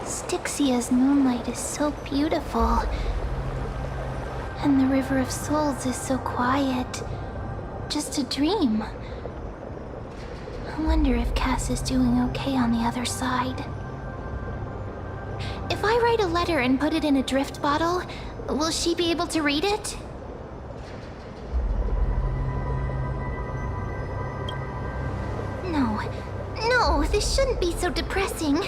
Styxia's moonlight is so beautiful. And the River of Souls is so quiet. Just a dream. I wonder if Cass is doing okay on the other side. If I write a letter and put it in a drift bottle, will she be able to read it? No, this shouldn't be so depressing.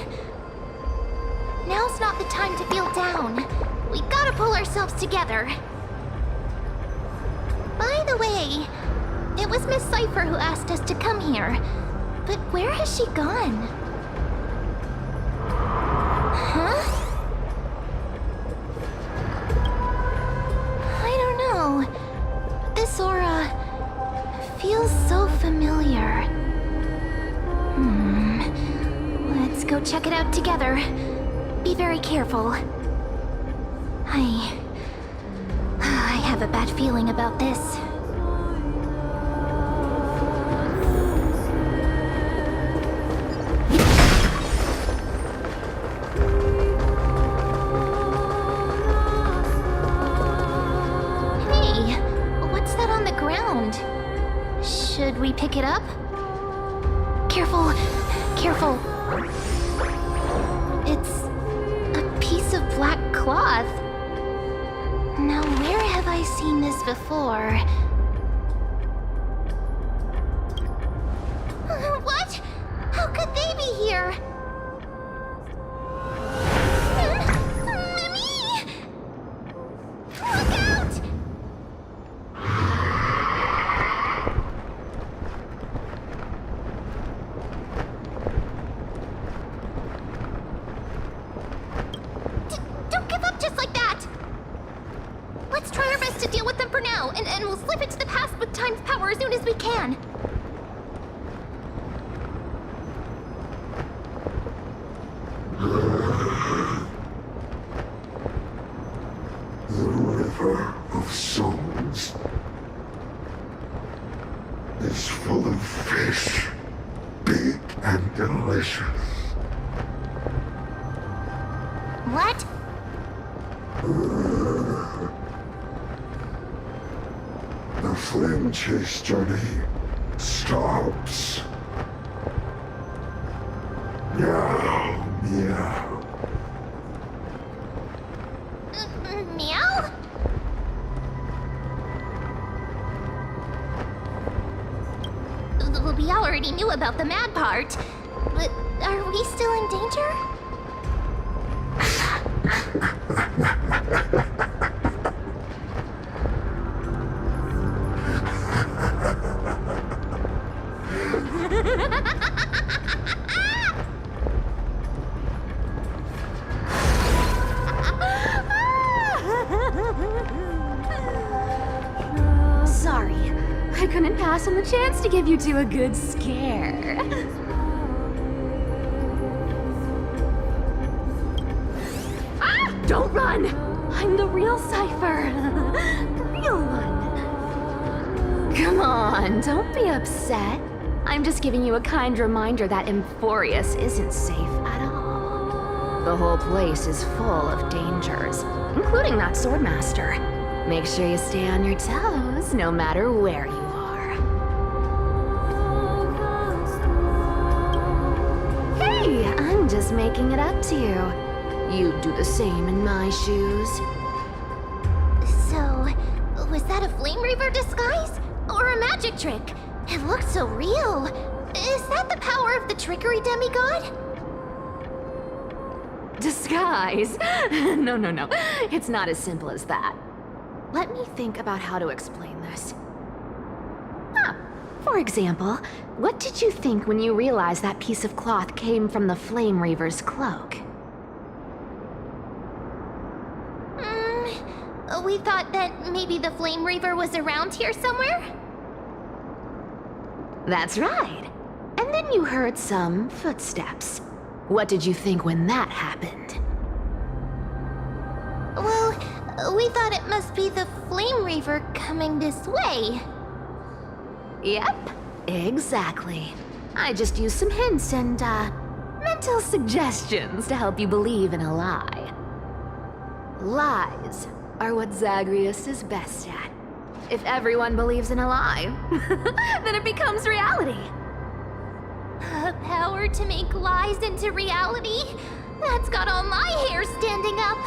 Now's not the time to feel down. We gotta pull ourselves together. By the way, it was Miss Cypher who asked us to come here. But where has she gone? Huh? I don't know. But this aura feels so familiar. Let's go check it out together. Be very careful. I have a bad feeling about this. Hey, what's that on the ground? Should we pick it up? Careful, careful. It's a piece of black cloth. Now, where have I seen this before? What? How could they be here? Mimi! Look out! Don't give up just like that! Let's try our best to deal with them for now, and we'll slip into the past with time's power as soon as we can. The River of Souls is full of fish, big and delicious. What? The flame chase journey stops. Meow, meow. Meow? We already knew about the mad part, but are we still in danger? Sorry, I couldn't pass on the chance to give you two a good scare. Ah! Don't run! I'm the real Cypher. The real one. Come on, don't be upset. I'm just giving you a kind reminder that Emphorius isn't safe at all. The whole place is full of dangers, including that Swordmaster. Make sure you stay on your toes, no matter where you are. Hey, I'm just making it up to you. You'd do the same in my shoes. So, was that a Flame Reaver disguise? Or a magic trick? It looked so real. Is that the power of the trickery demigod? Disguise? No. It's not as simple as that. Let me think about how to explain this. For example, what did you think when you realized that piece of cloth came from the Flame Reaver's cloak? We thought that maybe the Flame Reaver was around here somewhere? That's right. And then you heard some footsteps. What did you think when that happened? Well, we thought it must be the Flame Reaver coming this way. Yep, exactly. I just used some hints and, mental suggestions to help you believe in a lie. Lies are what Zagreus is best at. If everyone believes in a lie, then it becomes reality. A power to make lies into reality? That's got all my hair standing up.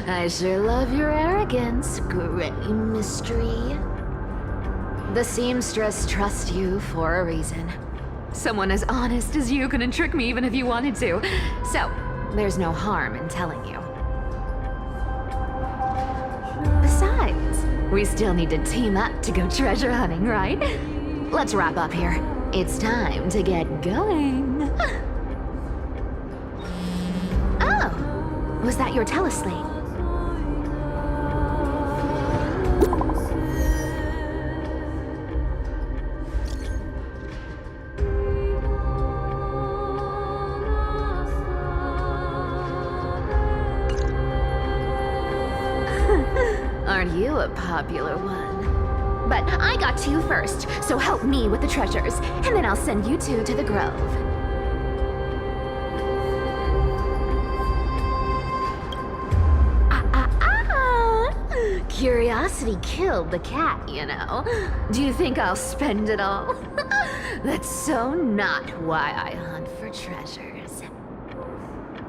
I sure love your arrogance, Gray Mystery. The seamstress trusts you for a reason. Someone as honest as you couldn't trick me even if you wanted to. So, there's no harm in telling you. Besides, we still need to team up to go treasure hunting, right? Let's wrap up here. It's time to get going. Oh, was that your teleslate? Aren't you a popular one? But I got to you first, so help me with the treasures, and then I'll send you two to the grove. Curiosity killed the cat, you know. Do you think I'll spend it all? That's so not why I hunt for treasures.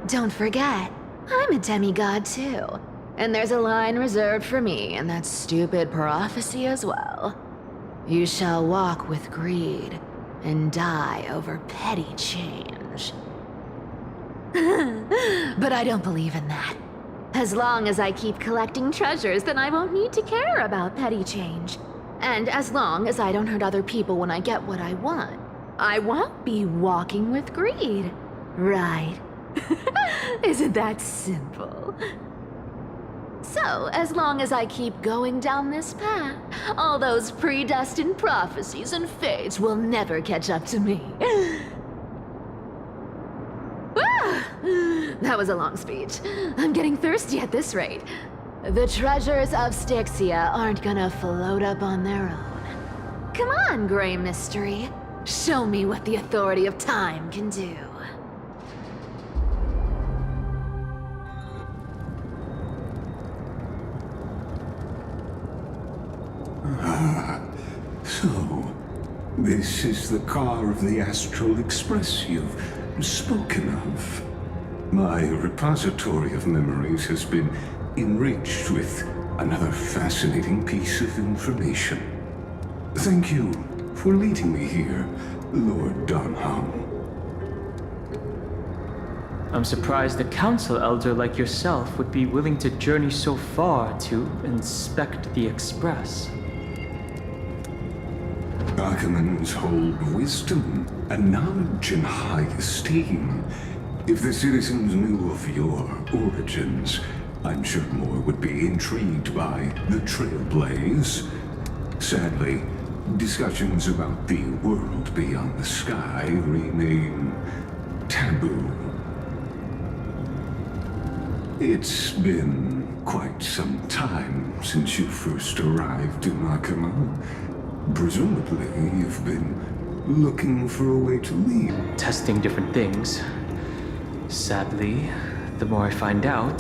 Don't forget, I'm a demigod too. And there's a line reserved for me in that stupid prophecy as well. You shall walk with greed and die over petty change. But I don't believe in that. As long as I keep collecting treasures, then I won't need to care about petty change. And as long as I don't hurt other people when I get what I want, I won't be walking with greed. Right? Isn't that simple? So, as long as I keep going down this path, all those predestined prophecies and fates will never catch up to me. That was a long speech. I'm getting thirsty at this rate. The treasures of Styxia aren't gonna float up on their own. Come on, Gray Mystery. Show me what the authority of time can do. So, this is the car of the Astral Express you've spoken of. My repository of memories has been enriched with another fascinating piece of information. Thank you for leading me here, Lord Donham. I'm surprised a council elder like yourself would be willing to journey so far to inspect the Express. Archimans hold wisdom and knowledge in high esteem. If the citizens knew of your origins, I'm sure more would be intrigued by the Trailblaze. Sadly, discussions about the world beyond the sky remain taboo. It's been quite some time since you first arrived in Akama. Presumably, you've been looking for a way to leave. Testing different things. Sadly, the more I find out,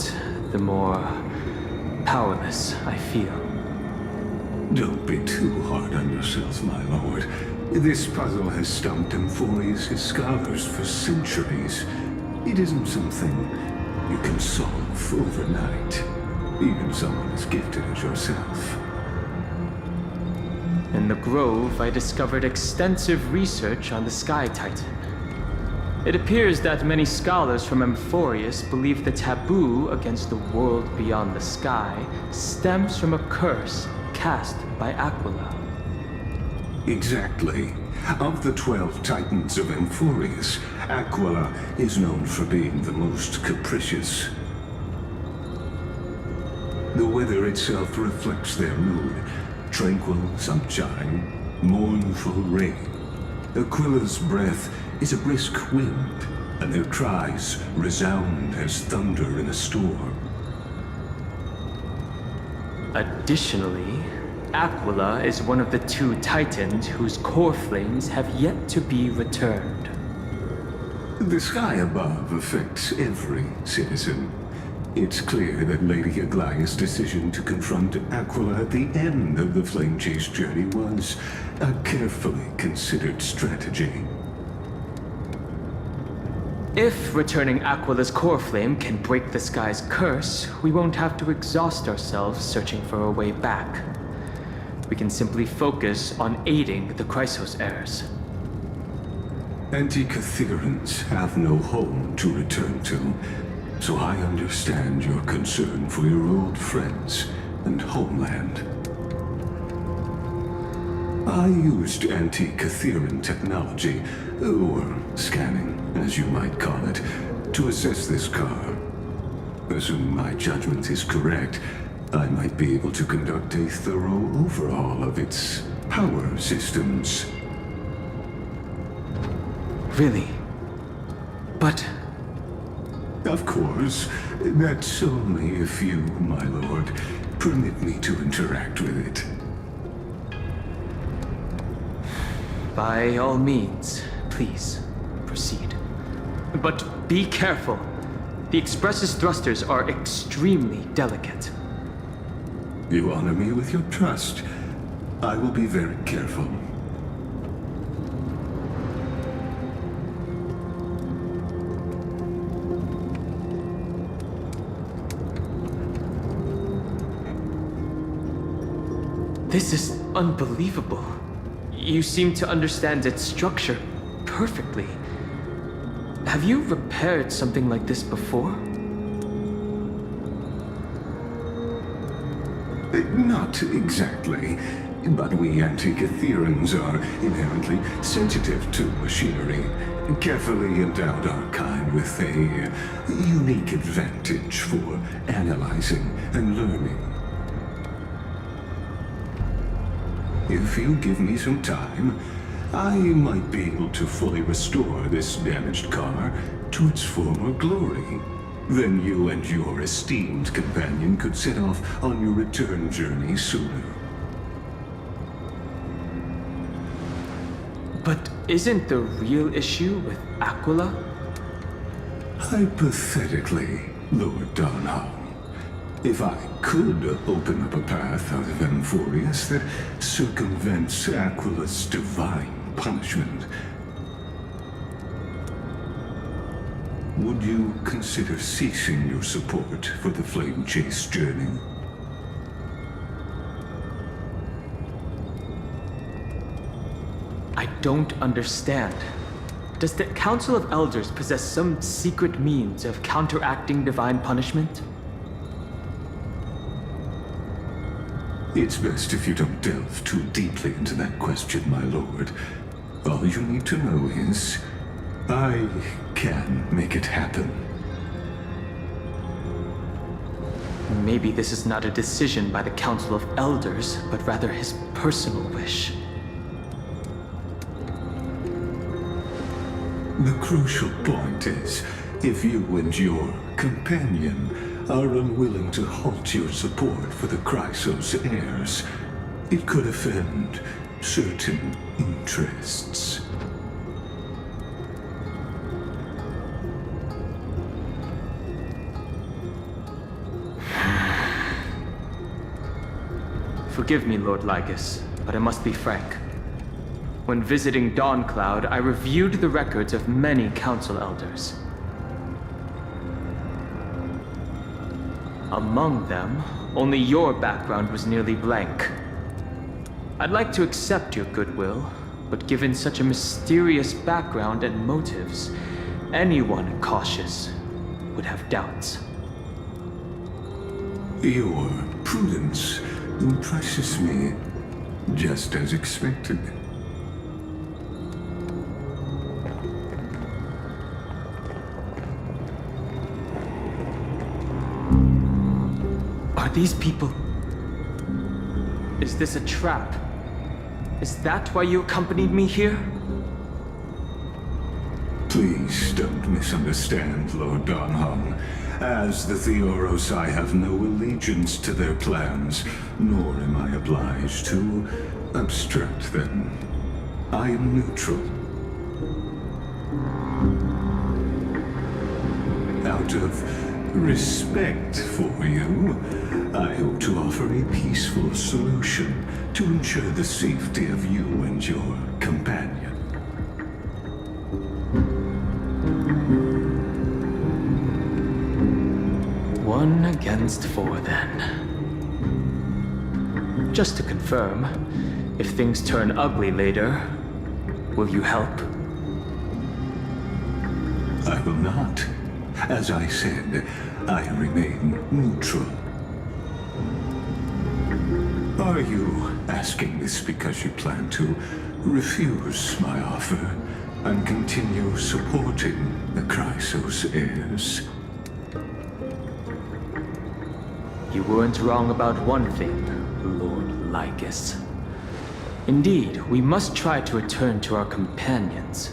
the more powerless I feel. Don't be too hard on yourself, my lord. This puzzle has stumped Emphories' scholars for centuries. It isn't something you can solve overnight, even someone as gifted as yourself. In the Grove, I discovered extensive research on the Sky Titan. It appears that many scholars from Amphorius believe the taboo against the world beyond the sky stems from a curse cast by Aquila. Exactly. Of the 12 Titans of Amphorius, Aquila is known for being the most capricious. The weather itself reflects their mood. Tranquil sunshine, mournful rain. Aquila's breath is a brisk wind, and their cries resound as thunder in a storm. Additionally, Aquila is one of the 2 Titans whose core flames have yet to be returned. The sky above affects every citizen. It's clear that Lady Aglaya's decision to confront Aquila at the end of the Flame Chase journey was a carefully considered strategy. If returning Aquila's core flame can break the sky's curse, we won't have to exhaust ourselves searching for a way back. We can simply focus on aiding the Chrysos heirs. Anti-Catherians have no home to return to, so I understand your concern for your old friends and homeland. I used anti-Catherian technology, or scanning, as you might call it, to assess this car. Assuming my judgment is correct, I might be able to conduct a thorough overhaul of its power systems. Really? But... Of course, that's only if you, my lord, permit me to interact with it. by all means, please, proceed. But be careful. The Express's thrusters are extremely delicate. You honor me with your trust. I will be very careful. This is unbelievable. You seem to understand its structure perfectly. Have you repaired something like this before? Not exactly, but we Antikytherians are inherently sensitive to machinery. Carefully endowed our kind with a unique advantage for analyzing and learning. If you give me some time, I might be able to fully restore this damaged car to its former glory. Then you and your esteemed companion could set off on your return journey sooner. But isn't the real issue with Aquila? Hypothetically, Lord Darnholm, if I could open up a path out of Amphorius that circumvents Aquila's divine punishment, would you consider ceasing your support for the Flame Chase journey? I don't understand. Does the Council of Elders possess some secret means of counteracting divine punishment? It's best if you don't delve too deeply into that question, my lord. All you need to know is, I can make it happen. Maybe this is not a decision by the Council of Elders, but rather his personal wish. The crucial point is, if you and your companion are unwilling to halt your support for the Chrysos heirs, it could offend certain interests. Forgive me, Lord Lygus, but I must be frank. When visiting Dawncloud, I reviewed the records of many council elders. Among them, only your background was nearly blank. I'd like to accept your goodwill, but given such a mysterious background and motives, Anyone cautious would have doubts. Your prudence impresses me, just as expected. Are these people... Is this a trap? Is that why you accompanied me here? Please don't misunderstand, Lord Donhong. As the Theoros, I have no allegiance to their plans, nor am I obliged to obstruct them. I am neutral. Out of respect for you, I hope to offer a peaceful solution to ensure the safety of you and your companion. One against four, then. Just to confirm, if things turn ugly later, will you help? I will not. As I said, I remain neutral. Are you asking this because you plan to refuse my offer and continue supporting the Chrysos heirs? You weren't wrong about one thing, Lord Lycus. Indeed, we must try to return to our companions.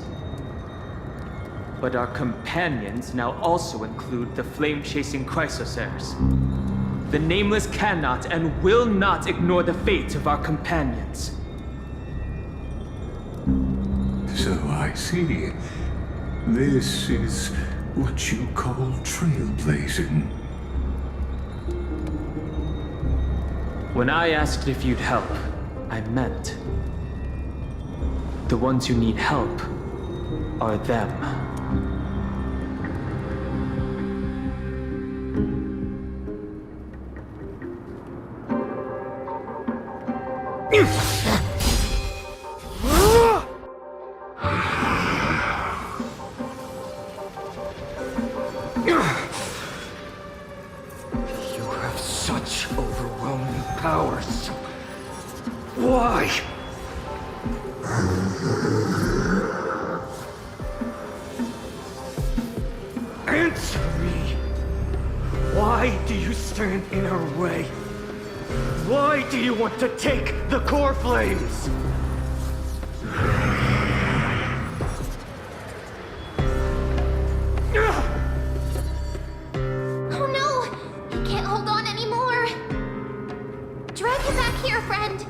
But our companions now also include the flame-chasing Chrysosers. The Nameless cannot and will not ignore the fate of our companions. So I see. This is what you call trailblazing. When I asked if you'd help, I meant the ones who need help are them. You have such overwhelming powers. Why? Answer me. Why do you stand in our way? Why do you want to take the core flames? Oh no! He can't hold on anymore! Drag him back here, friend!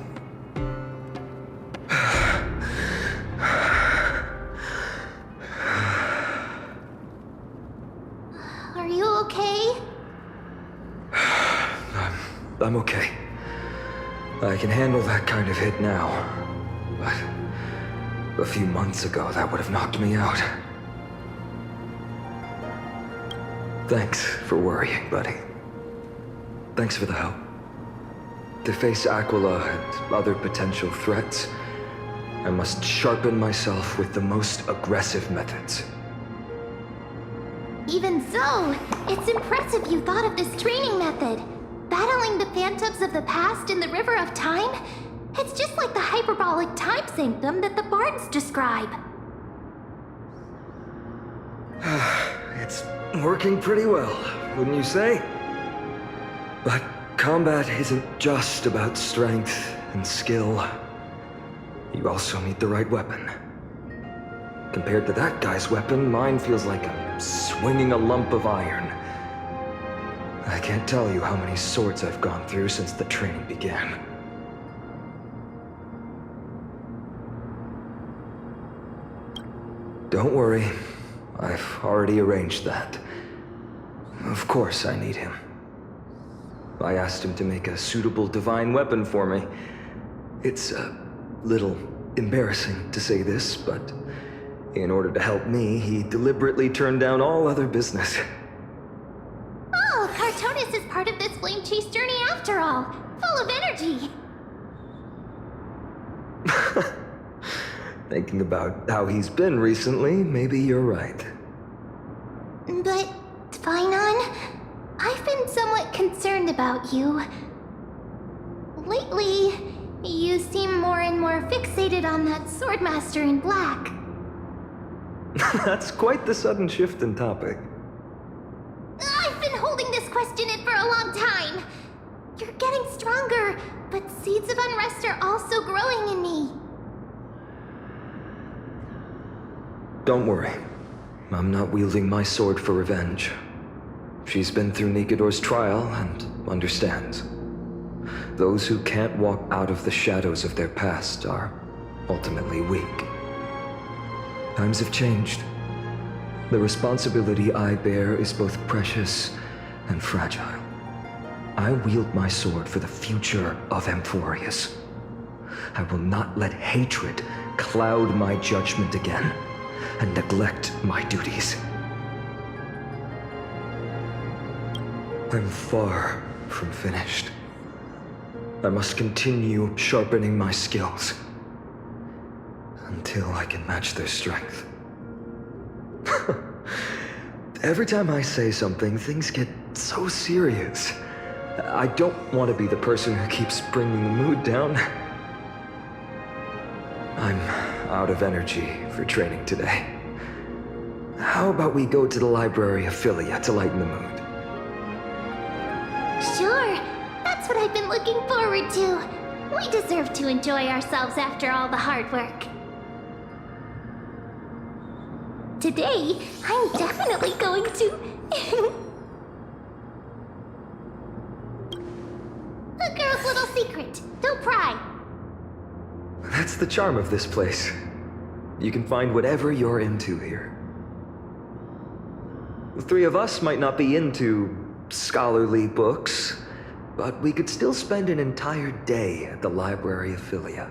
Are you okay? I'm okay. I can handle that kind of hit now. But a few months ago, that would have knocked me out. Thanks for worrying, buddy. Thanks for the help. To face Aquila and other potential threats, I must sharpen myself with the most aggressive methods. Even so, it's impressive you thought of this training method. Battling the phantoms of the past in the River of Time? It's just like the hyperbolic time sanctum that the bards describe. It's working pretty well, wouldn't you say? But combat isn't just about strength and skill. You also need the right weapon. Compared to that guy's weapon, mine feels like I'm swinging a lump of iron. I can't tell you how many swords I've gone through since the training began. Don't worry. I've already arranged that. Of course I need him. I asked him to make a suitable divine weapon for me. It's a little embarrassing to say this, but in order to help me, he deliberately turned down all other business. Oh, Cartonis is part of this flame chase journey after all. Full of energy. Thinking about how he's been recently, maybe you're right. concerned about you. Lately, you seem more and more fixated on that Swordmaster in black. That's quite the sudden shift in topic. I've been holding this question in for a long time. You're getting stronger, but seeds of unrest are also growing in me. Don't worry. I'm not wielding my sword for revenge. She's been through Nikador's trial and understands. Those who can't walk out of the shadows of their past are ultimately weak. Times have changed. The responsibility I bear is both precious and fragile. I wield my sword for the future of Amphorius. I will not let hatred cloud my judgment again and neglect my duties. I'm far from finished. I must continue sharpening my skills until I can match their strength. Every time I say something, things get so serious. I don't want to be the person who keeps bringing the mood down. I'm out of energy for training today. How about we go to the library of Philia to lighten the mood? Sure, that's what I've been looking forward to. We deserve to enjoy ourselves after all the hard work. Today, I'm definitely going to... A girl's little secret. Don't pry. That's the charm of this place. You can find whatever you're into here. The three of us might not be into scholarly books, but we could still spend an entire day at the Library of Philia.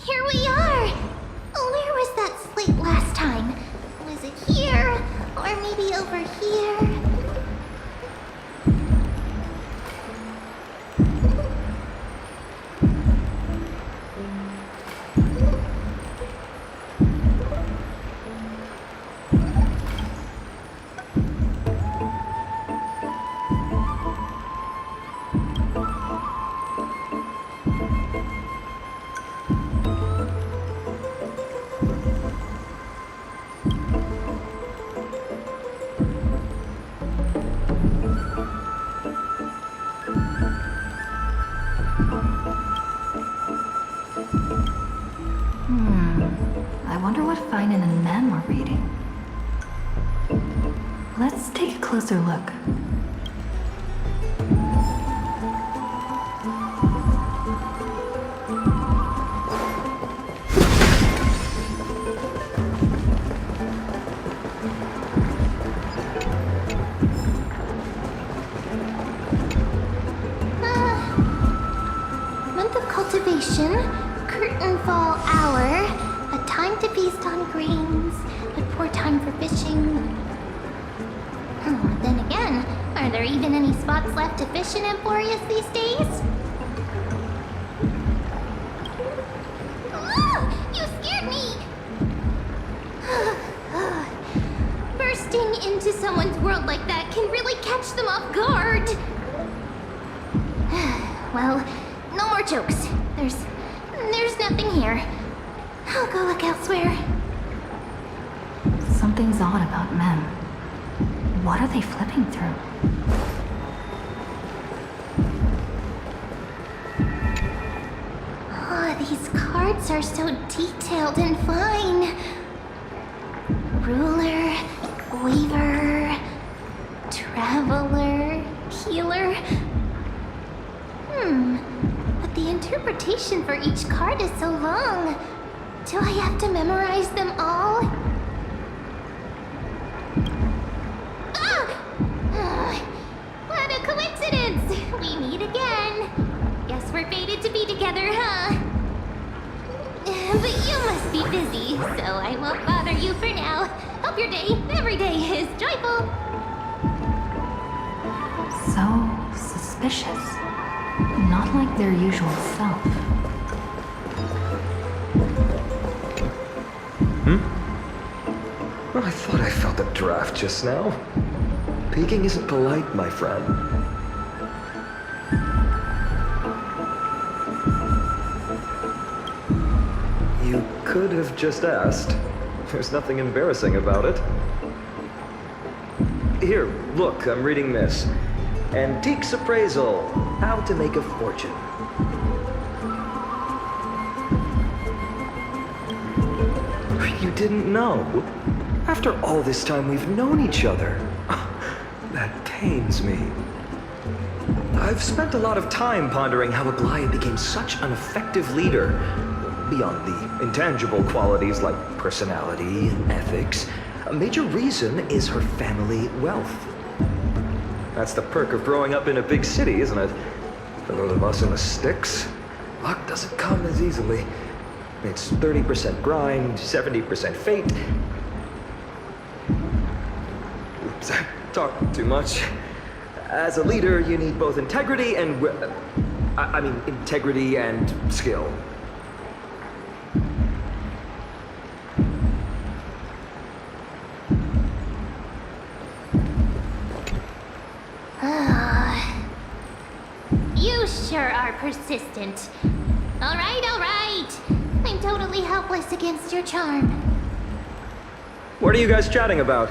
Here we are! Where was that slate last time? Was it here? Or maybe over here? I wonder what Finan and Mem were reading. Let's take a closer look. Month of cultivation, curtain fall hour, a time to feast on grains, a poor time for fishing. Then again, are there even any spots left to fish in Amphorius these days? You scared me! Bursting into someone's world like that can really catch them off guard. Well, no more jokes. There's nothing here. I'll go look elsewhere. Something's odd about Mem. What are they flipping through? Oh, these cards are so detailed and fine. Ruler, weaver, traveler, healer. But the interpretation for each card is so long. Do I have to memorize them all? What a coincidence! We meet again. Guess we're fated to be together, huh? But you must be busy, so I won't bother you for now. Hope your day, every day, is joyful. So suspicious. Not like their usual self. Well, I thought I felt a draft just now. Peeking isn't polite, my friend. You could have just asked. There's nothing embarrassing about it. Here, look, I'm reading this. Antiques Appraisal. How to make a fortune. You didn't know? After all this time we've known each other. That pains me. I've spent a lot of time pondering how Aglaia became such an effective leader. Beyond the intangible qualities like personality and ethics, a major reason is her family wealth. That's the perk of growing up in a big city, isn't it? For those of us in the sticks, luck doesn't come as easily. It's 30% grind, 70% fate. Oops, I talked too much. As a leader, you need both integrity and... integrity and skill. You sure are persistent. All right, all right. I'm totally helpless against your charm. What are you guys chatting about?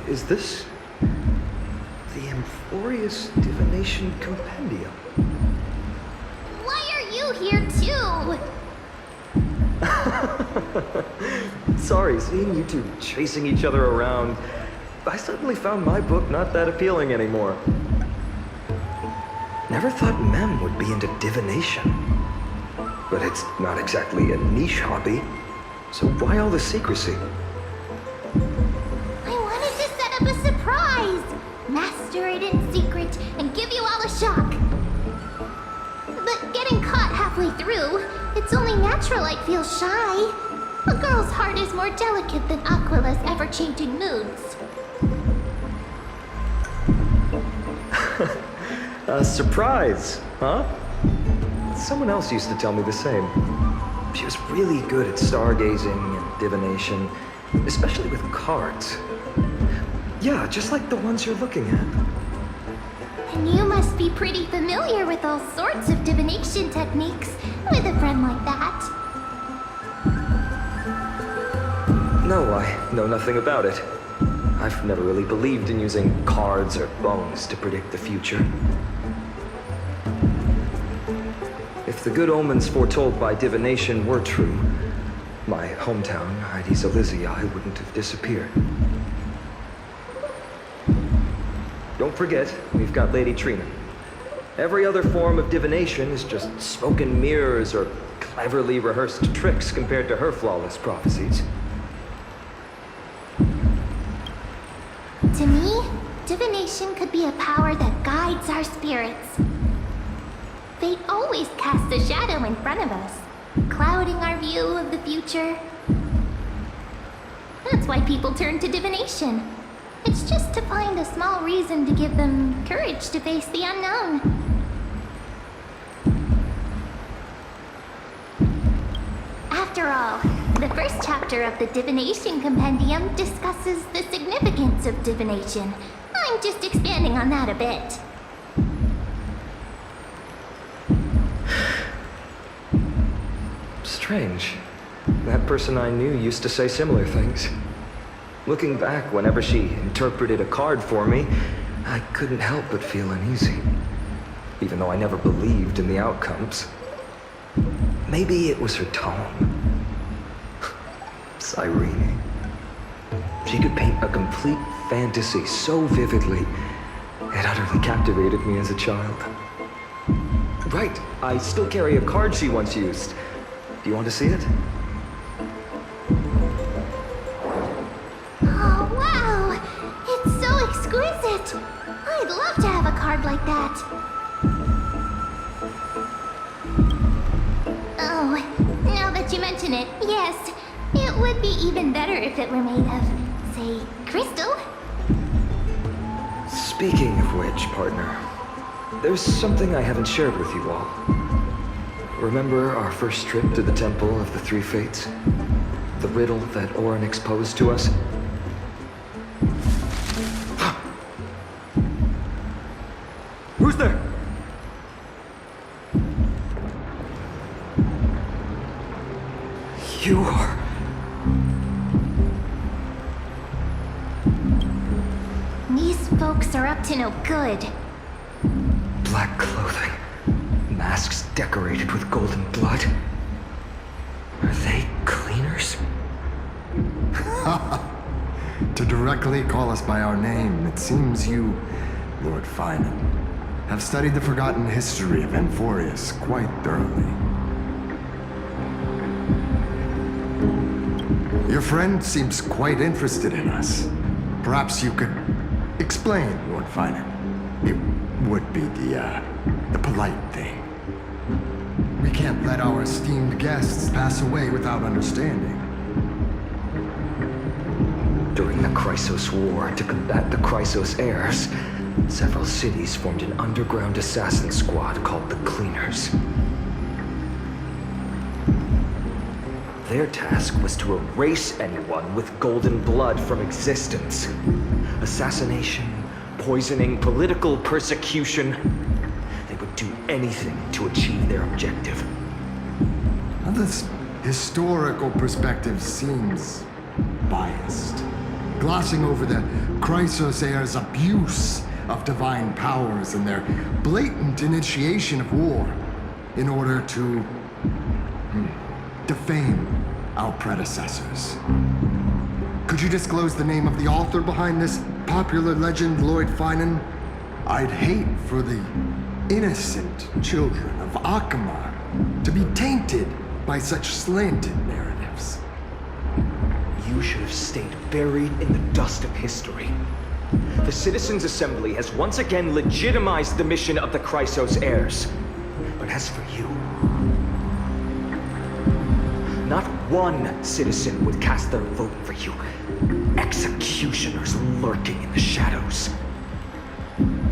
Is this... the Amphorius Divination Compendium? Why are you here too? Sorry, seeing you two chasing each other around, I suddenly found my book not that appealing anymore. Never thought Mem would be into divination. But it's not exactly a niche hobby, so why all the secrecy? I wanted to set up a surprise! Master it in secret and give you all a shock. But getting caught halfway through, it's only natural I'd feel shy. A girl's heart is more delicate than Aquila's ever-changing moods. A surprise, huh? Someone else used to tell me the same. She was really good at stargazing and divination, especially with cards. Yeah, just like the ones you're looking at. And you must be pretty familiar with all sorts of divination techniques with a friend like that. No, I know nothing about it. I've never really believed in using cards or bones to predict the future. If the good omens foretold by divination were true, my hometown, Hydes Elysiae, wouldn't have disappeared. Don't forget, we've got Lady Trina. Every other form of divination is just smoke and mirrors or cleverly rehearsed tricks compared to her flawless prophecies. To me, divination could be a power that guides our spirits. Fate always casts a shadow in front of us, clouding our view of the future. That's why people turn to divination. It's just to find a small reason to give them courage to face the unknown. After all, the first chapter of the Divination Compendium discusses the significance of divination. I'm just expanding on that a bit. Strange. That person I knew used to say similar things. Looking back, whenever she interpreted a card for me, I couldn't help but feel uneasy. Even though I never believed in the outcomes. Maybe it was her tone. Cyrene. She could paint a complete fantasy so vividly, it utterly captivated me as a child. Right, I still carry a card she once used. You want to see it? Oh, wow! It's so exquisite! I'd love to have a card like that. Oh, now that you mention it, yes. It would be even better if it were made of, say, crystal. Speaking of which, partner, there's something I haven't shared with you all. Remember our first trip to the Temple of the Three Fates? The riddle that Orin exposed to us? Who's there? You are... These folks are up to no good. Black clothing, masks decorated with golden blood. Are they cleaners? To directly call us by our name, it seems you, Lord Finan, have studied the forgotten history of Enforius quite thoroughly. Your friend seems quite interested in us. Perhaps you could explain, Lord Finan. It would be the polite thing. We can't let our esteemed guests pass away without understanding. During the Chrysos War, to combat the Chrysos heirs, several cities formed an underground assassin squad called the Cleaners. Their task was to erase anyone with golden blood from existence. Assassination, poisoning, political persecution. They would do anything to achieve their objective. Now, this historical perspective seems biased, glossing over the Chrysos heirs' abuse of divine powers and their blatant initiation of war in order to defame our predecessors. Could you disclose the name of the author behind this popular legend, Lord Finan? I'd hate for the innocent children of Akamar to be tainted by such slanted narratives. You should have stayed buried in the dust of history. The Citizens' Assembly has once again legitimized the mission of the Chrysos heirs. But as for you, not one citizen would cast their vote for you. Executioners lurking in the shadows.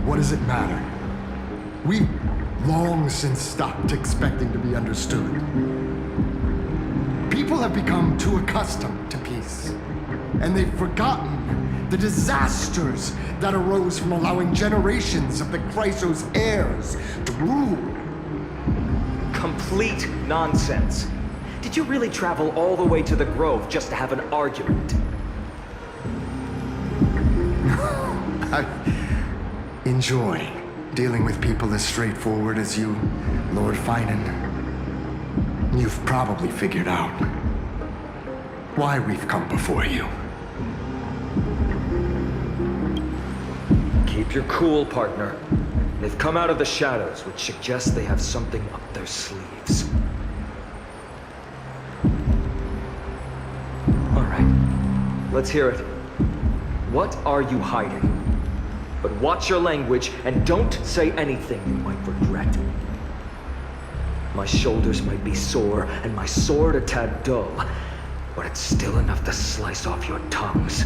What does it matter? We've long since stopped expecting to be understood. People have become too accustomed to peace, and they've forgotten the disasters that arose from allowing generations of the Chrysos heirs to rule. Complete nonsense. Did you really travel all the way to the Grove just to have an argument? I enjoy dealing with people as straightforward as you, Lord Finan. You've probably figured out why we've come before you. Keep your cool, partner. They've come out of the shadows, which suggests they have something up their sleeves. All right, let's hear it. What are you hiding? But watch your language and don't say anything you might regret. My shoulders might be sore and my sword a tad dull, but it's still enough to slice off your tongues.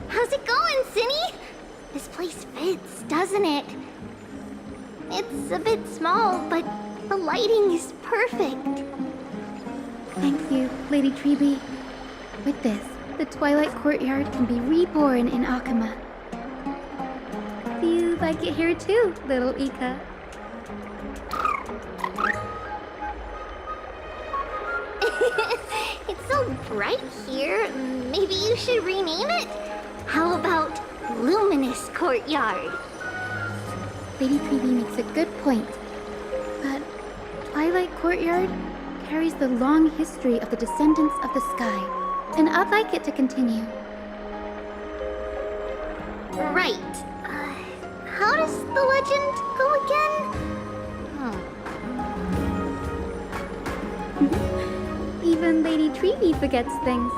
How's it going, Cinny? This place fits, doesn't it? It's a bit small, but the lighting is perfect. Thank you, Lady Treeby. With this, the Twilight Courtyard can be reborn in Akama. Do you like it here too, little Ika? It's so bright here. Maybe you should rename it? How about Luminous Courtyard? Lady Treeby makes a good point. But Twilight Courtyard carries the long history of the descendants of the sky, and I'd like it to continue. Right. How does the legend go again? Even Lady Treevee forgets things.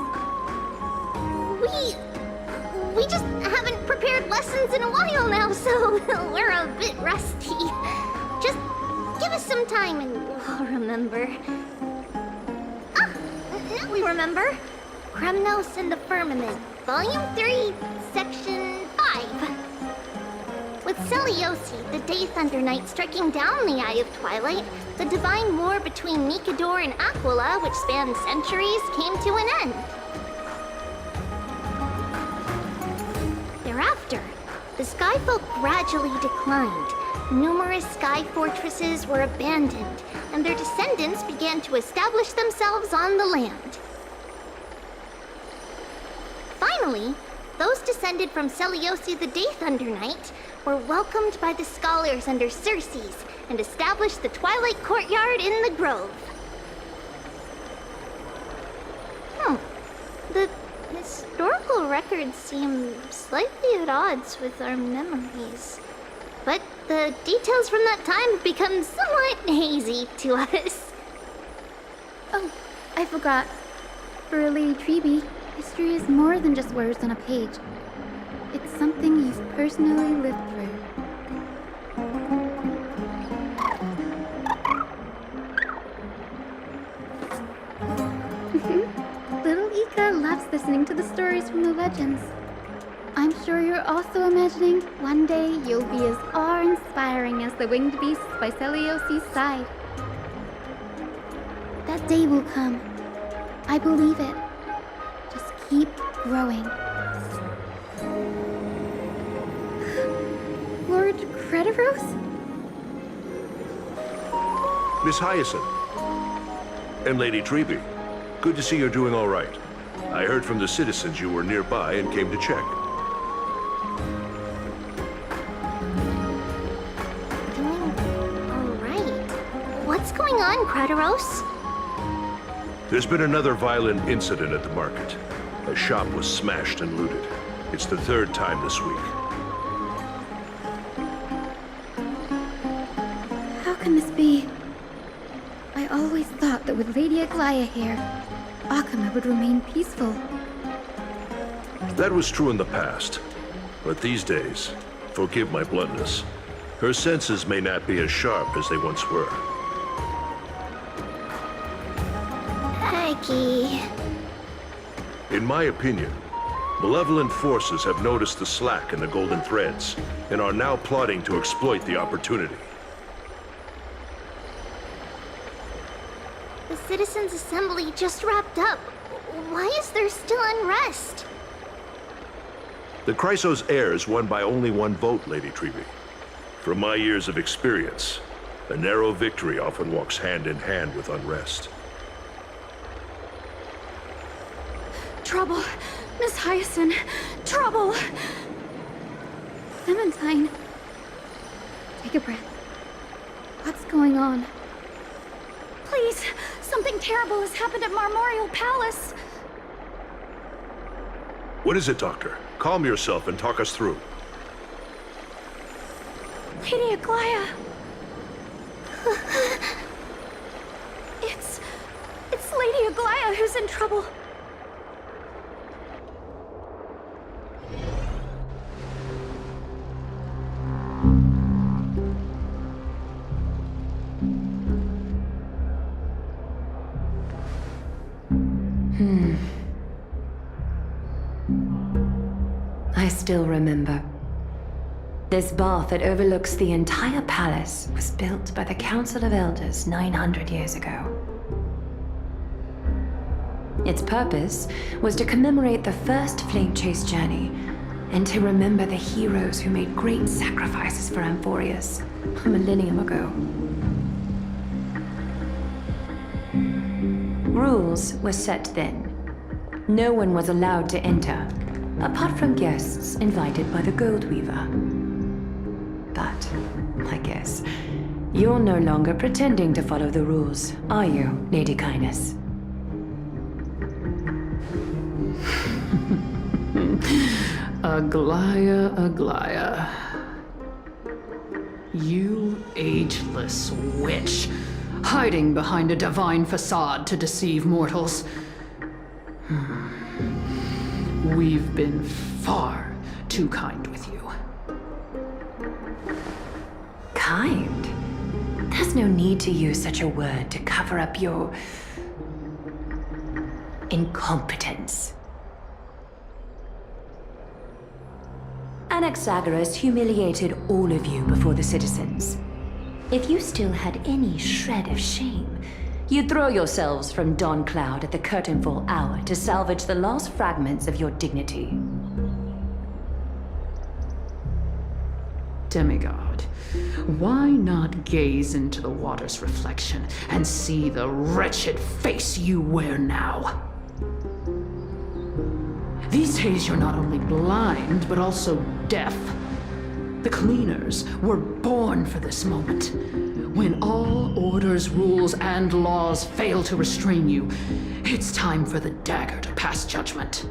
We just haven't prepared lessons in a while now, so we're a bit rusty. Just give us some time and we'll remember. Ah, now we remember. Kremnos and the Firmament, Volume 3, Section 5. With Celiosi, the Day Thunder Knight, striking down the Eye of Twilight, the divine war between Mikador and Aquila, which spanned centuries, came to an end. Thereafter, the Skyfolk gradually declined. Numerous sky fortresses were abandoned, and their descendants began to establish themselves on the land. Finally, those descended from Celiosi the Day Thunder Knight were welcomed by the scholars under Circes and established the Twilight Courtyard in the Grove. The historical records seem slightly at odds with our memories. But the details from that time have become somewhat hazy to us. Oh, I forgot. For Lady Treevee, history is more than just words on a page. It's something you've personally lived through. Little Ika loves listening to the stories from the legends. I'm sure you're also imagining one day you'll be as awe-inspiring as the winged beasts by Celiosi's side. That day will come. I believe it. Just keep growing. Lord Crediros? Miss Hyacinth. And Lady Treevee. Good to see you're doing all right. I heard from the citizens you were nearby and came to check. Doing all right. What's going on, Crediros? There's been another violent incident at the market. A shop was smashed and looted. It's the third time this week. How can this be? I always thought that with Lady Aglaya here, Akama would remain peaceful. That was true in the past. But these days, forgive my bluntness, her senses may not be as sharp as they once were. Aggie. In my opinion, malevolent forces have noticed the slack in the golden threads and are now plotting to exploit the opportunity. The Citizens' Assembly just wrapped up. Why is there still unrest? The Chrysos heirs won by only one vote, Lady Treevee. From my years of experience, a narrow victory often walks hand in hand with unrest. Trouble. Miss Hyacinth. Trouble. Clementine. Take a breath. What's going on? Please, something terrible has happened at Marmorial Palace. What is it, Doctor? Calm yourself and talk us through. Lady Aglaya. It's Lady Aglaya who's in trouble. I still remember. This bath that overlooks the entire palace was built by the Council of Elders 900 years ago. Its purpose was to commemorate the first flame chase journey and to remember the heroes who made great sacrifices for Amphorius a millennium ago. Rules were set then. No one was allowed to enter, apart from guests invited by the Gold Weaver. But, I guess, you're no longer pretending to follow the rules, are you, Lady Kindness? Aglaya. You ageless witch, hiding behind a divine facade to deceive mortals. We've been far too kind with you. Kind? There's no need to use such a word to cover up your incompetence. Anaxagoras humiliated all of you before the citizens. If you still had any shred of shame, you'd throw yourselves from Dawn Cloud at the curtainfall hour to salvage the last fragments of your dignity. Demigod, why not gaze into the water's reflection and see the wretched face you wear now? These days you're not only blind, but also deaf. The cleaners were born for this moment. When all orders, rules, and laws fail to restrain you, it's time for the dagger to pass judgment.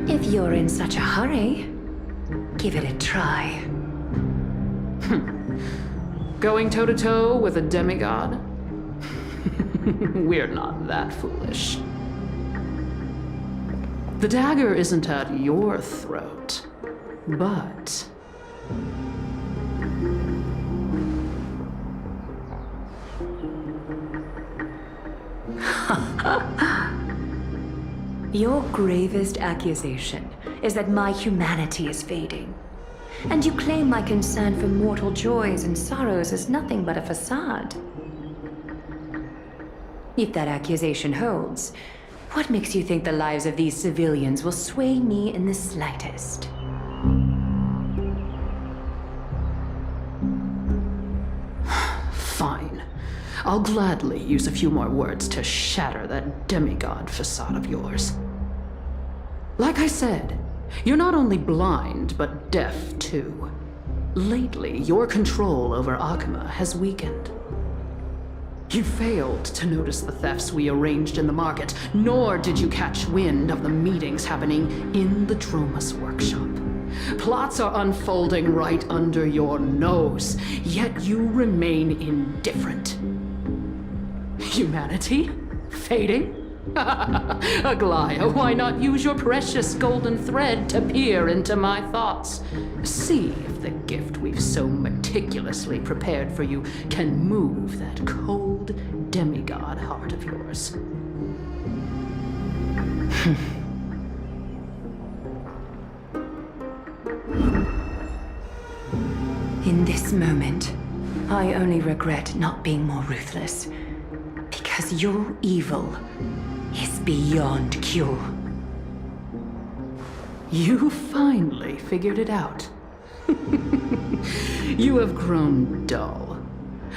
If you're in such a hurry, give it a try. Going toe-to-toe with a demigod? We're not that foolish. The dagger isn't at your throat, but... Your gravest accusation is that my humanity is fading. And you claim my concern for mortal joys and sorrows is nothing but a facade. If that accusation holds, what makes you think the lives of these civilians will sway me in the slightest? Fine. I'll gladly use a few more words to shatter that demigod facade of yours. Like I said, you're not only blind, but deaf too. Lately, your control over Akuma has weakened. You failed to notice the thefts we arranged in the market, nor did you catch wind of the meetings happening in the Droma's workshop. Plots are unfolding right under your nose, yet you remain indifferent. Humanity? Fading? Aglaya, why not use your precious golden thread to peer into my thoughts? See if the gift we've so meticulously prepared for you can move that cold demigod heart of yours. In this moment, I only regret not being more ruthless. Because your evil is beyond cure. You finally figured it out. You have grown dull.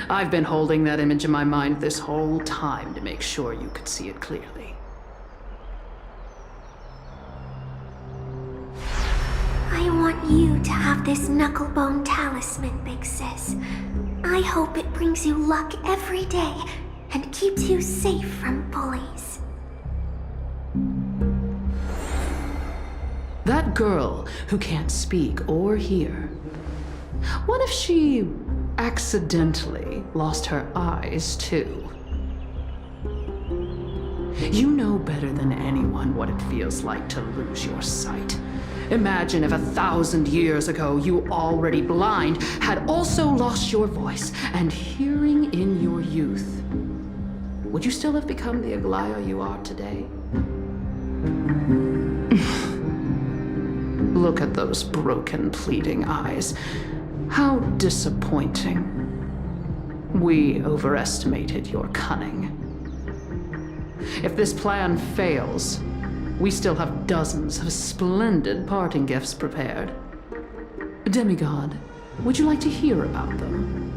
I've been holding that image in my mind this whole time to make sure you could see it clearly. I want you to have this knucklebone talisman, Big Sis. I hope it brings you luck every day and keeps you safe from bullies. That girl who can't speak or hear. What if she accidentally lost her eyes too? You know better than anyone what it feels like to lose your sight. Imagine if 1,000 years ago you, already blind, had also lost your voice and hearing in your youth. Would you still have become the Aglaya you are today? Look at those broken, pleading eyes. How disappointing. We overestimated your cunning. If this plan fails, we still have dozens of splendid parting gifts prepared. Demigod, would you like to hear about them?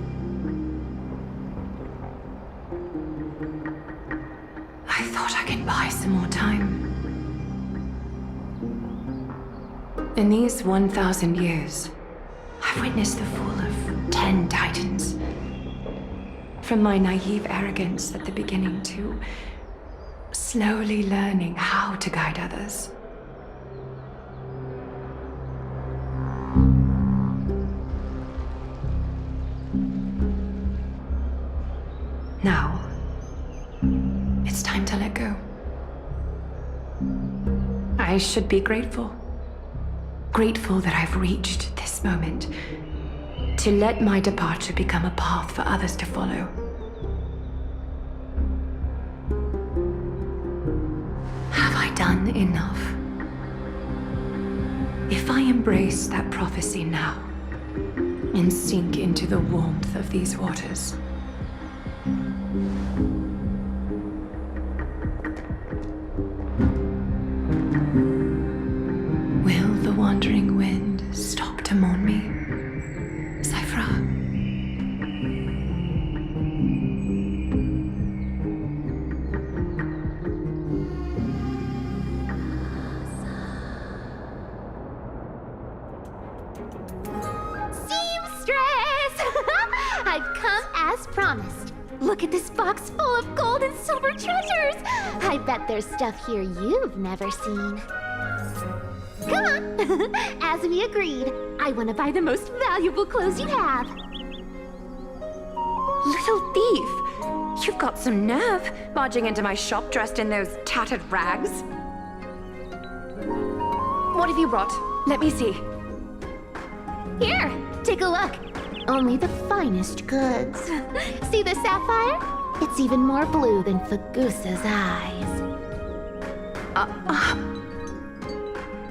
I thought I could buy some more time. In these 1,000 years, I've witnessed the fall of 10 titans. From my naive arrogance at the beginning to slowly learning how to guide others. Now, it's time to let go. I should be grateful. Grateful that I've reached this moment. To let my departure become a path for others to follow. Have I done enough? If I embrace that prophecy now, and sink into the warmth of these waters, will the wandering wind stop to mourn me, Cyphra? Seamstress! I've come as promised. Look at this box full of gold and silver treasures! I bet there's stuff here you've never seen. Come on! As we agreed, I want to buy the most valuable clothes you have. Little thief! You've got some nerve, barging into my shop dressed in those tattered rags. What have you brought? Let me see. Here, take a look. Only the finest goods. See the sapphire? It's even more blue than Fagusa's eyes.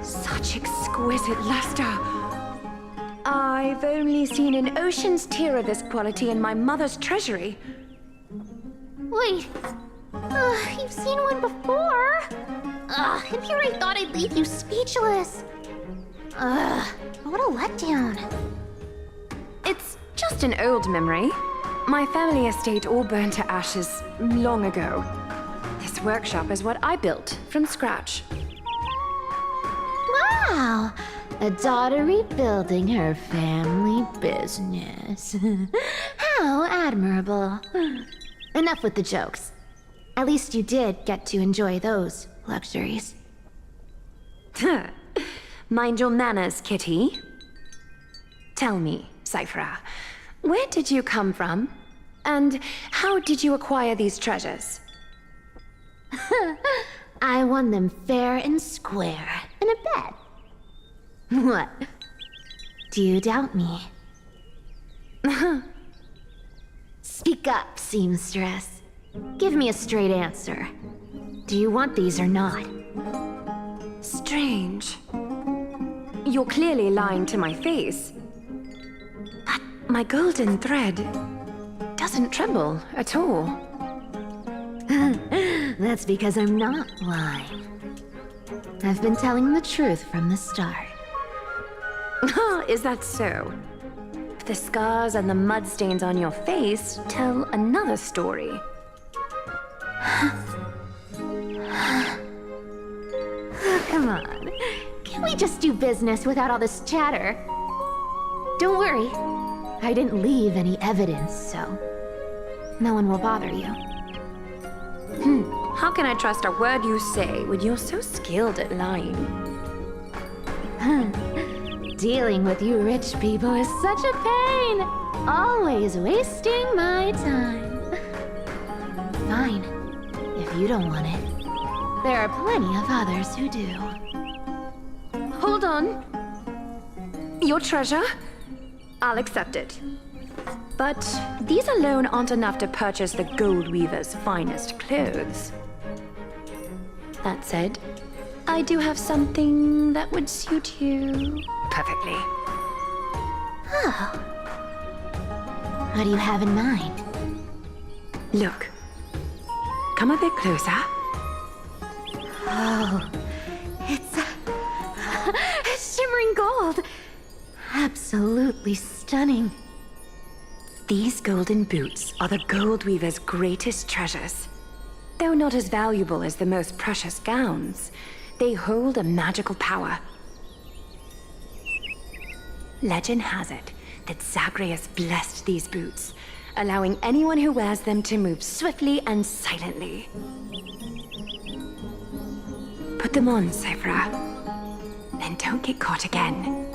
Such exquisite luster. I've only seen an ocean's tear of this quality in my mother's treasury. Wait. You've seen one before. And here I thought I'd leave you speechless. What a letdown. It's just an old memory. My family estate all burned to ashes long ago. This workshop is what I built from scratch. Wow, a daughter rebuilding her family business. How admirable. Enough with the jokes. At least you did get to enjoy those luxuries. Mind your manners, Kitty. Tell me, Cyphra, where did you come from? And how did you acquire these treasures? I won them fair and square in a bet. What? Do you doubt me? Speak up, seamstress. Give me a straight answer. Do you want these or not? Strange. You're clearly lying to my face. But my golden thread doesn't tremble at all. That's because I'm not lying. I've been telling the truth from the start. Is that so? The scars and the mud stains on your face tell another story. Come on. Can we just do business without all this chatter? Don't worry. I didn't leave any evidence, so no one will bother you. How can I trust a word you say when you're so skilled at lying? Dealing with you rich people is such a pain. Always wasting my time. Fine, if you don't want it. There are plenty of others who do. Hold on. Your treasure? I'll accept it. But these alone aren't enough to purchase the Gold Weaver's finest clothes. That said, I do have something that would suit you perfectly. Oh. What do you have in mind? Look. Come a bit closer. Oh, it's shimmering gold. Absolutely stunning. These golden boots are the Gold Weaver's greatest treasures. Though not as valuable as the most precious gowns, they hold a magical power. Legend has it that Zagreus blessed these boots, allowing anyone who wears them to move swiftly and silently. Put them on, Cypher. And don't get caught again.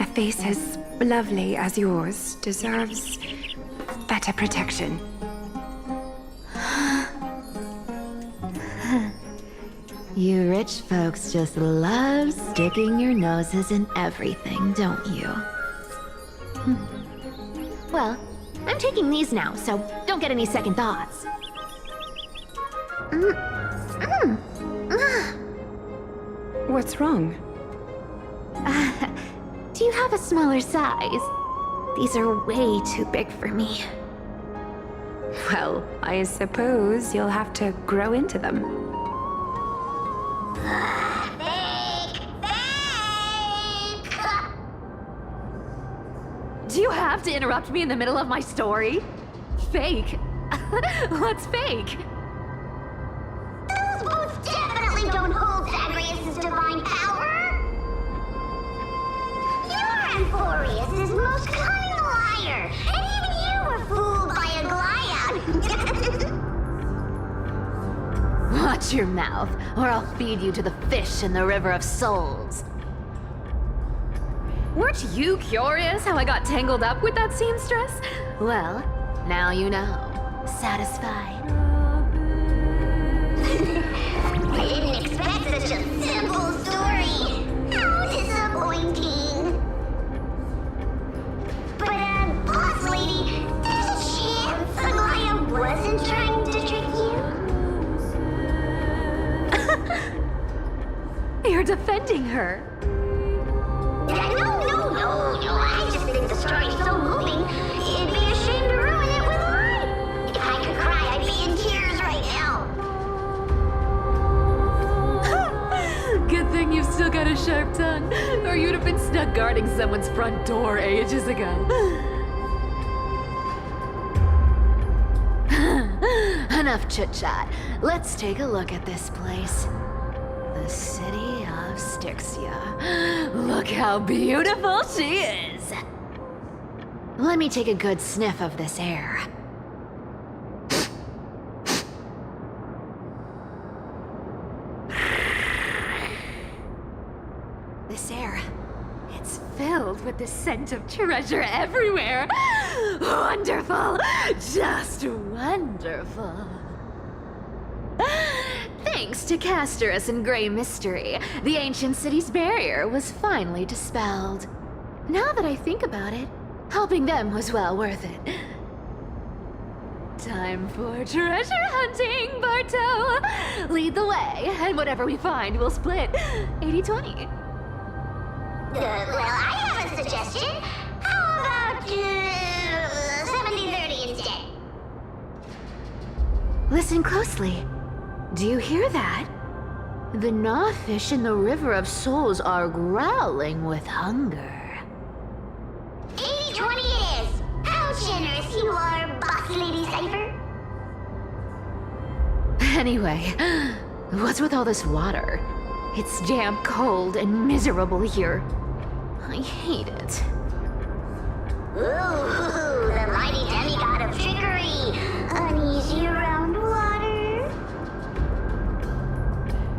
A face as lovely as yours deserves better protection. You rich folks just love sticking your noses in everything, don't you? Well, I'm taking these now, so don't get any second thoughts. What's wrong? Do you have a smaller size? These are way too big for me. Well, I suppose you'll have to grow into them. Do you have to interrupt me in the middle of my story? Fake? What's fake? Those boats definitely don't hold Zagreus' divine power! Your Amphorius is most cunning liar, and even you were fooled by a Gliad! Watch your mouth, or I'll feed you to the fish in the River of Souls. Weren't you curious how I got tangled up with that seamstress? Well, now you know. Satisfied? I didn't expect such a simple story! How disappointing! But, boss lady, there's a chance Gliad wasn't trying to trick you? You're defending her. No, I just think the story's so moving, it'd be a shame to ruin it with a lie. If I could cry, I'd be in tears right now. Good thing you've still got a sharp tongue, or you'd have been stuck guarding someone's front door ages ago. Enough chit-chat. Let's take a look at this place. The city of Styxia. Look how beautiful she is! Let me take a good sniff of this air. This air, it's filled with the scent of treasure everywhere. Wonderful! Just wonderful. Thanks to Castorus and Grey Mystery, the ancient city's barrier was finally dispelled. Now that I think about it, helping them was well worth it. Time for treasure hunting, Barto! Lead the way, and whatever we find, we'll split 80-20. Well, I have a suggestion. How about 70-30 instead? Listen closely. Do you hear that? The gnawfish in the River of Souls are growling with hunger. 80-20 it is! How generous you are, boss lady Cypher! Anyway, what's with all this water? It's damp, cold, and miserable here. I hate it. Ooh, the mighty demigod of trickery! Uneasy around water?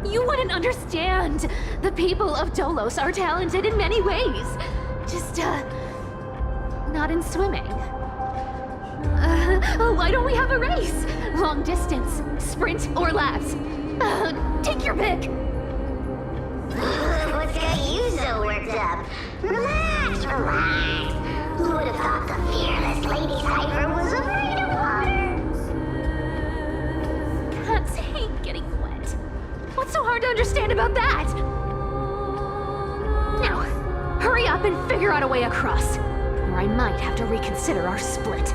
You wouldn't understand. The people of Dolos are talented in many ways. Just, not in swimming. Why don't we have a race? Long distance, sprint, or laps? Take your pick. What's got you so worked up? Relax. Who would have thought the fearless Lady Cypher was afraid of water? Cats hate getting wet. What's so hard to understand about that? Now, hurry up and figure out a way across, or I might have to reconsider our split.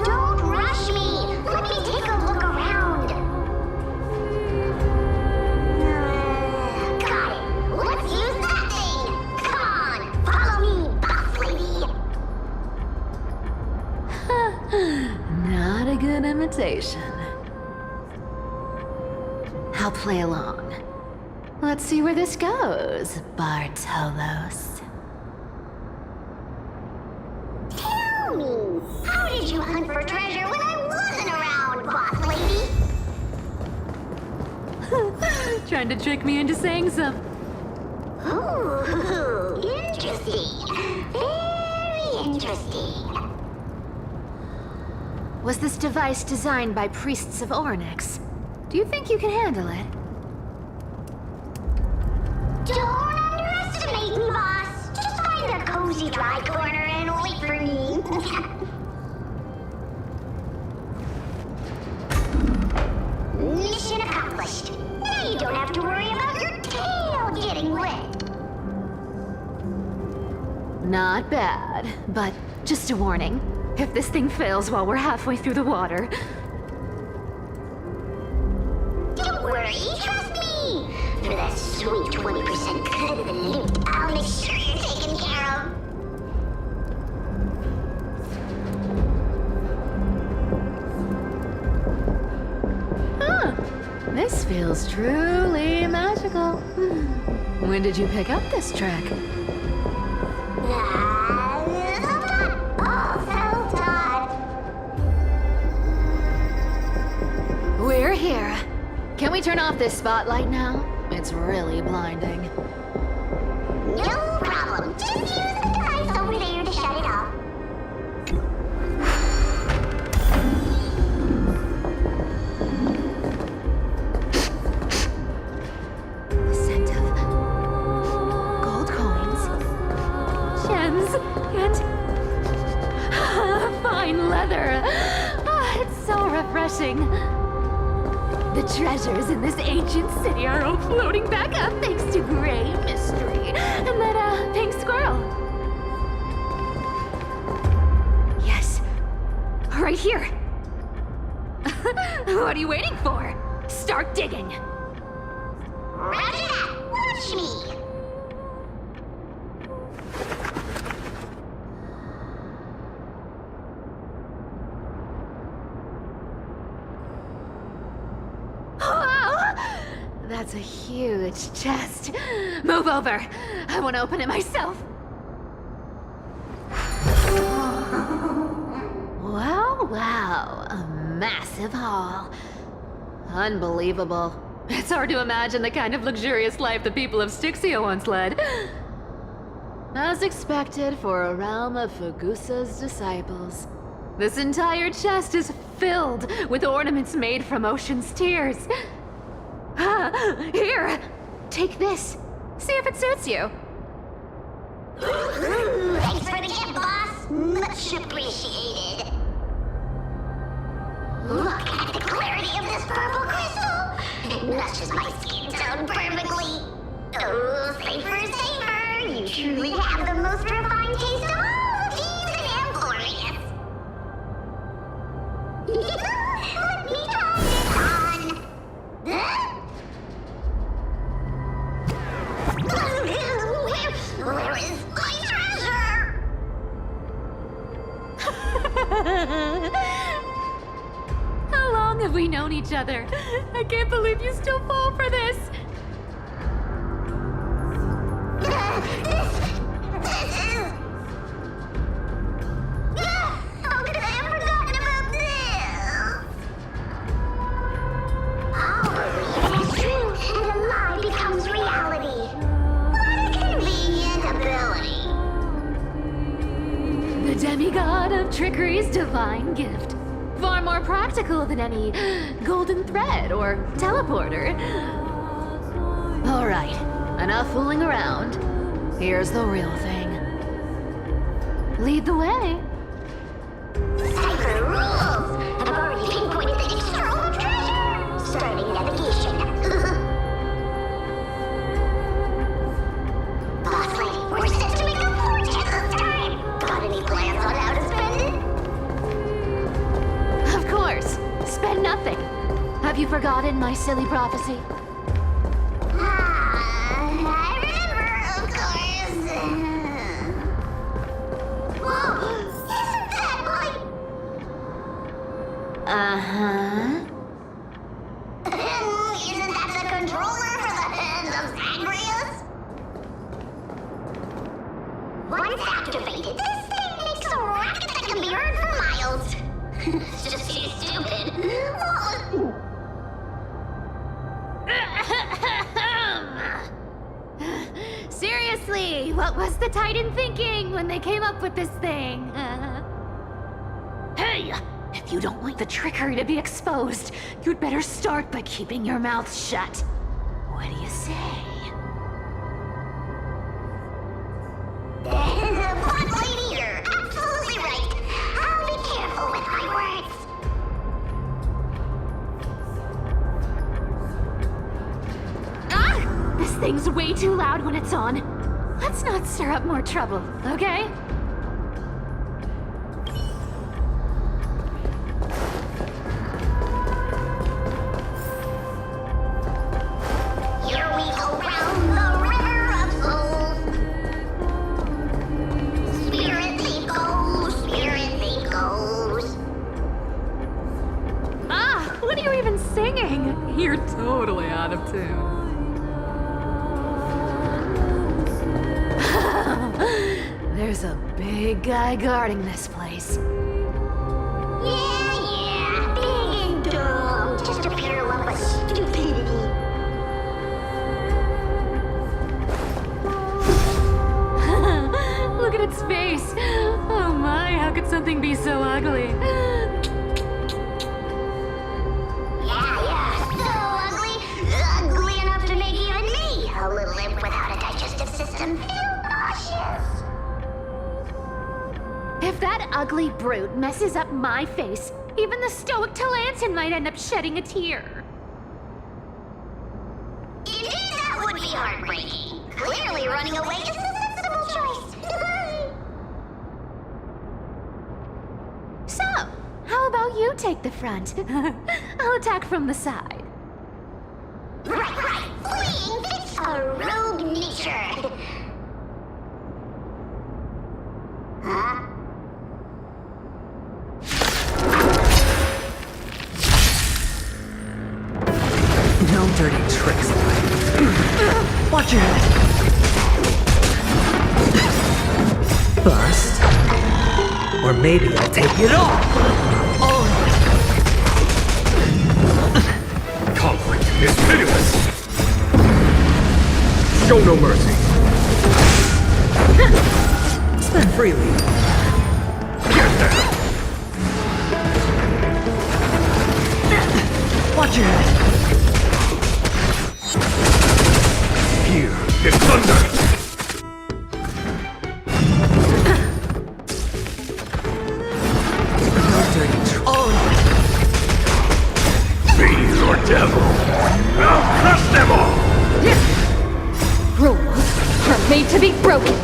Don't rush me! Let me take a look around! Got it! Let's use that thing! Come on! Follow me, boss lady! Not a good imitation. I'll play along. Let's see where this goes, Bartolos. Tell me, how did you hunt for treasure when I wasn't around, boss lady? trying to trick me into saying some. Ooh, interesting. Very interesting. Was this device designed by priests of Ornyx? Do you think you can handle it? Don't underestimate me, boss. Just find a cozy dry corner and wait for me. Mission accomplished. Now you don't have to worry about your tail getting wet. Not bad, but just a warning. If this thing fails while we're halfway through the water... Don't worry, trust me. For that sweet 20% cut of the loot, I'll make sure you're taken care of. Huh. This feels truly magical. When did you pick up this track? We're here. Can we turn off this spotlight now? It's really blinding. No problem. Just use the device over there to shut it off. The scent of gold coins, gems, and fine leather. It's so refreshing. The treasures in this ancient city are all floating back up thanks to Gray Mystery and that, pink squirrel. Yes, right here. What are you waiting for? Start digging. Roger that. Watch me. That's a huge chest. Move over. I want to open it myself. Wow. A massive haul. Unbelievable. It's hard to imagine the kind of luxurious life the people of Styxia once led. As expected for a realm of Fagusa's disciples. This entire chest is filled with ornaments made from ocean's tears. Here, take this. See if it suits you. Thanks for the gift, boss. Much appreciated. Look at the clarity of this purple crystal. It matches my skin tone perfectly. Oh, safer. You truly have the most refined taste of all thieves and employees. Let me try this on. Where is my treasure? How long have we known each other? I can't believe you still fall for this. This is... How could I have forgotten about this? Our belief is true, and a lie becomes reality. What a convenient ability. The demigod of trickery's divine gift. Far more practical than any golden thread or teleporter. All right, enough fooling around. Here's the real thing. Lead the way. Cipher rules. I've already pinpointed the external treasure. Starting navigation. Boss lady, we're set to make a fortune this time. Got any plans on how to spend it? Of course, spend nothing. Have you forgotten my silly prophecy? I remember, of course. Whoa, isn't that my... Uh-huh. Isn't that the controller for the hands of Zagreus? Once activated, this thing makes a racket that can be heard for miles. It's just too stupid. Seriously, what was the Titan thinking when they came up with this thing? Hey! If you don't want the trickery to be exposed, you'd better start by keeping your mouth shut. What do you say? But lady, you're absolutely right. I'll be careful with my words. Ah! This thing's way too loud when it's on. Let's not stir up more trouble, okay? Here we go round the river of souls. Spirit thief goes, spirit thief goes. Ah! What are you even singing? You're totally out of tune. There's a big guy guarding this place. Yeah, big and dumb. Just a pure lump of stupidity. Look at its face. Oh my, how could something be so ugly? Yeah, so ugly. Ugly enough to make even me, a little imp without a digestive system, feel nauseous. If that ugly brute messes up my face, even the stoic Talantin might end up shedding a tear. Indeed, that would be heartbreaking. Clearly running away is the sensible choice. So, how about you take the front? I'll attack from the side. Right. Fleeing fits a rogue nature. Huh? No dirty tricks, boy. Watch your head. Bust. Or maybe I'll take it all. Conflict is pitiless. Show no mercy. Spend freely. Get there. Watch your head. Here is thunder. Fiend or devil, I'll crush them all! Rules are made to be broken.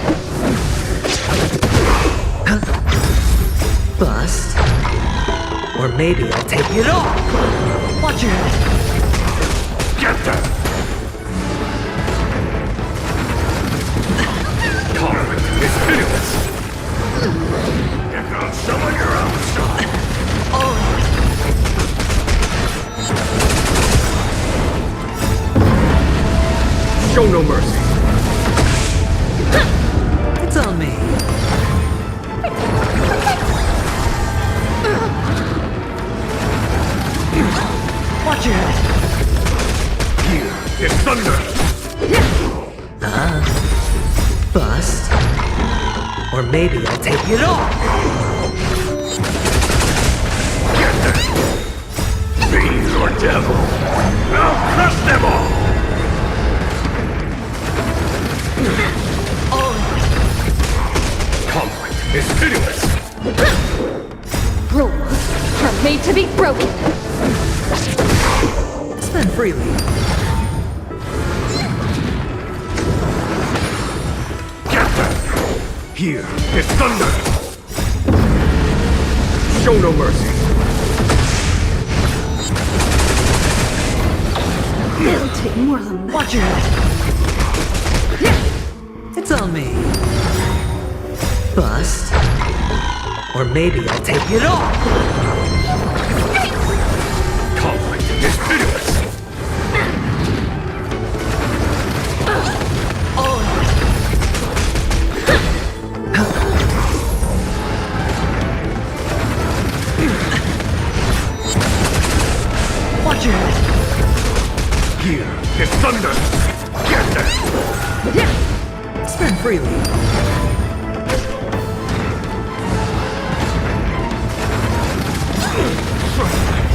Bust. Or maybe I'll take it all. Watch your head. Get them! Conflict is pitiless. Get on some of your own stuff. Show no mercy. It's on me. Watch your head. Here is thunder. Bust. Or maybe I'll take it all. Get them. Fiend or devil, I'll crush them all. Conflict is pitiless. Rules are made to be broken. Spend freely. Get them. Here is thunder. Show no mercy. It'll take more than that. Watch your head. It's on me. Bust. Or maybe I'll take it all. Conflict is pitiless. Watch your head. Here is thunder. Get them. Spend freely.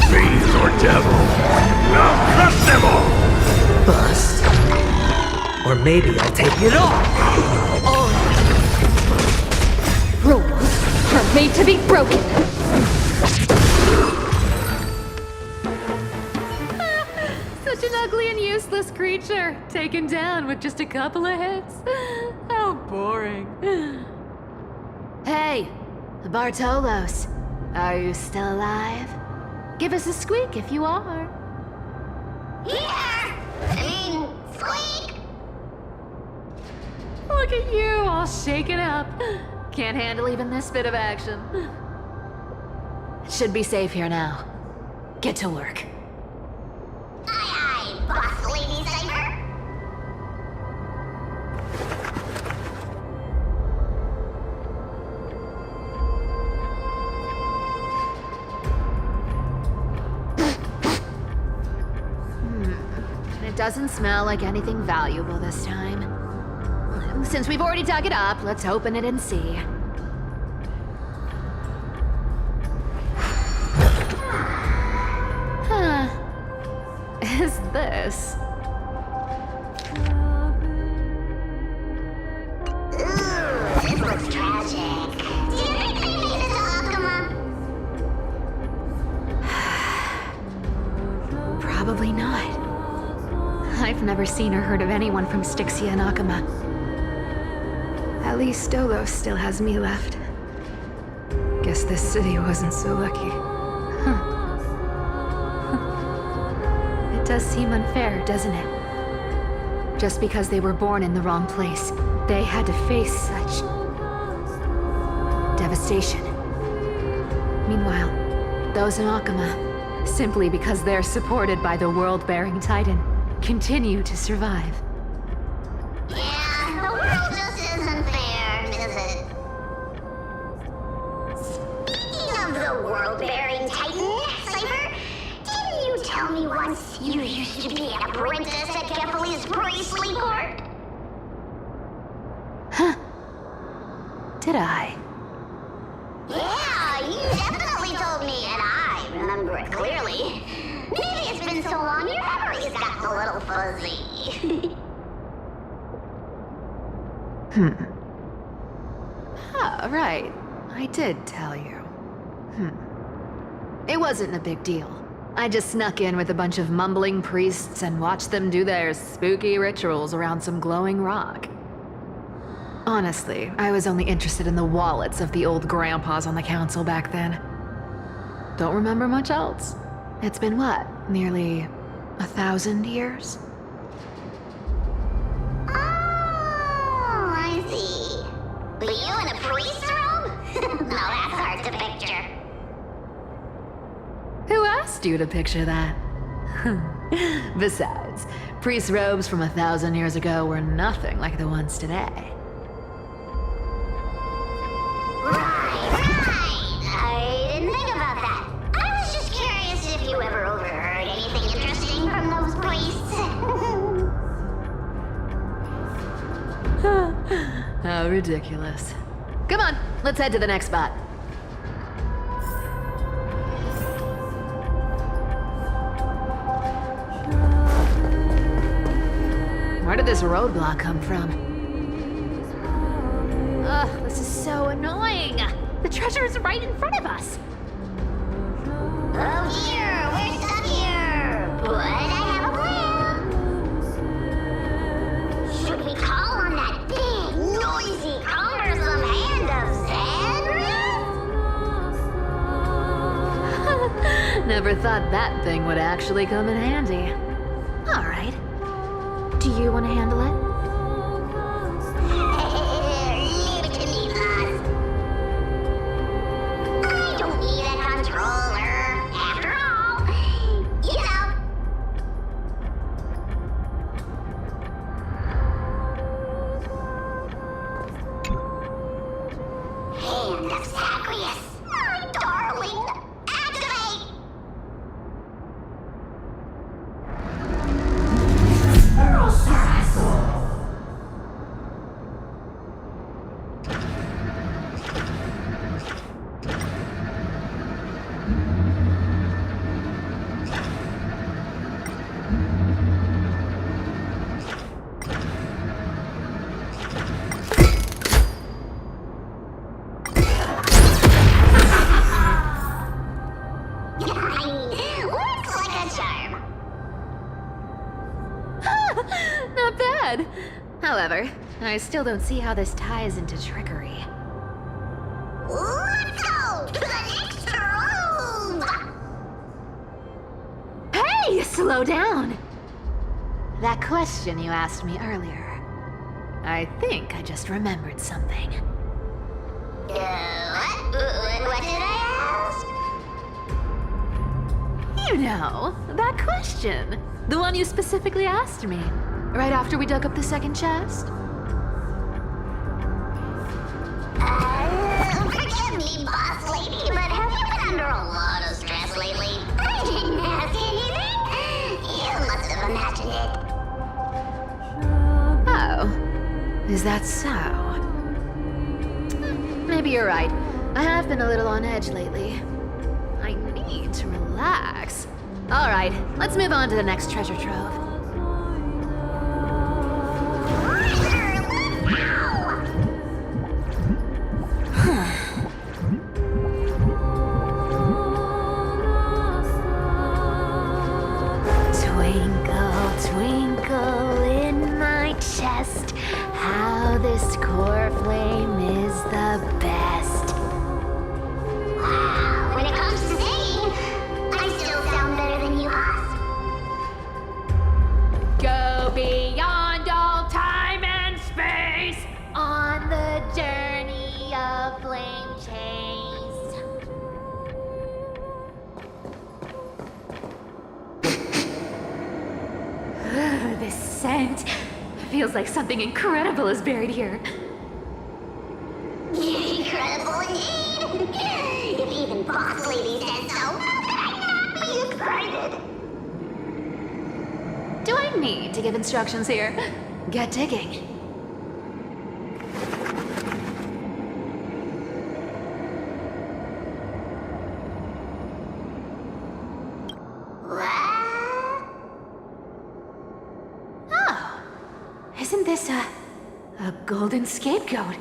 Fiends or devil. I'll crush them all! Bust. Or maybe I'll take it off. Rules are made to be broken. Such an ugly and useless creature, taken down with just a couple of hits. How boring. Hey, Bartolos, are you still alive? Give us a squeak if you are. Yeah! Squeak! Look at you, all shaken up. Can't handle even this bit of action. It should be safe here now. Get to work. Aye, aye, boss lady Cypher. It doesn't smell like anything valuable this time. Since we've already dug it up, let's open it and see. Huh. Is this? Ooh, this looks tragic. Do you think they made it to Akuma? Probably not. I've never seen or heard of anyone from Styxia and Akuma. At least Dolos still has me left. Guess this city wasn't so lucky. Huh. It does seem unfair, doesn't it? Just because they were born in the wrong place, they had to face such devastation. Meanwhile, those in Akuma, simply because they're supported by the world-bearing Titan, continue to survive. Yeah, the world just isn't fair, is it? Speaking of the world-bearing Titan, Cypher, didn't you tell me once you used to be an apprentice at Kefali's priestly court? Huh. Did I? Yeah, you definitely told me, and I remember it clearly. Maybe it's been so long your memory's gotten a little fuzzy. Ah, right. I did tell you. It wasn't a big deal. I just snuck in with a bunch of mumbling priests and watched them do their spooky rituals around some glowing rock. Honestly, I was only interested in the wallets of the old grandpas on the council back then. Don't remember much else. It's been what, nearly 1,000 years? Oh, I see. Were you in a priest's robe? No, that's hard to picture. Who asked you to picture that? Besides, priest robes from 1,000 years ago were nothing like the ones today. Right. I didn't think about that. I was just curious if you ever overheard anything interesting from those priests. How ridiculous. Come on, let's head to the next spot. Where did this roadblock come from? Ugh, this is so annoying. The treasure is right in front of us. Oh dear, we're stuck here. But I have a plan. Should we call on that big, noisy, cumbersome hand of Zen? Never thought that thing would actually come in handy. All right. Do you want to handle it? Leave it to me, boss. I don't need a controller. After all, you know. Hand of Zagreus. My darling. Activate! However, I still don't see how this ties into trickery. Let's go to the next room! Hey, slow down! That question you asked me earlier. I think I just remembered something. What did I ask? You know, that question. The one you specifically asked me. Right after we dug up the second chest. Forgive me, boss lady, but have you been under a lot of stress lately? I didn't ask anything. You must have imagined it. Oh. Is that so? Maybe you're right. I have been a little on edge lately. I need to relax. Alright, let's move on to the next treasure trove. Twinkle, twinkle in my chest, how this core flame is the best. Wow, when it comes to singing, I still sound better than you, boss. Go beyond all time and space On the journey of flame chase. This scent feels like something incredible is buried here. Incredible indeed. If even boss lady said so, how could I not be excited? Do I need to give instructions here? Get digging. Oh, isn't this a golden scapegoat?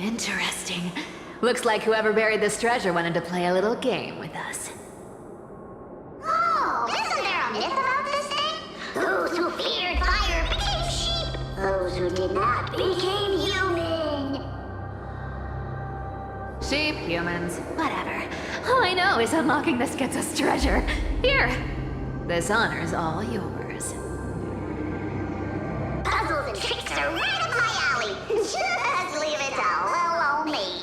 Interesting. Looks like whoever buried this treasure wanted to play a little game with us. Oh, isn't there a myth about this thing? Those who feared fire became sheep. Those who did not became human. Sheep, humans, whatever. All I know is unlocking this gets us treasure. Here, this honor's all yours. Puzzles and tricks are right up my alley. Just leave it to little old me.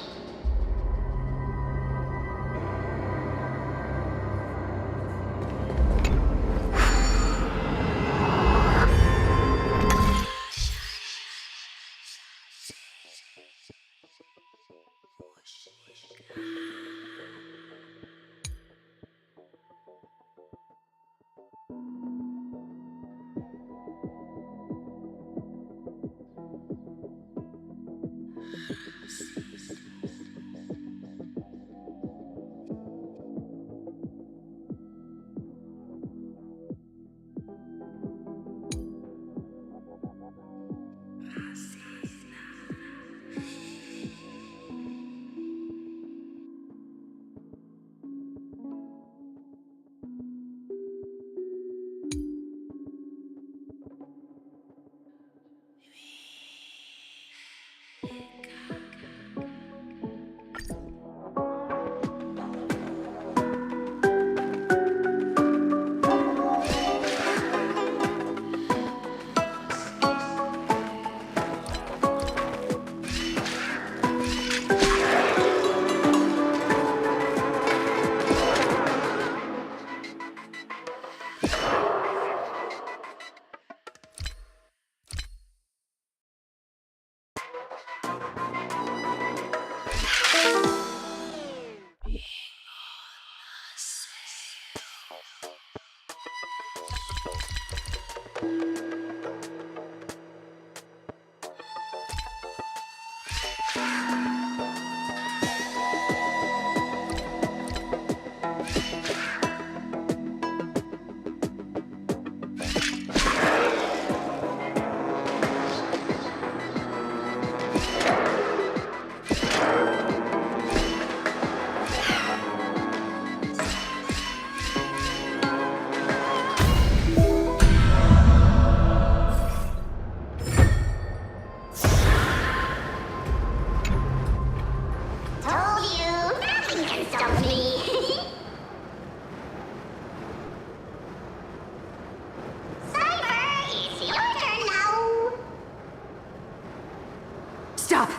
Stop!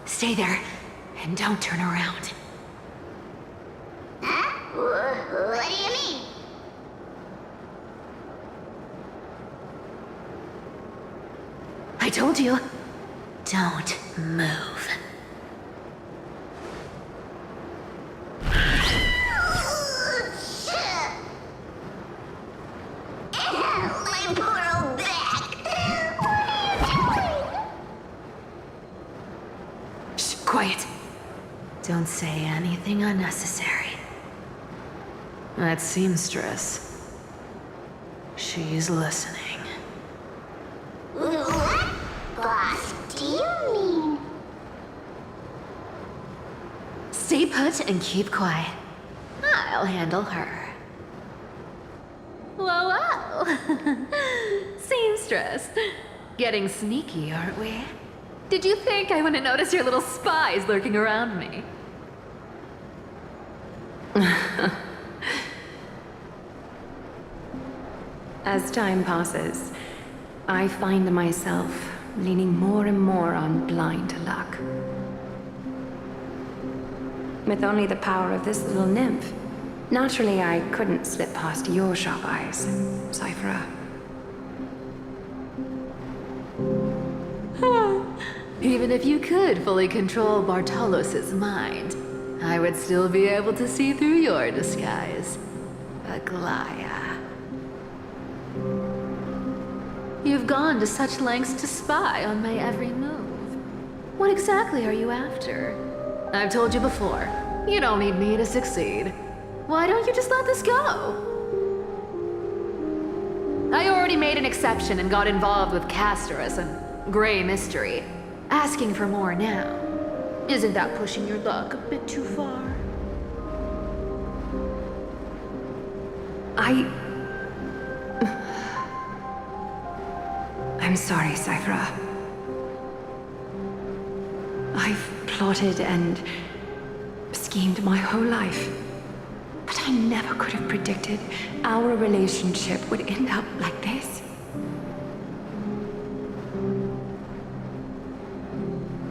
Stay there, and don't turn around. Huh? What do you mean? I told you, don't move. My poor old back. What are you doing? Shh, quiet. Don't say anything unnecessary. That seamstress. She's listening. What, boss, do you mean? Stay put and keep quiet. I'll handle her. Whoa, whoa! Seamstress. Getting sneaky, aren't we? Did you think I wouldn't notice your little spies lurking around me? As time passes, I find myself leaning more and more on blind luck. With only the power of this little nymph, naturally I couldn't slip past your sharp eyes, Cyphera. Even if you could fully control Bartolos's mind, I would still be able to see through your disguise. Aglaya. You've gone to such lengths to spy on my every move. What exactly are you after? I've told you before, you don't need me to succeed. Why don't you just let this go? I already made an exception and got involved with Castorus and Grey Mystery. Asking for more now. Isn't that pushing your luck a bit too far? I'm sorry, Cyphera. I've plotted and schemed my whole life. But I never could have predicted our relationship would end up like this.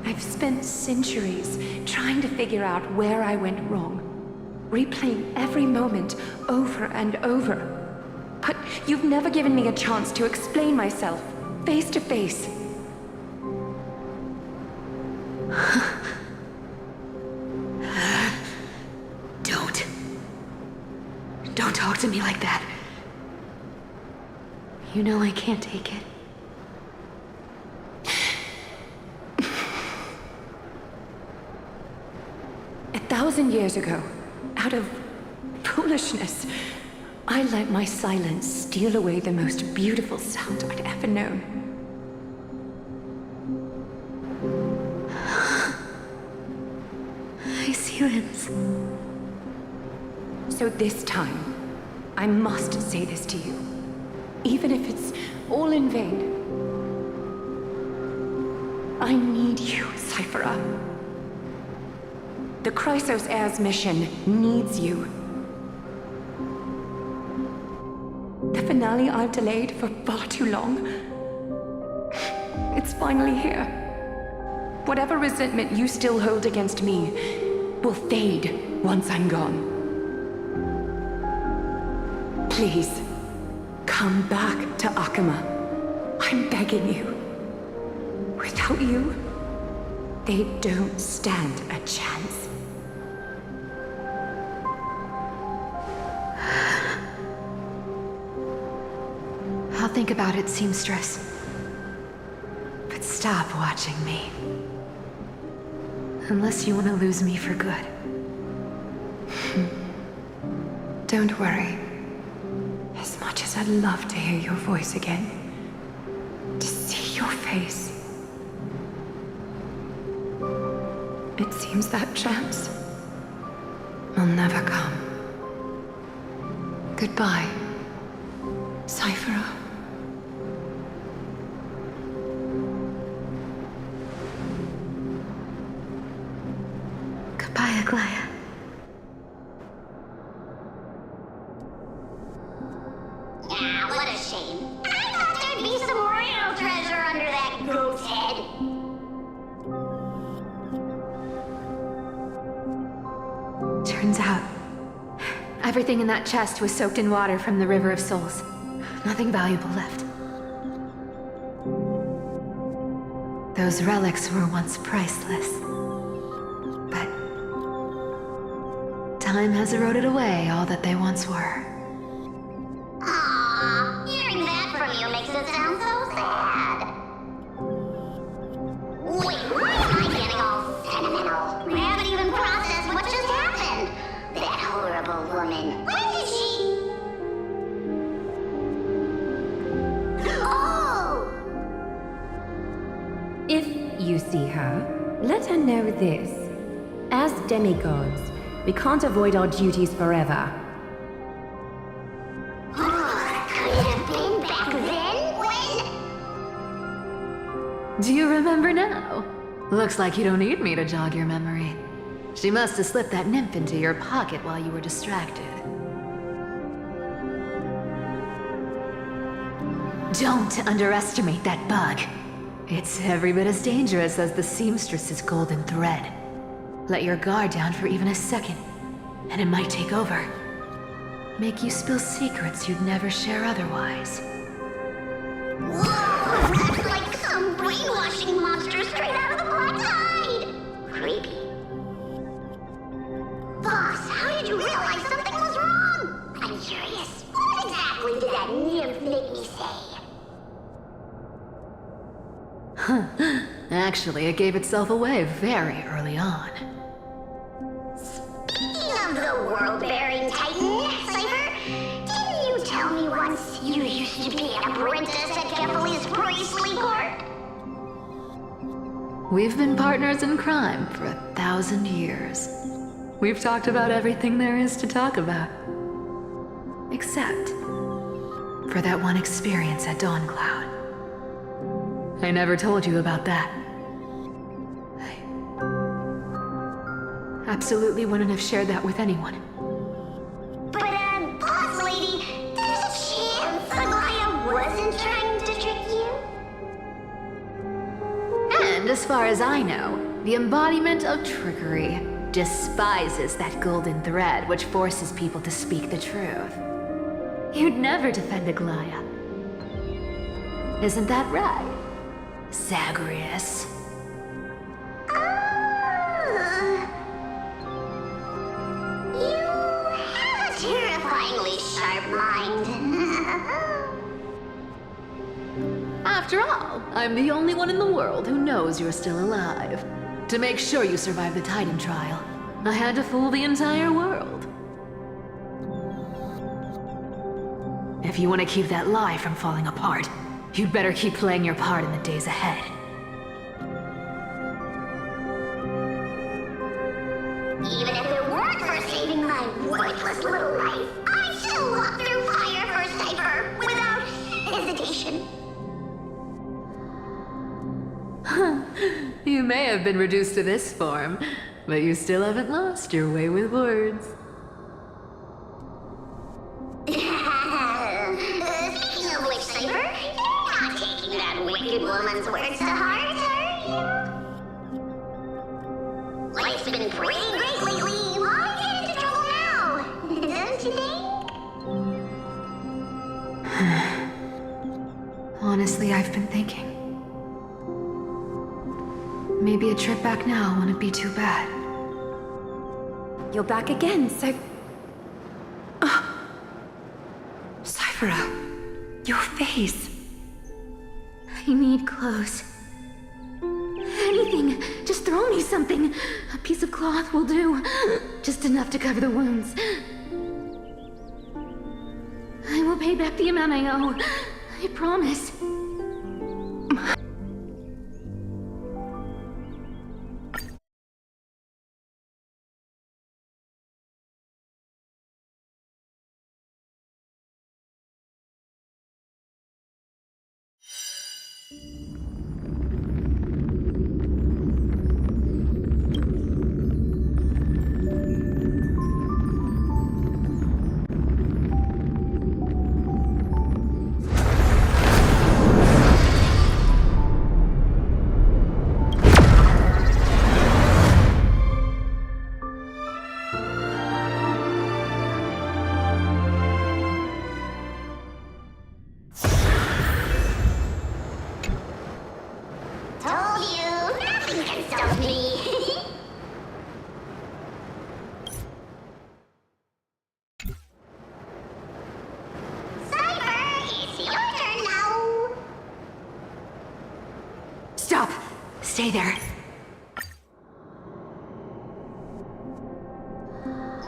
I've spent centuries trying to figure out where I went wrong, replaying every moment over and over. But you've never given me a chance to explain myself, face to face. Don't talk to me like that. You know I can't take it. 1,000 years ago, out of foolishness, I let my silence steal away the most beautiful sound I'd ever known. I see this. So this time, I must say this to you, even if it's all in vain. I need you, Cyphera. The Chrysos Heirs mission needs you. The finale I've delayed for far too long. It's finally here. Whatever resentment you still hold against me will fade once I'm gone. Please, come back to Akama. I'm begging you. Without you, they don't stand a chance. I'll think about it, seamstress. But stop watching me. Unless you want to lose me for good. Don't worry. As much as I'd love to hear your voice again, to see your face, it seems that chance will never come. Goodbye, Cyphera. Goodbye, Aglaya. Ah, what a shame. I thought there'd be some real treasure under that goat's head. Turns out, everything in that chest was soaked in water from the River of Souls. Nothing valuable left. Those relics were once priceless. But time has eroded away all that they once were. Aww, hearing that from you makes it sound so sad. Wait, why am I getting all sentimental? We haven't even processed what just happened. That horrible woman. Where did she... Oh! If you see her, let her know this. As demigods, we can't avoid our duties forever. Could it have been back then? When? Do you remember now? Looks like you don't need me to jog your memory. She must have slipped that nymph into your pocket while you were distracted. Don't underestimate that bug. It's every bit as dangerous as the seamstress's golden thread. Let your guard down for even a second, and it might take over. Make you spill secrets you'd never share otherwise. Whoa, that's like some brainwashing monster straight out of the Black Tide! Creepy. Boss, how did you realize something was wrong? I'm curious. What exactly did that nymph make me say? Actually, it gave itself away very early on. Speaking of the world-bearing titan, Cypher, didn't you tell me once you used to be an apprentice at Kefali's priestly court? We've been partners in crime for 1,000 years. We've talked about everything there is to talk about. Except for that one experience at Dawncloud. I never told you about that. I absolutely wouldn't have shared that with anyone. But, boss lady, there's a chance Aglaia wasn't trying to trick you? And as far as I know, the embodiment of trickery despises that golden thread which forces people to speak the truth. You'd never defend Aglaia. Isn't that right, Zagreus? You have a terrifyingly sharp mind. After all, I'm the only one in the world who knows you're still alive. To make sure you survive the Titan trial, I had to fool the entire world. If you want to keep that lie from falling apart, you'd better keep playing your part in the days ahead. Even if it weren't for saving my worthless little life, I'd still walk through fire for Cypher without hesitation. You may have been reduced to this form, but you still haven't lost your way with words. Speaking of which, Cypher, you're not taking that wicked woman's words to heart, are you? Life's been pretty great lately. Why get into trouble now? Don't you think? Honestly, I've been thinking. Maybe a trip back now wouldn't be too bad. You're back again, so... Cyphera, your face. I need clothes. Anything. Just throw me something. A piece of cloth will do. Just enough to cover the wounds. I will pay back the amount I owe. I promise. Stay there.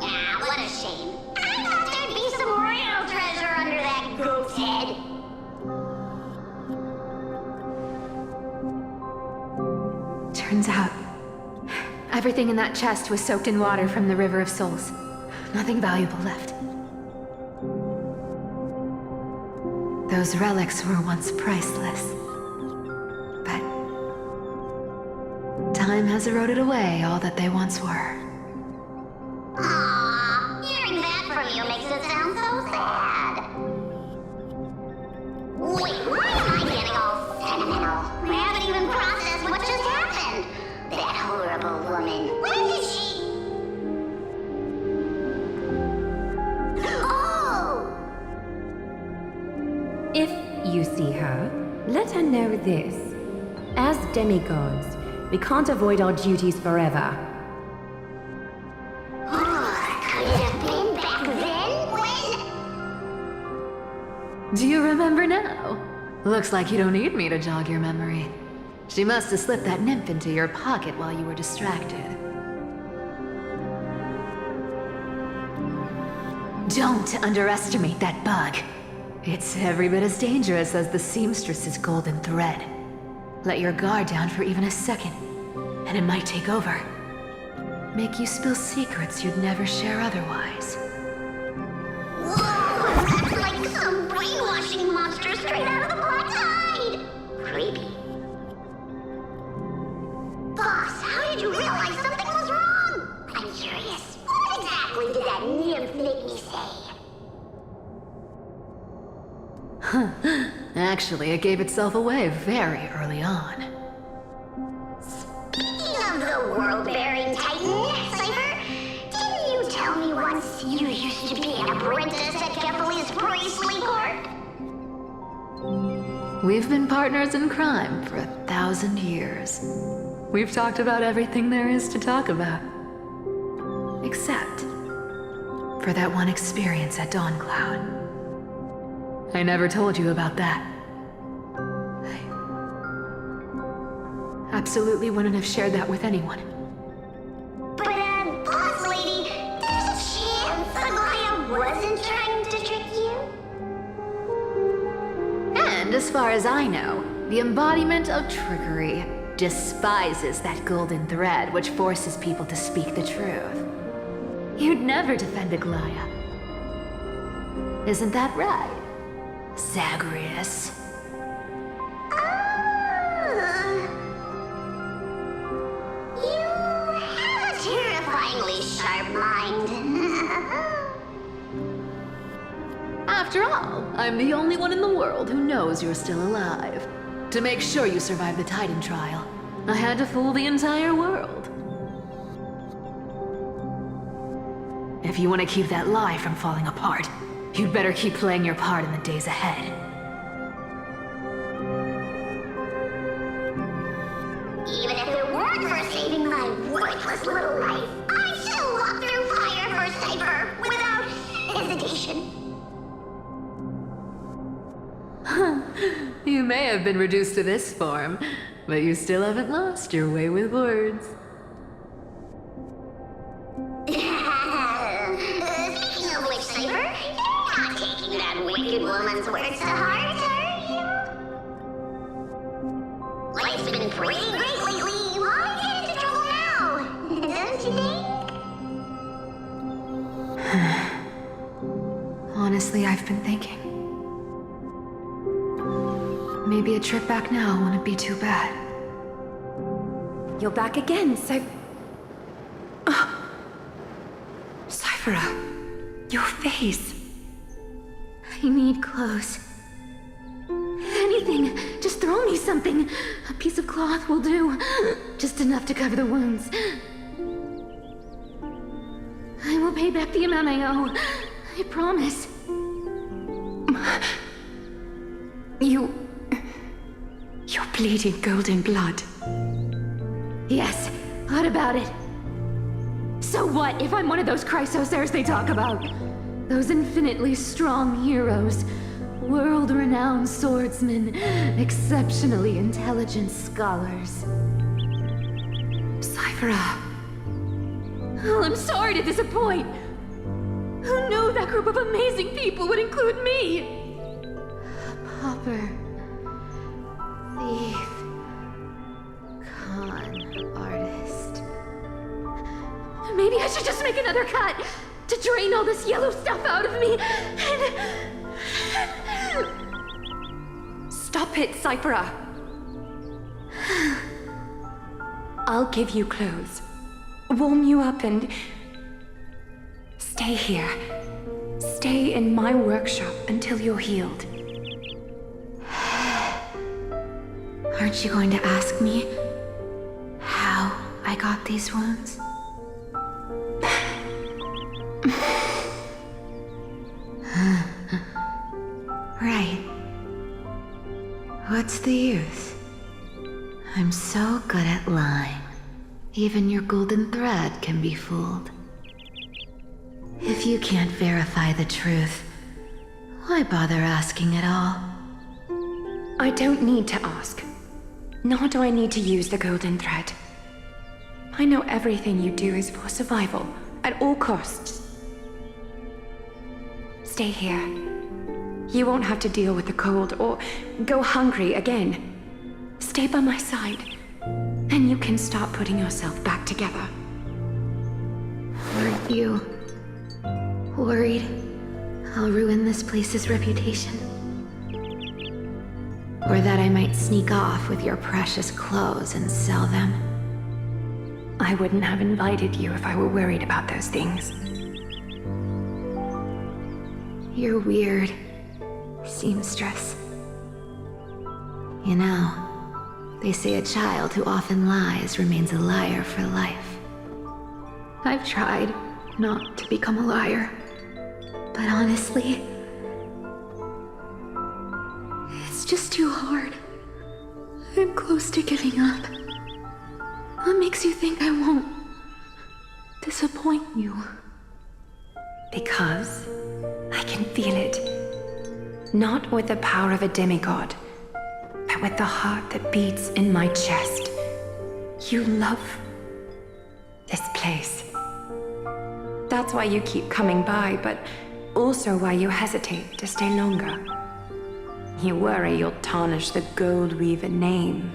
Ah, what a shame. I thought there'd be some real treasure under that goat's head. Turns out, everything in that chest was soaked in water from the River of Souls. Nothing valuable left. Those relics were once priceless. But time has eroded away all that they once were. Aww, hearing that from you makes it sound so sad. Wait, why am I getting all sentimental? I haven't even processed what just happened. That horrible woman. Where is she? Oh! If you see her, let her know this. As demigods, we can't avoid our duties forever. Could it have been back then? When? Do you remember now? Looks like you don't need me to jog your memory. She must have slipped that nymph into your pocket while you were distracted. Don't underestimate that bug. It's every bit as dangerous as the seamstress's golden thread. Let your guard down for even a second, and it might take over. Make you spill secrets you'd never share otherwise. Whoa, that's like some brainwashing monster straight out of the Black Tide. Creepy. Boss, how did you realize something was wrong? I'm curious. What exactly did that nymph make me say? Actually, it gave itself away very early on. Speaking of the world-bearing titan, Cypher, didn't you tell me once you used to be an apprentice at Kefali's priestly court? We've been partners in crime for 1,000 years. We've talked about everything there is to talk about. Except for that one experience at Dawncloud. I never told you about that. I absolutely wouldn't have shared that with anyone. But, boss lady, there's a chance Aglaia wasn't trying to trick you? And as far as I know, the embodiment of trickery despises that golden thread which forces people to speak the truth. You'd never defend Aglaia. Isn't that right, Zagreus? You have a terrifyingly sharp mind. After all, I'm the only one in the world who knows you're still alive. To make sure you survive the Titan trial, I had to fool the entire world. If you want to keep that lie from falling apart, you'd better keep playing your part in the days ahead. Even if it weren't for saving my worthless little life, I'd still walk through fire for Cypher without hesitation. You may have been reduced to this form, but you still haven't lost your way with words. Speaking of which, Cypher, you're not taking that wicked woman's words to heart, are you? Life's been pretty great lately. Why get into trouble now? Don't you think? Honestly, I've been thinking. Maybe a trip back now wouldn't be too bad. You're back again, so... Cyphera, your face. I need clothes. Anything. Just throw me something. A piece of cloth will do. Just enough to cover the wounds. I will pay back the amount I owe. I promise. You're bleeding golden blood. Yes, what about it? So what if I'm one of those Chrysosairs they talk about? Those infinitely strong heroes, world-renowned swordsmen, exceptionally intelligent scholars. Cyphera. Oh, I'm sorry to disappoint. Who knew that group of amazing people would include me? Pauper. Thief. Con artist. Maybe I should just make another cut to drain all this yellow stuff out of me and... Stop it, Cyphera. I'll give you clothes, warm you up, and stay here. Stay in my workshop until you're healed. Aren't you going to ask me how I got these wounds? Right. What's the use? I'm so good at lying. Even your golden thread can be fooled. If you can't verify the truth, why bother asking at all? I don't need to ask. Nor do I need to use the golden thread. I know everything you do is for survival, at all costs. Stay here. You won't have to deal with the cold or go hungry again. Stay by my side, and you can start putting yourself back together. Aren't you worried I'll ruin this place's reputation? Or that I might sneak off with your precious clothes and sell them? I wouldn't have invited you if I were worried about those things. You're weird, seamstress. You know, they say a child who often lies remains a liar for life. I've tried not to become a liar, but honestly, it's just too hard. I'm close to giving up. What makes you think I won't disappoint you? Because I can feel it. Not with the power of a demigod, but with the heart that beats in my chest. You love this place. That's why you keep coming by, but also why you hesitate to stay longer. You worry you'll tarnish the Goldweaver name.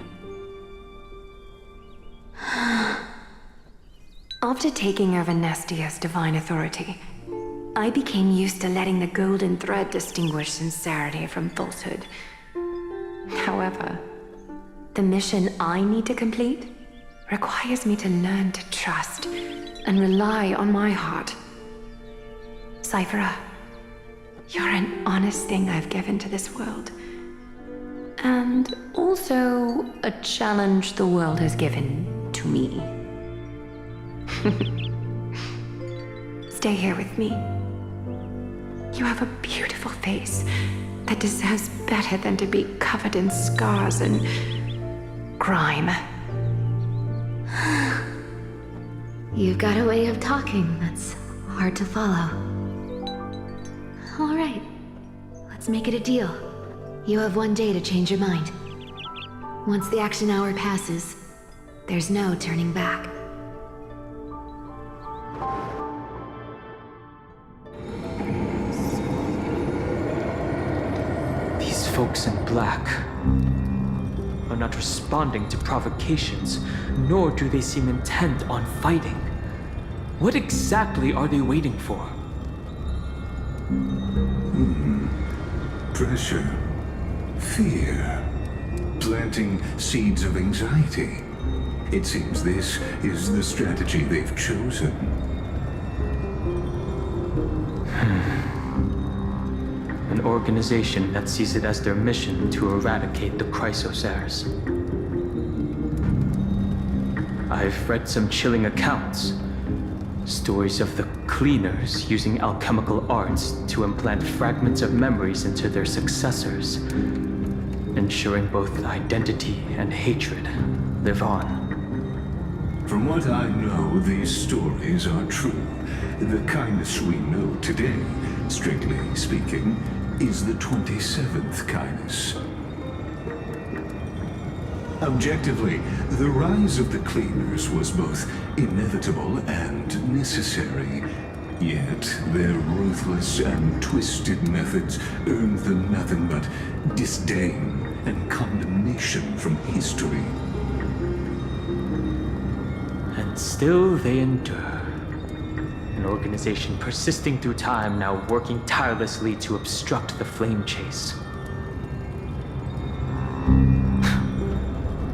After taking over Nestia's divine authority, I became used to letting the golden thread distinguish sincerity from falsehood. However, the mission I need to complete requires me to learn to trust and rely on my heart. Cyphera, you're an honest thing I've given to this world. And also a challenge the world has given to me. Stay here with me. You have a beautiful face that deserves better than to be covered in scars and grime. You've got a way of talking that's hard to follow. All right, let's make it a deal. You have 1 day to change your mind. Once the action hour passes, there's no turning back. These folks in black are not responding to provocations, nor do they seem intent on fighting. What exactly are they waiting for? Pressure. Fear. Planting seeds of anxiety. It seems this is the strategy they've chosen. An organization that sees it as their mission to eradicate the Chrysos heirs. I've read some chilling accounts. Stories of the cleaners using alchemical arts to implant fragments of memories into their successors, ensuring both identity and hatred live on. From what I know, these stories are true. The kindness we know today, strictly speaking, is the 27th kindness. Objectively, the rise of the Cleaners was both inevitable and necessary. Yet, their ruthless and twisted methods earned them nothing but disdain and condemnation from history. And still they endure. An organization persisting through time, now working tirelessly to obstruct the flame chase.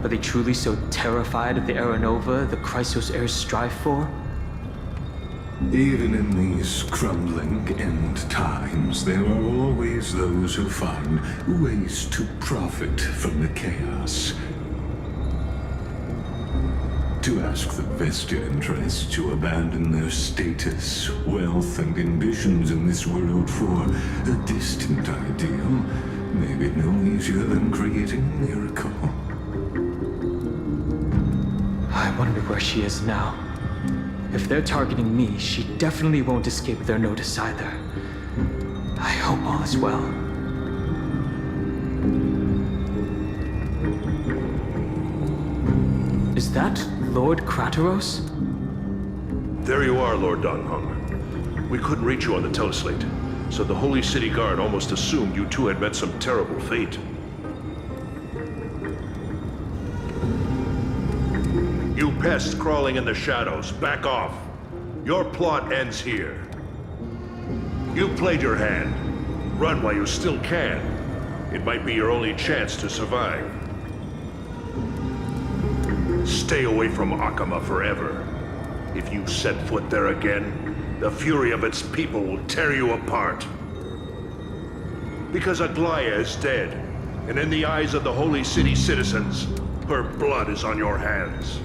Are they truly so terrified of the Aranova the Chrysos heirs strive for? Even in these crumbling end times, there are always those who find ways to profit from the chaos. To ask the vested interests to abandon their status, wealth, and ambitions in this world for a distant ideal may be no easier than creating a miracle. I wonder where she is now. If they're targeting me, she definitely won't escape their notice either. I hope all is well. Is that Lord Krateros? There you are, Lord Donghung. We couldn't reach you on the teleslate, so the Holy City Guard almost assumed you two had met some terrible fate. You pests crawling in the shadows, back off. Your plot ends here. You played your hand. Run while you still can. It might be your only chance to survive. Stay away from Akama forever. If you set foot there again, the fury of its people will tear you apart. Because Aglaya is dead, and in the eyes of the Holy City citizens, her blood is on your hands.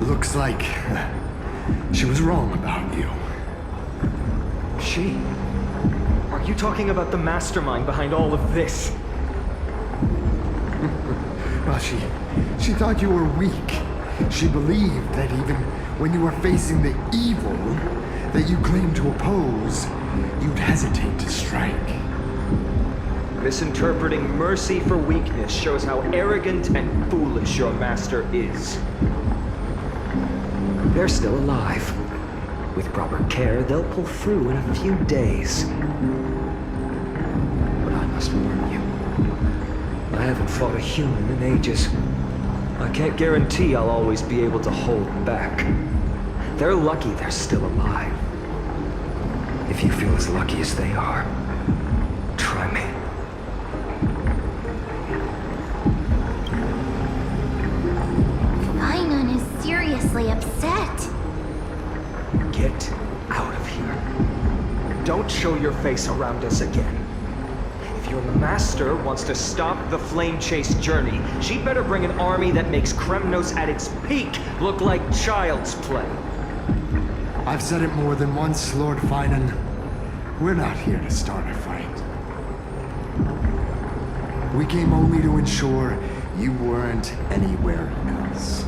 Looks like she was wrong about you. She? Are you talking about the mastermind behind all of this? Well, she thought you were weak. She believed that even when you were facing the evil that you claimed to oppose, you'd hesitate to strike. Misinterpreting mercy for weakness shows how arrogant and foolish your master is. They're still alive. With proper care, they'll pull through in a few days. But I must warn you. I haven't fought a human in ages. I can't guarantee I'll always be able to hold back. They're lucky they're still alive. If you feel as lucky as they are, try me. Bygone is seriously upset. Get out of here. Don't show your face around us again. If your master wants to stop the flame chase journey, she'd better bring an army that makes Kremnos at its peak look like child's play. I've said it more than once, Lord Finan. We're not here to start a fight. We came only to ensure you weren't anywhere else.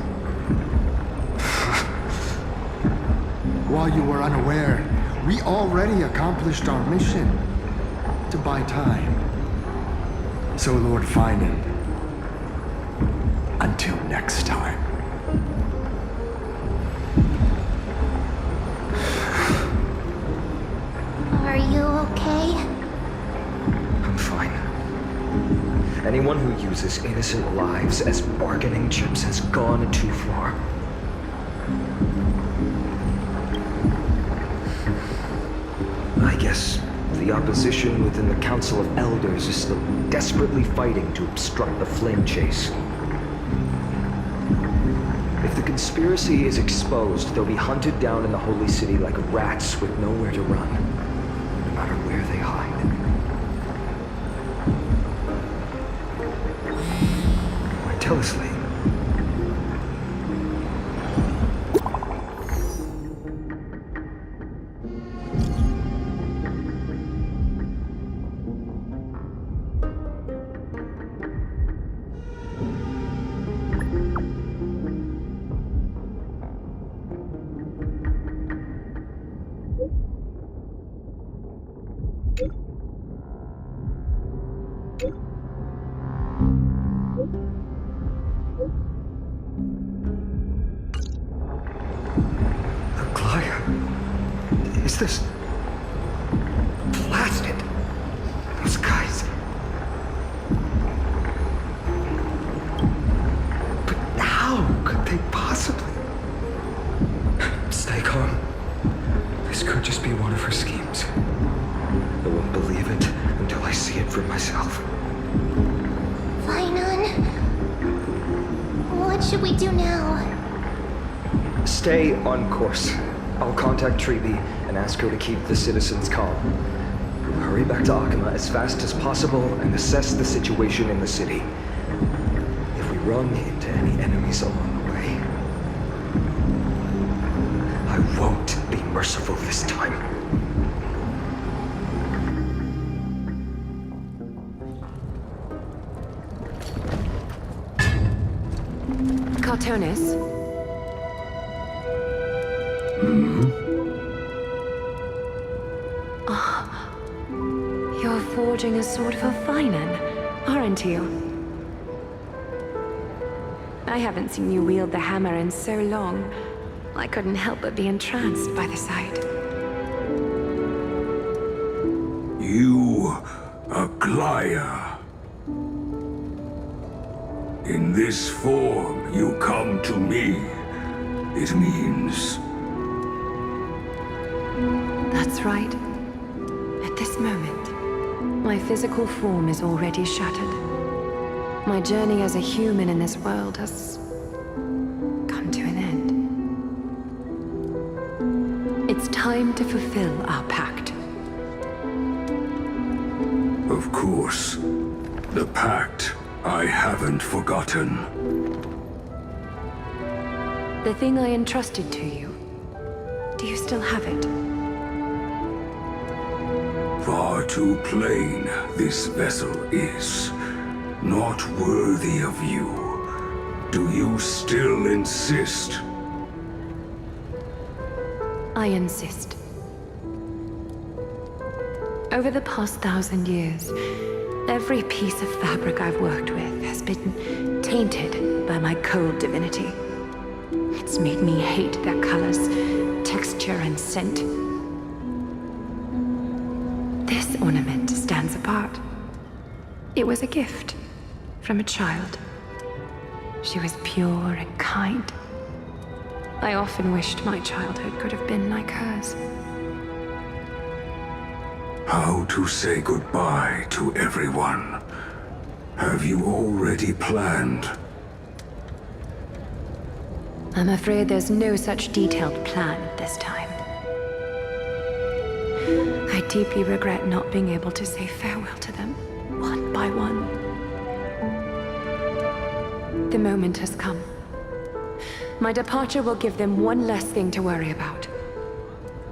While you were unaware, we already accomplished our mission to buy time. So, Lord Finan, until next time. Are you okay? I'm fine. Anyone who uses innocent lives as bargaining chips has gone too far. I guess the opposition within the Council of Elders is still desperately fighting to obstruct the flame chase. If the conspiracy is exposed, they'll be hunted down in the Holy City like rats with nowhere to run, no matter where they hide. My teleslate. is this? Blasted! Those guys. But how could they possibly? Stay calm. This could just be one of her schemes. I won't believe it until I see it for myself. Bygone, what should we do now? Stay on course. I'll contact Treeby and ask her to keep the citizens calm. We'll hurry back to Akima as fast as possible and assess the situation in the city. If we run into any enemies along the way, I won't be merciful this time. Cartonis? You're forging a sword for Finan, aren't you? I haven't seen you wield the hammer in so long. I couldn't help but be entranced by the sight. You, Aglaya. In this form, you come to me. It means... That's right. At this moment, my physical form is already shattered. My journey as a human in this world has come to an end. It's time to fulfill our pact. Of course. The pact I haven't forgotten. The thing I entrusted to you, do you still have it? Far too plain this vessel is. Not worthy of you. Do you still insist? I insist. Over the past 1,000 years, every piece of fabric I've worked with has been tainted by my cold divinity. It's made me hate their colors, texture, and scent. This ornament stands apart. It was a gift from a child. She was pure and kind. I often wished my childhood could have been like hers. How to say goodbye to everyone? Have you already planned? I'm afraid there's no such detailed plan at this time. I deeply regret not being able to say farewell to them, one by one. The moment has come. My departure will give them one less thing to worry about.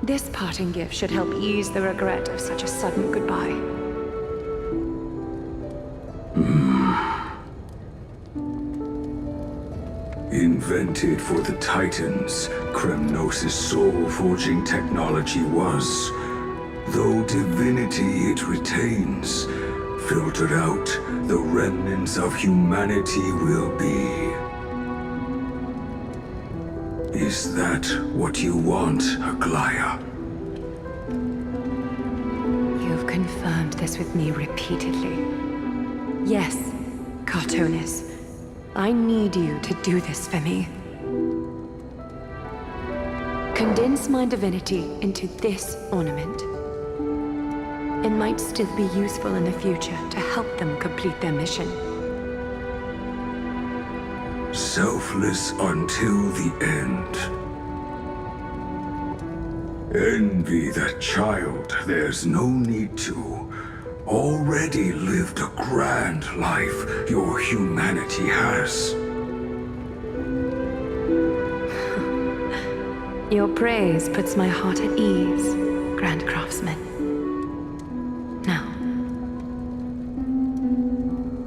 This parting gift should help ease the regret of such a sudden goodbye. Invented for the Titans, Kremnos' soul-forging technology was, though divinity it retains, filtered out, the remnants of humanity will be. Is that what you want, Aglaya? You've confirmed this with me repeatedly. Yes, Cartonis. I need you to do this for me. Condense my divinity into this ornament. It might still be useful in the future to help them complete their mission. Selfless until the end. Envy that child, there's no need to. Already lived a grand life your humanity has. Your praise puts my heart at ease, Grand Craftsman. Now,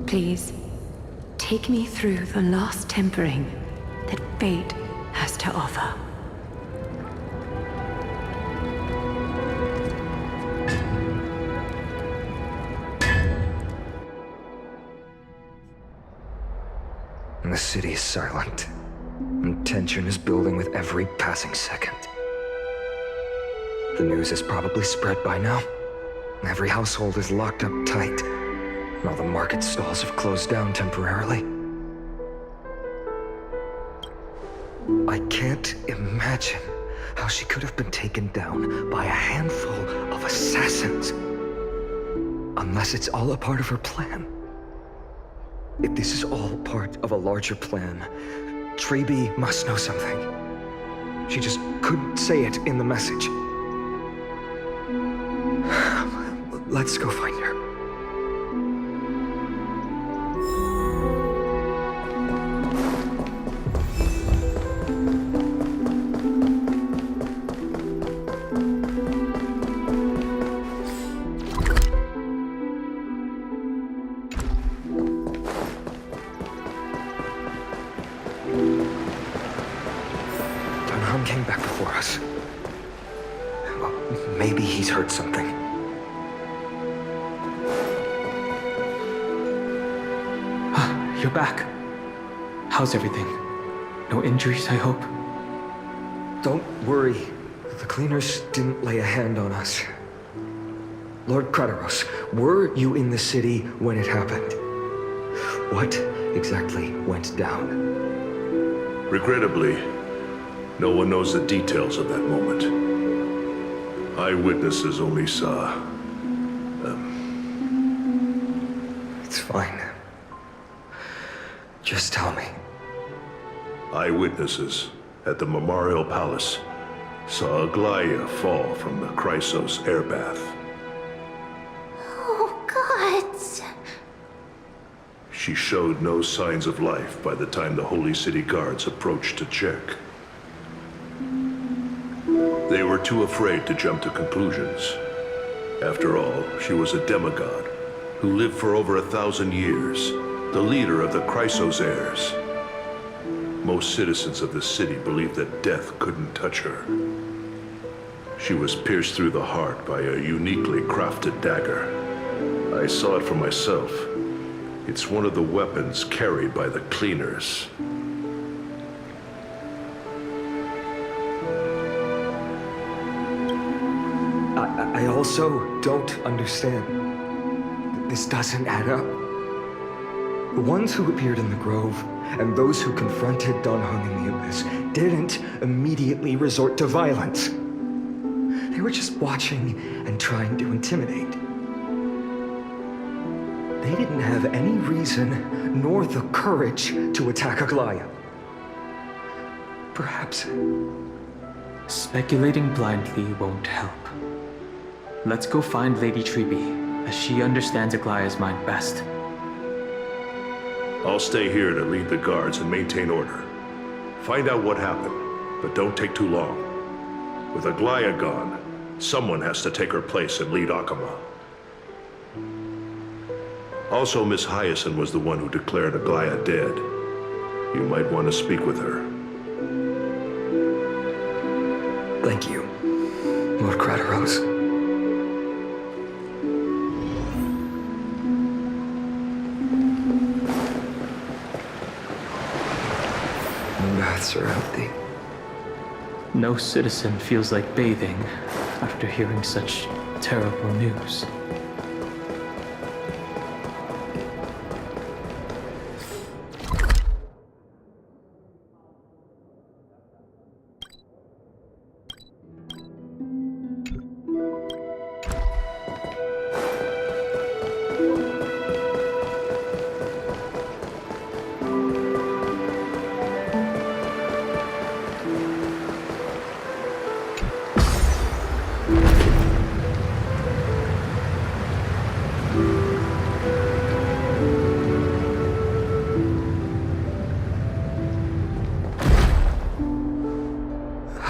please, take me through the last tempering that fate has to offer. The city is silent, and tension is building with every passing second. The news is probably spread by now. Every household is locked up tight, and all the market stalls have closed down temporarily. I can't imagine how she could have been taken down by a handful of assassins. Unless it's all a part of her plan. If this is all part of a larger plan, Treby must know something. She just couldn't say it in the message. Let's go find her. Dunham came back before us. Well, maybe he's heard something. You're back. How's everything? No injuries, I hope? Don't worry. The cleaners didn't lay a hand on us. Lord Krateros, were you in the city when it happened? What exactly went down? Regrettably, no one knows the details of that moment. Eyewitnesses only saw... It's fine. Just tell me. Eyewitnesses at the Memorial Palace saw Aglaya fall from the Chrysos airbath. Oh, gods. She showed no signs of life by the time the Holy City guards approached to check. They were too afraid to jump to conclusions. After all, she was a demigod who lived for over 1,000 years, the leader of the Chrysos heirs. Most citizens of the city believed that death couldn't touch her. She was pierced through the heart by a uniquely crafted dagger. I saw it for myself. It's one of the weapons carried by the cleaners. I also don't understand. This doesn't add up. The ones who appeared in the Grove and those who confronted Dunham in the Abyss didn't immediately resort to violence. They were just watching and trying to intimidate. They didn't have any reason nor the courage to attack Aglaya. Perhaps... Speculating blindly won't help. Let's go find Lady Treby, as she understands Aglaya's mind best. I'll stay here to lead the guards and maintain order. Find out what happened, but don't take too long. With Aglaya gone, someone has to take her place and lead Akama. Also, Miss Hyacinth was the one who declared Aglaya dead. You might want to speak with her. Thank you, Lord Krateros. The baths are empty. No citizen feels like bathing after hearing such terrible news.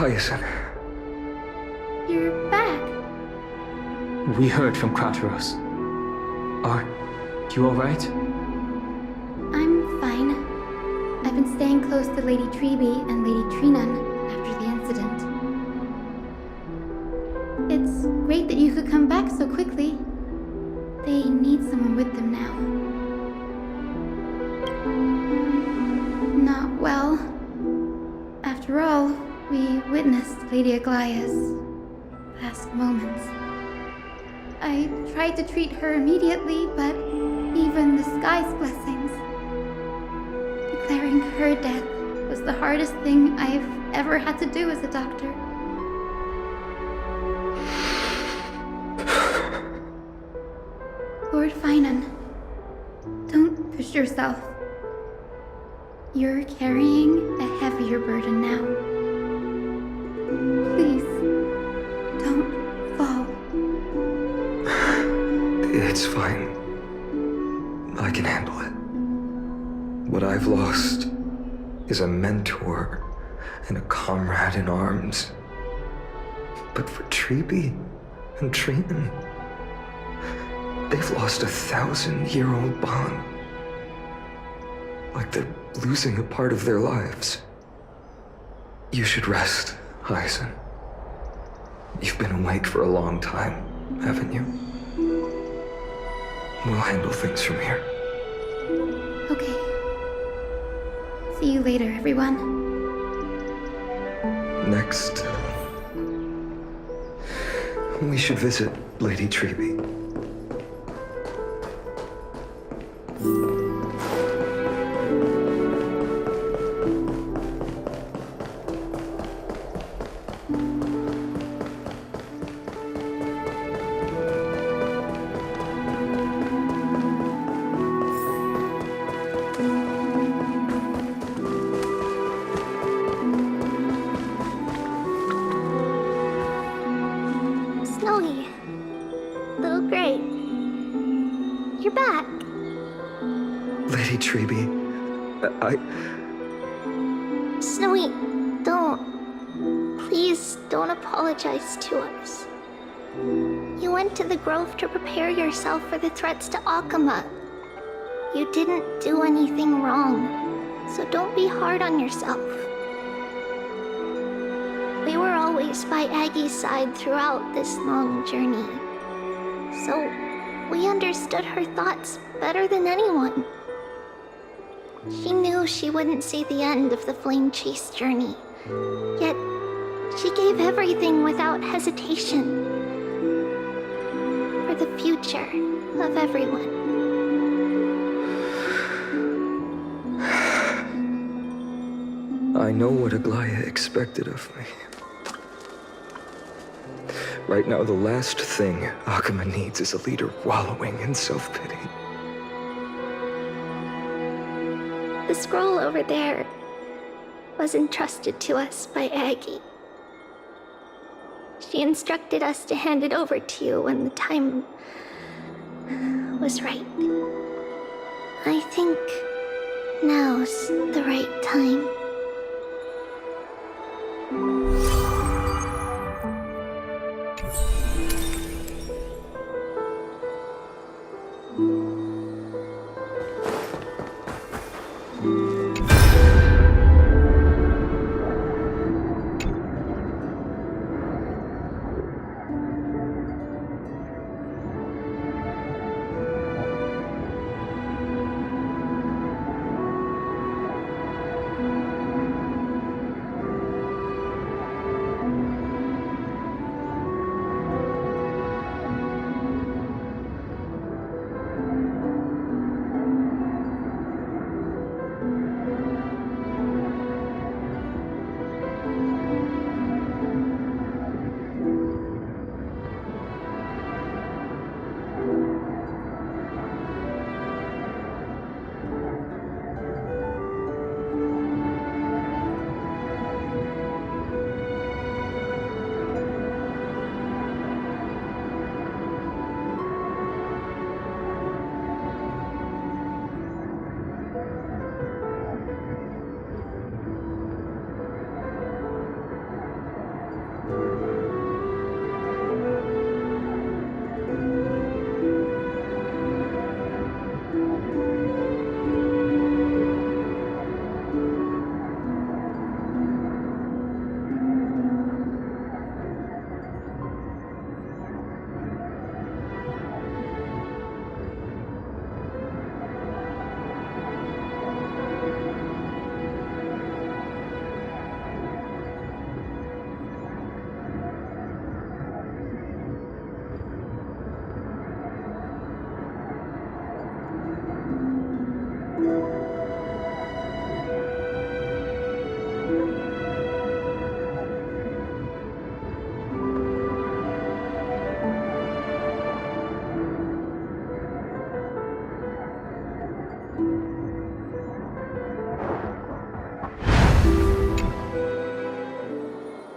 Hyacinth. You're back. We heard from Krateros. Are you alright? I'm fine. I've been staying close to Lady Treby and Lady Trinan after the incident. It's great that you could come back so quickly. They need someone with them now. Not well. After all, we witnessed Lady Aglaya's last moments. I tried to treat her immediately, but even the sky's blessings. Declaring her death was the hardest thing I've ever had to do as a doctor. Lord Finan, don't push yourself. You're carrying a heavier burden now. Please, don't fall. It's fine. I can handle it. What I've lost is a mentor and a comrade in arms. But for Treeby and Trinan, they've lost a 1,000-year-old bond. Like they're losing a part of their lives. You should rest, Hyacin. You've been awake for a long time, haven't you? We'll handle things from here. Okay. See you later, everyone. Next, we should visit Lady Treeby. Snowy. Little Gray. You're back. Lady Treeby, Snowy, don't. Please don't apologize to us. You went to the grove to prepare yourself for the threats to Akama. You didn't do anything wrong, so don't be hard on yourself. We were always by Aggie's side throughout this long journey, so we understood her thoughts better than anyone. She knew she wouldn't see the end of the Flame Chase journey, yet she gave everything without hesitation for the future of everyone. I know what Aglaya expected of me. Right now, the last thing Akama needs is a leader wallowing in self-pity. The scroll over there was entrusted to us by Aggie. She instructed us to hand it over to you when the time was right. I think now's the right time.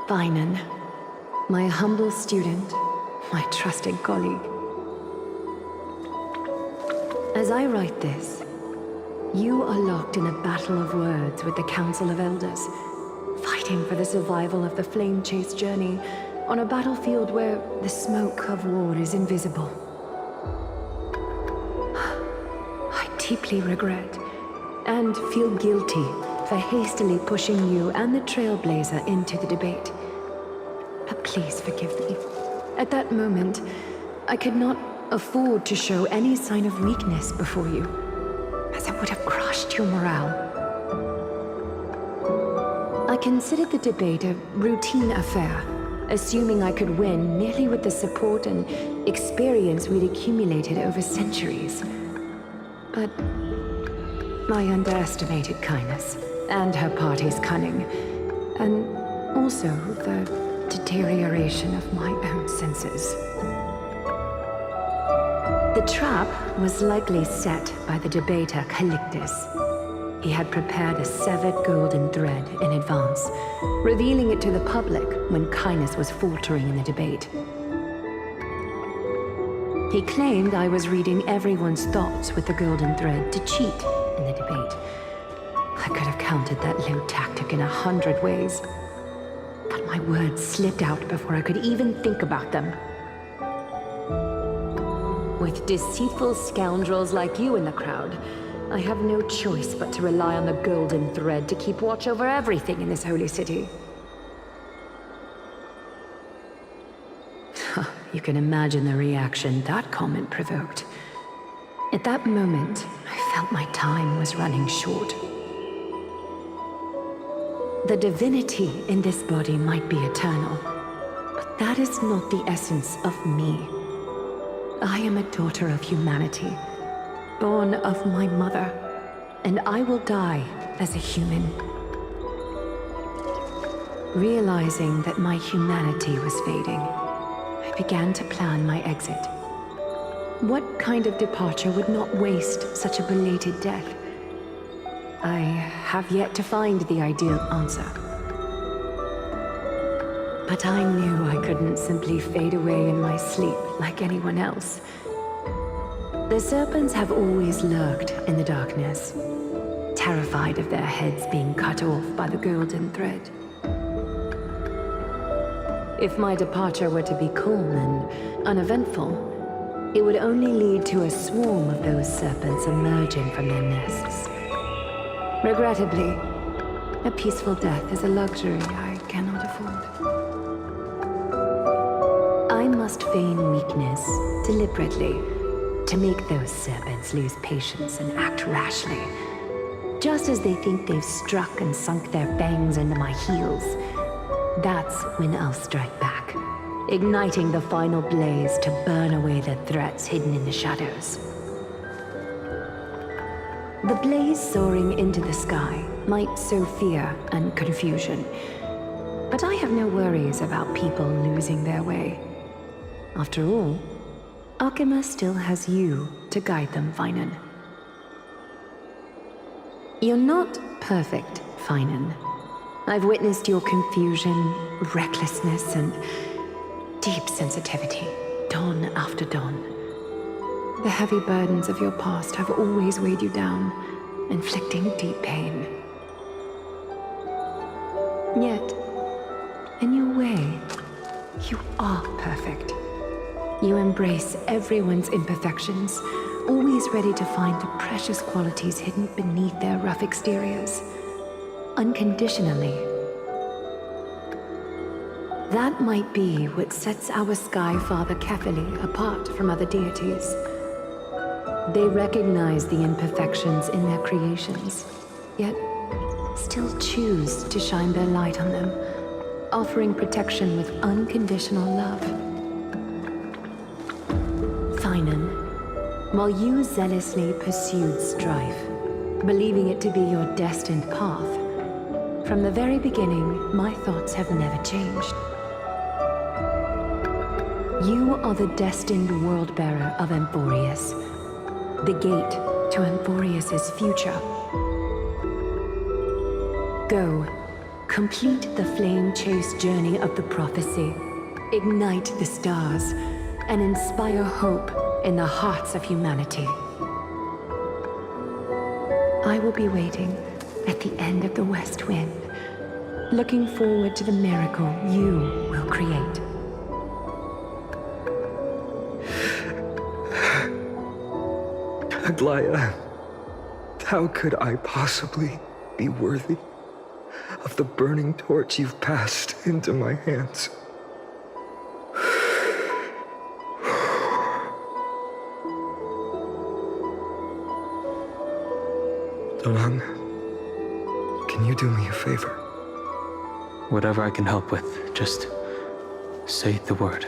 Bygone, my humble student, my trusted colleague. As I write this, you are locked in a battle of words with the Council of Elders, fighting for the survival of the flame-chased journey on a battlefield where the smoke of war is invisible. I deeply regret and feel guilty for hastily pushing you and the Trailblazer into the debate. But please forgive me. At that moment, I could not afford to show any sign of weakness before you, as it would have crushed your morale. I considered the debate a routine affair, assuming I could win merely with the support and experience we'd accumulated over centuries. But I underestimated kindness and her party's cunning, and also the deterioration of my own senses. The trap was likely set by the debater Calictus. He had prepared a severed golden thread in advance, revealing it to the public when kindness was faltering in the debate. He claimed I was reading everyone's thoughts with the golden thread to cheat in the debate. I could have countered that low tactic in 100 ways, but my words slipped out before I could even think about them. With deceitful scoundrels like you in the crowd, I have no choice but to rely on the golden thread to keep watch over everything in this holy city. You can imagine the reaction that comment provoked. At that moment, I felt my time was running short. The divinity in this body might be eternal, but that is not the essence of me. I am a daughter of humanity, born of my mother, and I will die as a human. Realizing that my humanity was fading, I began to plan my exit. What kind of departure would not waste such a belated death? I have yet to find the ideal answer. But I knew I couldn't simply fade away in my sleep like anyone else. The serpents have always lurked in the darkness, terrified of their heads being cut off by the golden thread. If my departure were to be calm and uneventful, it would only lead to a swarm of those serpents emerging from their nests. Regrettably, a peaceful death is a luxury I cannot afford. I must feign weakness deliberately to make those serpents lose patience and act rashly. Just as they think they've struck and sunk their fangs into my heels, that's when I'll strike back, igniting the final blaze to burn away the threats hidden in the shadows. The blaze soaring into the sky might sow fear and confusion, but I have no worries about people losing their way. After all, Alchema still has you to guide them, Bygone. You're not perfect, Bygone. I've witnessed your confusion, recklessness, and deep sensitivity, dawn after dawn. The heavy burdens of your past have always weighed you down, inflicting deep pain. Yet, in your way, you are perfect. You embrace everyone's imperfections, always ready to find the precious qualities hidden beneath their rough exteriors. Unconditionally. That might be what sets our Sky Father Kefili apart from other deities. They recognize the imperfections in their creations, yet still choose to shine their light on them, offering protection with unconditional love. Bygone, while you zealously pursued strife, believing it to be your destined path, from the very beginning, my thoughts have never changed. You are the destined world-bearer of Emphorius, the gate to Emphorius's future. Go, Complete the flame chase journey of the prophecy. Ignite the stars and inspire hope in the hearts of humanity. I will be waiting at the end of the west wind, looking forward to the miracle you will create. Aglaya, how could I possibly be worthy of the burning torch you've passed into my hands? Dawn, can you do me a favor? Whatever I can help with, just say the word.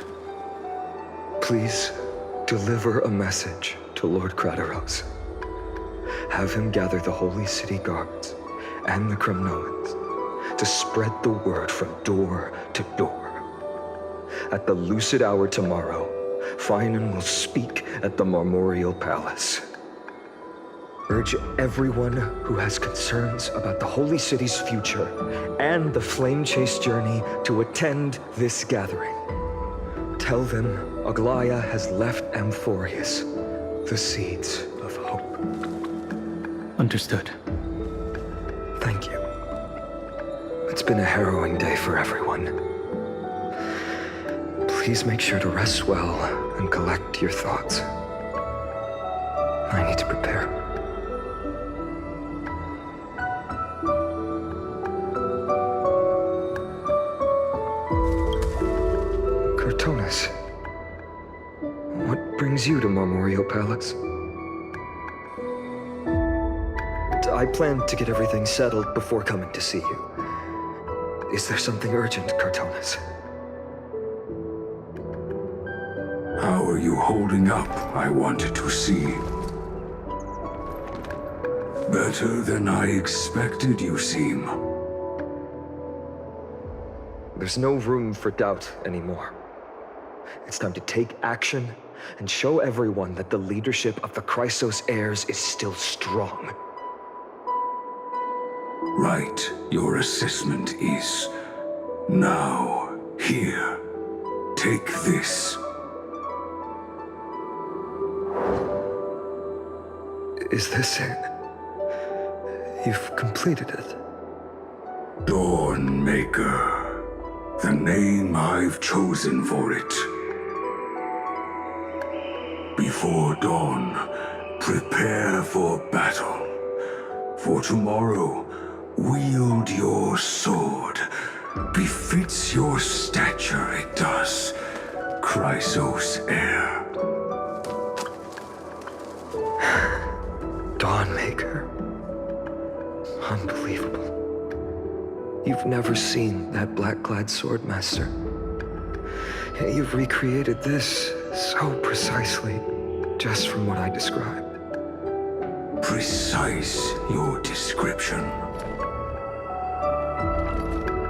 Please deliver a message to Lord Krateros. Have him gather the Holy City guards and the Kremnoans to spread the word from door to door. At the lucid hour tomorrow, Finan will speak at the Marmorial Palace. Urge everyone who has concerns about the Holy City's future and the Flame Chase journey to attend this gathering. Tell them Aglaya has left Amphorius the seeds of hope. Understood. Thank you. It's been a harrowing day for everyone. Please make sure to rest well and collect your thoughts. I need to prepare. Cartonis, what brings you to Marmorial Palace? I planned to get everything settled before coming to see you. Is there something urgent, Cartonis? How are you holding up, I wanted to see. Better than I expected, you seem. There's no room for doubt anymore. It's time to take action and show everyone that the leadership of the Chrysos heirs is still strong. Right, your assessment is. Now, here, take this. Is this it? You've completed it. Dawnmaker, the name I've chosen for it. Before dawn, prepare for battle. For tomorrow, wield your sword. Befits your stature, it does. Chrysos heir. Dawnmaker. Unbelievable. You've never seen that black-clad swordmaster. Yet you've recreated this so precisely, just from what I described. Precise, your description.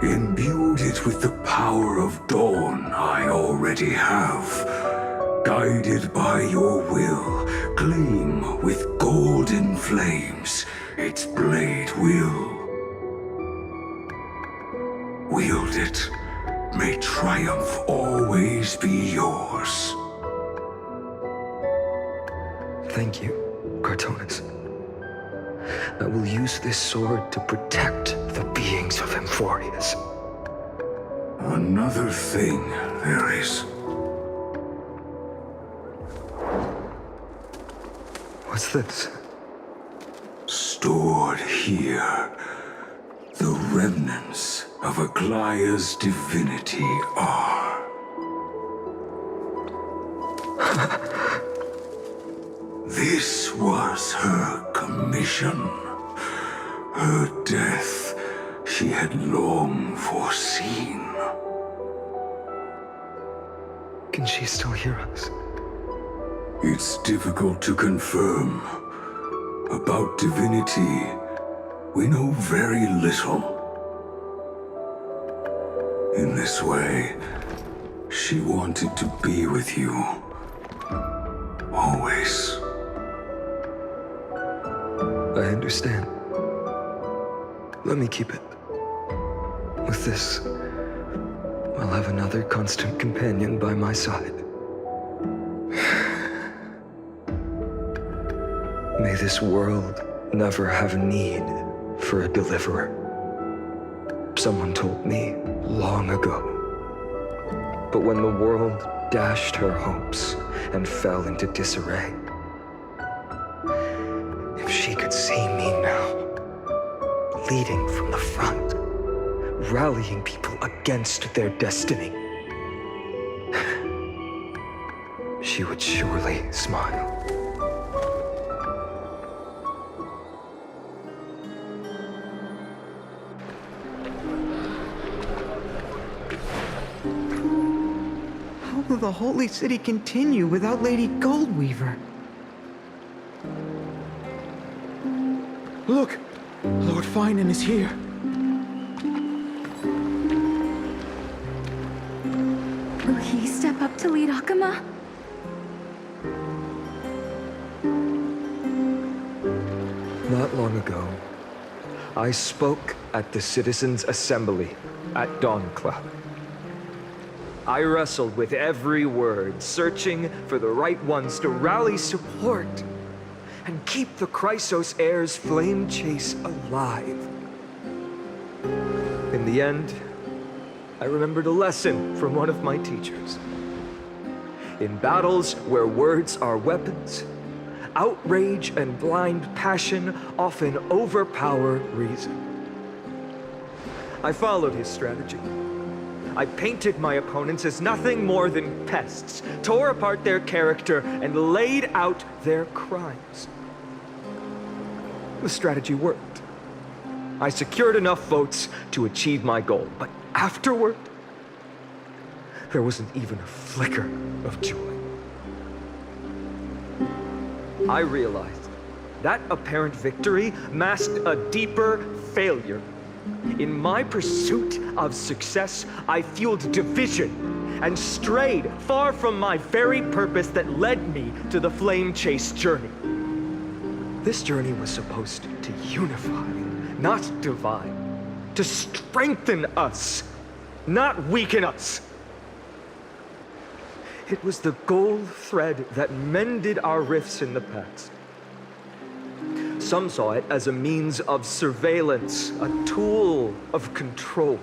Imbued it with the power of dawn I already have. Guided by your will, gleam with golden flames, its blade will. Wield it, may triumph always be yours. Thank you, Cartonis. I will use this sword to protect the beings of Amphorius. Another thing there is. What's this? Stored here, the remnants of Aglaya's divinity are. This was her commission. Her death she had long foreseen. Can she still hear us? It's difficult to confirm. About divinity, we know very little. In this way, she wanted to be with you. Always. I understand. Let me keep it. With this, I'll have another constant companion by my side. May this world never have need for a deliverer. Someone told me long ago. But when the world dashed her hopes and fell into disarray, if she could see me now, leading from the front, rallying people against their destiny, she would surely smile. How will the Holy City continue without Lady Goldweaver? Look! Lord Finan is here. Will he step up to lead Akama? Not long ago, I spoke at the Citizens' Assembly at Dawncloud. I wrestled with every word, searching for the right ones to rally support and keep the Chrysos heir's flame chase alive. In the end, I remembered a lesson from one of my teachers. In battles where words are weapons, outrage and blind passion often overpower reason. I followed his strategy. I painted my opponents as nothing more than pests, tore apart their character, and laid out their crimes. The strategy worked. I secured enough votes to achieve my goal, but afterward, there wasn't even a flicker of joy. I realized that apparent victory masked a deeper failure. In my pursuit of success, I fueled division and strayed far from my very purpose that led me to the flame chase journey. This journey was supposed to unify, not divide, to strengthen us, not weaken us. It was the gold thread that mended our rifts in the past. Some saw it as a means of surveillance, a tool of control.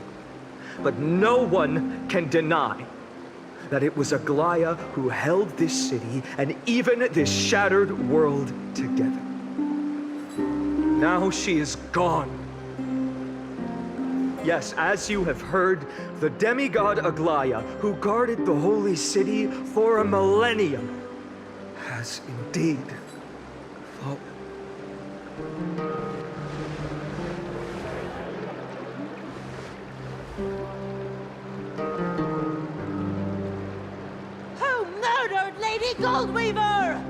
But no one can deny that it was Aglaya who held this city and even this shattered world together. Now she is gone. Yes, as you have heard, the demigod Aglaya, who guarded the holy city for a millennium, has indeed fallen. Who murdered Lady Goldweaver?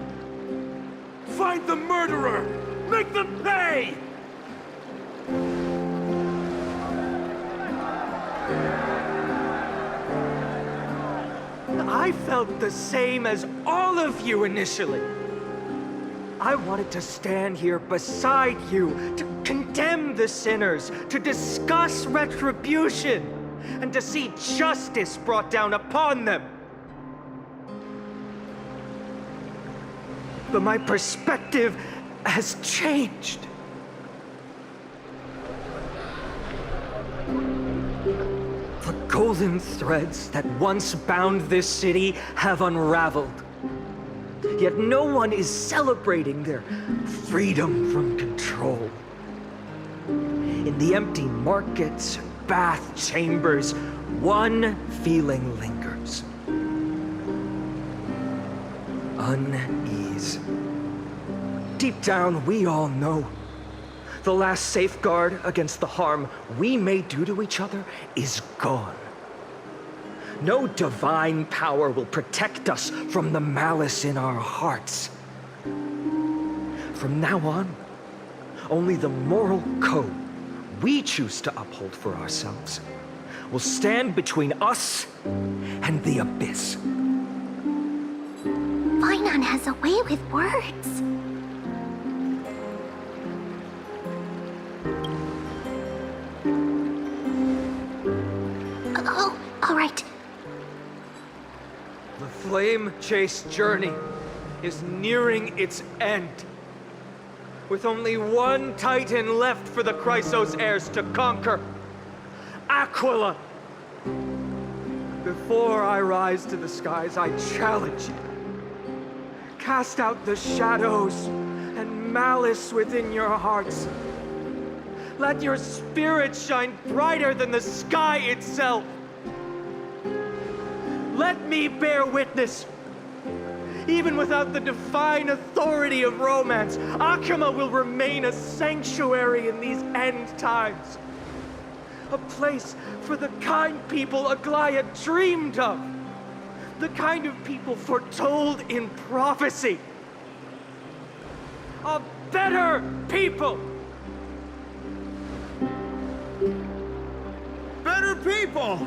Find the murderer! Make them pay! I felt the same as all of you initially. I wanted to stand here beside you, to condemn the sinners, to discuss retribution, and to see justice brought down upon them. But my perspective has changed. The golden threads that once bound this city have unraveled. Yet no one is celebrating their freedom from control. In the empty markets, bath chambers, one feeling lingers. Unease. Deep down, we all know the last safeguard against the harm we may do to each other is gone. No divine power will protect us from the malice in our hearts. From now on, only the moral code we choose to uphold for ourselves will stand between us and the abyss. Finan has a way with words. All right. The flame chase journey is nearing its end. With only one Titan left for the Chrysos heirs to conquer. Aquila! Before I rise to the skies, I challenge you. Cast out the shadows and malice within your hearts. Let your spirit shine brighter than the sky itself. Let me bear witness. Even without the divine authority of romance, Akima will remain a sanctuary in these end times. A place for the kind people Aglaya dreamed of. The kind of people foretold in prophecy. A better people! Better people!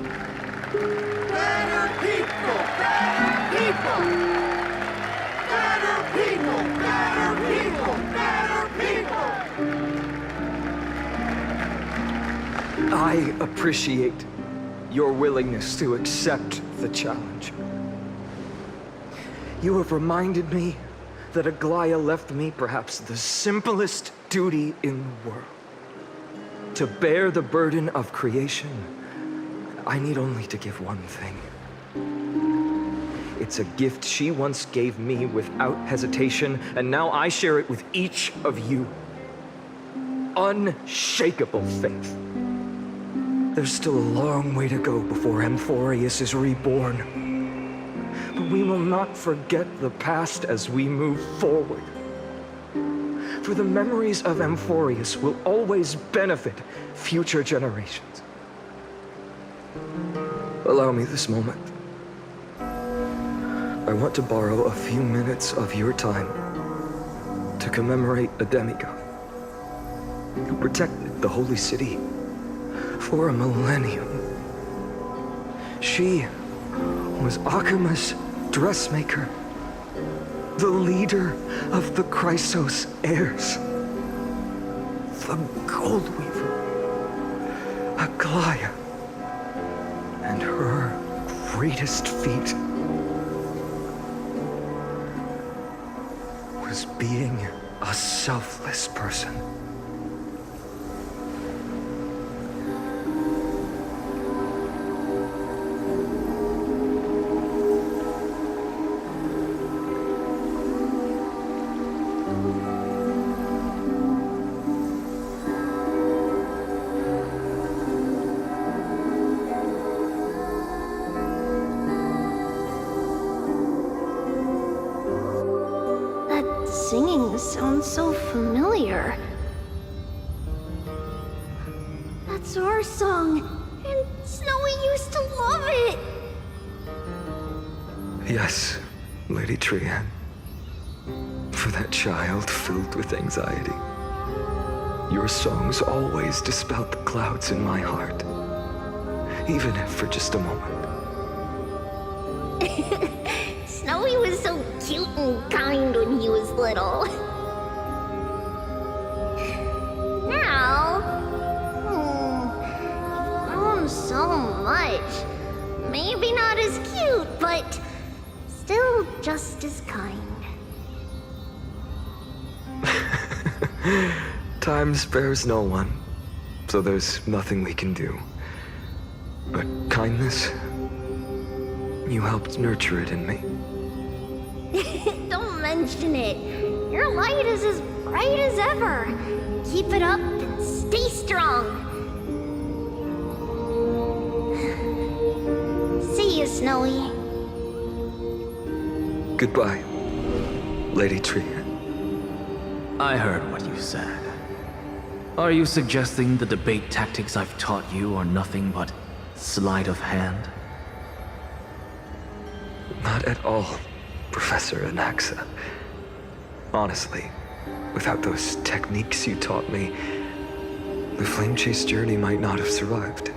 Better people! Better people! Better people! Better people! Better people! I appreciate your willingness to accept the challenge. You have reminded me that Aglaya left me perhaps the simplest duty in the world. To bear the burden of creation, I need only to give one thing. It's a gift she once gave me without hesitation, and now I share it with each of you. Unshakable faith. There's still a long way to go before Amphorius is reborn. But we will not forget the past as we move forward. For the memories of Amphorius will always benefit future generations. Allow me this moment. I want to borrow a few minutes of your time to commemorate a demigod who protected the Holy City for a millennium. She was Akima's dressmaker, the leader of the Chrysos heirs, the Gold Weaver, Aglaya, and her greatest feat was being a selfless person. Singing sounds so familiar. That's our song, and Snowy used to love it. Yes, Lady Trian. For that child filled with anxiety. Your songs always dispelled the clouds in my heart. Even if for just a moment. Snowy was so cute and kind when he was little. Now, you've grown so much. Maybe not as cute, but still just as kind. Time spares no one, so there's nothing we can do. But kindness, you helped nurture it in me. Don't mention it. Your light is as bright as ever. Keep it up and stay strong. See you, Snowy. Goodbye, Lady Trian. I heard what you said. Are you suggesting the debate tactics I've taught you are nothing but sleight of hand? Not at all, Professor Anaxa. Honestly, without those techniques you taught me, the flame chase journey might not have survived.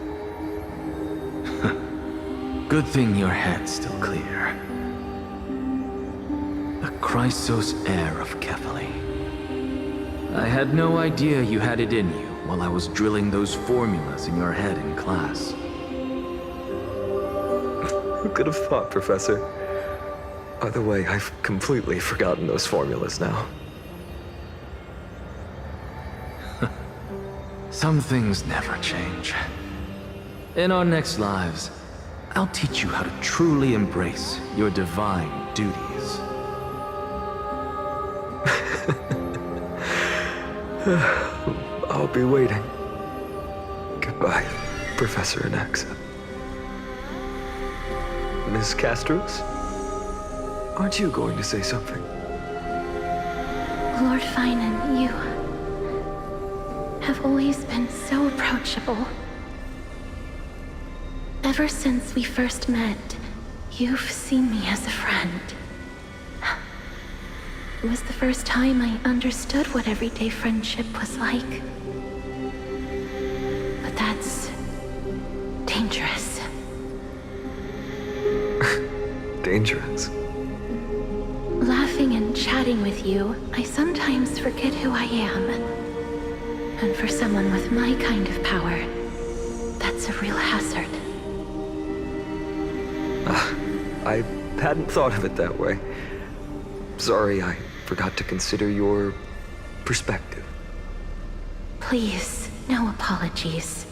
Good thing your head's still clear. The Chrysos heir of Kefali. I had no idea you had it in you while I was drilling those formulas in your head in class. Who could have thought, Professor? By the way, I've completely forgotten those formulas now. Some things never change. In our next lives, I'll teach you how to truly embrace your divine duties. I'll be waiting. Goodbye, Professor Anaxa. Miss Castros? Aren't you going to say something? Lord Finan, you have always been so approachable. Ever since we first met, you've seen me as a friend. It was the first time I understood what everyday friendship was like. But that's dangerous. Dangerous? Laughing and chatting with you, I sometimes forget who I am. And for someone with my kind of power, that's a real hazard. I hadn't thought of it that way. Sorry, I forgot to consider your perspective. Please, no apologies.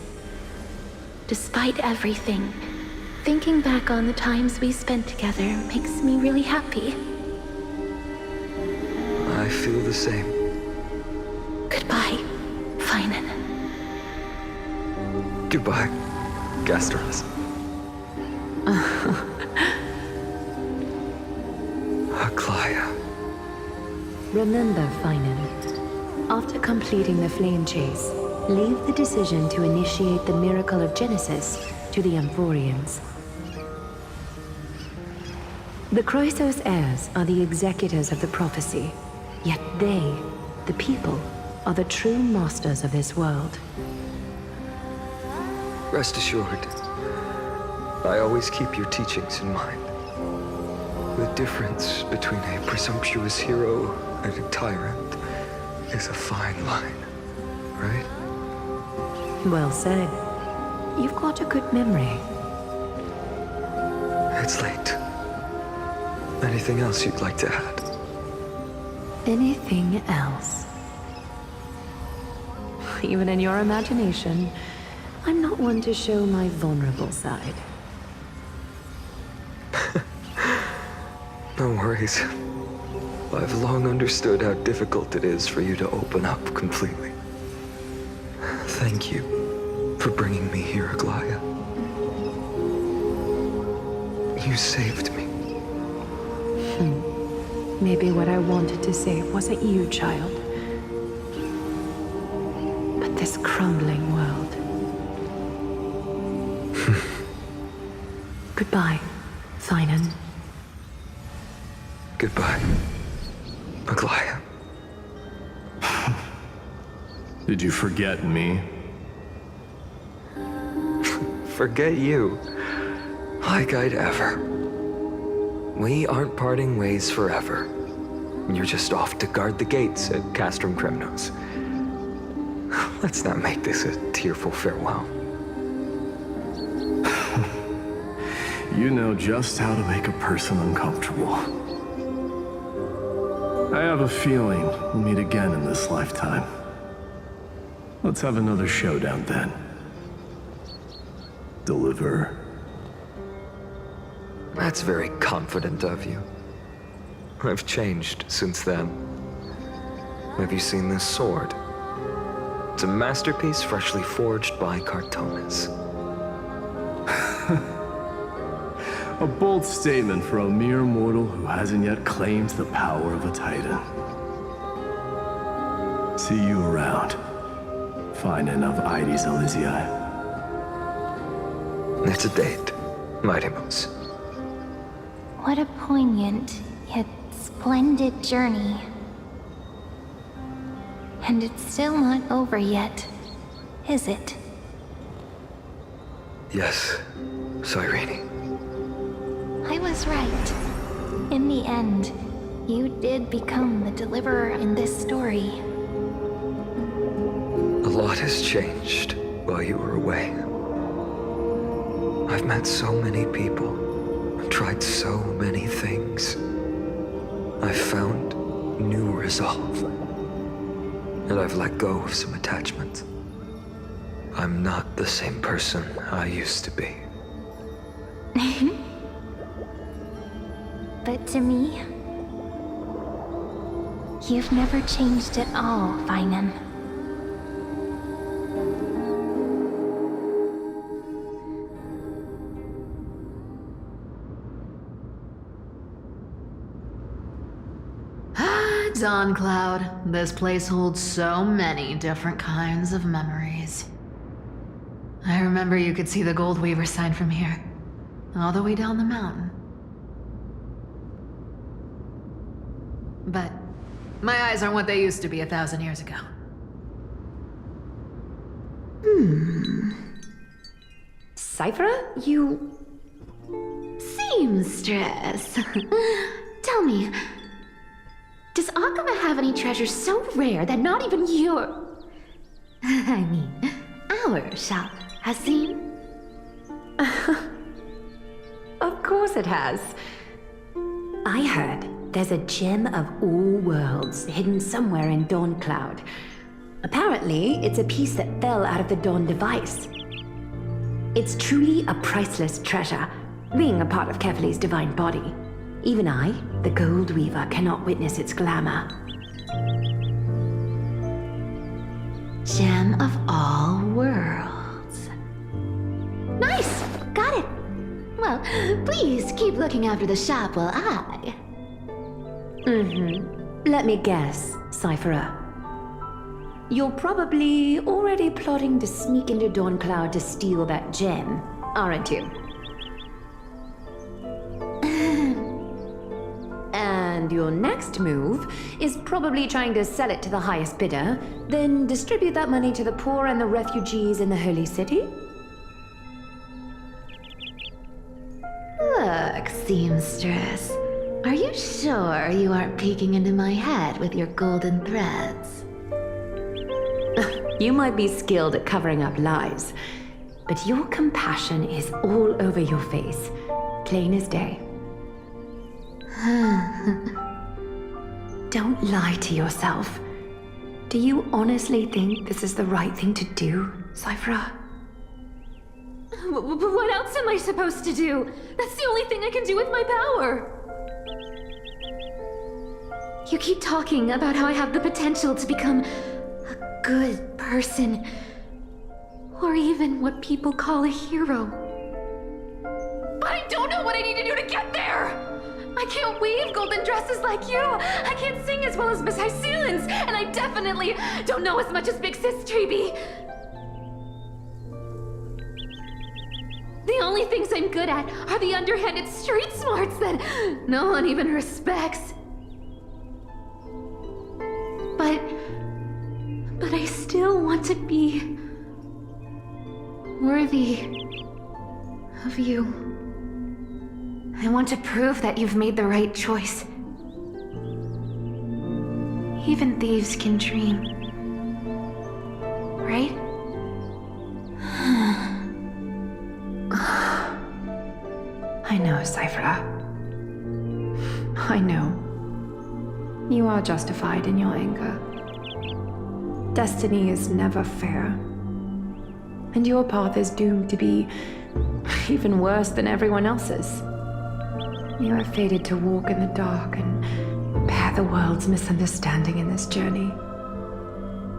Despite everything, thinking back on the times we spent together makes me really happy. I feel the same. Goodbye, Finan. Goodbye, Gasteros. Aglaya. Remember, Finan, after completing the flame chase, leave the decision to initiate the miracle of Genesis to the Amphorians. The Chrysos heirs are the executors of the prophecy, yet they, the people, are the true masters of this world. Rest assured, I always keep your teachings in mind. The difference between a presumptuous hero and a tyrant is a fine line, right? Well said. You've got a good memory. It's late. Anything else you'd like to add? Anything else? Even in your imagination, I'm not one to show my vulnerable side. No worries. I've long understood how difficult it is for you to open up completely. Thank you for bringing me here, Aglaya. You saved me. Maybe what I wanted to say wasn't you, child, but this crumbling world. Goodbye, Finan. Goodbye, Aglaya. Did you forget me? Forget you? Like I'd ever. We aren't parting ways forever. You're just off to guard the gates at Castrum Kremnos. Let's not make this a tearful farewell. You know just how to make a person uncomfortable. I have a feeling we'll meet again in this lifetime. Let's have another showdown then. Deliver. That's very confident of you. I've changed since then. Have you seen this sword? It's a masterpiece freshly forged by Cartonis. A bold statement for a mere mortal who hasn't yet claimed the power of a titan. See you around. Finan of Ides Elysiae. It's a date, Mightymoose. What a poignant, yet splendid journey. And it's still not over yet, is it? Yes, Cyrene. I was right. In the end, you did become the deliverer in this story. A lot has changed while you were away. I've met so many people, I've tried so many things. I've found new resolve. And I've let go of some attachments. I'm not the same person I used to be. But to me, you've never changed at all, Bygone. Dawn Cloud, this place holds so many different kinds of memories. I remember you could see the Gold Weaver sign from here, all the way down the mountain. But my eyes aren't what they used to be 1,000 years ago. Cyphera, you... Seamstress. Tell me, does Akama have any treasures so rare that not even your... I mean, our shop has seen? Of course it has. I heard there's a gem of all worlds hidden somewhere in Dawn Cloud. Apparently, it's a piece that fell out of the Dawn device. It's truly a priceless treasure, being a part of Kefali's divine body. Even I, the Gold Weaver, cannot witness its glamour. Gem of all worlds. Nice! Got it! Well, please keep looking after the shop while I... Let me guess, Cyphera. You're probably already plotting to sneak into Dawn Cloud to steal that gem, aren't you? And your next move is probably trying to sell it to the highest bidder, then distribute that money to the poor and the refugees in the Holy City? Look, Seamstress. Are you sure you aren't peeking into my head with your golden threads? You might be skilled at covering up lies, but your compassion is all over your face, plain as day. Don't lie to yourself. Do you honestly think this is the right thing to do, Cyphera? What else am I supposed to do? That's the only thing I can do with my power. You keep talking about how I have the potential to become a good person, or even what people call a hero. But I don't know what I need to do to get there! I can't weave golden dresses like you! I can't sing as well as Miss Hyceelens! And I definitely don't know as much as Big Sis Treeby! The only things I'm good at are the underhanded street smarts that no one even respects. But I still want to be worthy of you. I want to prove that you've made the right choice. Even thieves can dream. Right? I know, Cyphera. I know. You are justified in your anger. Destiny is never fair. And your path is doomed to be even worse than everyone else's. You are fated to walk in the dark and bear the world's misunderstanding in this journey.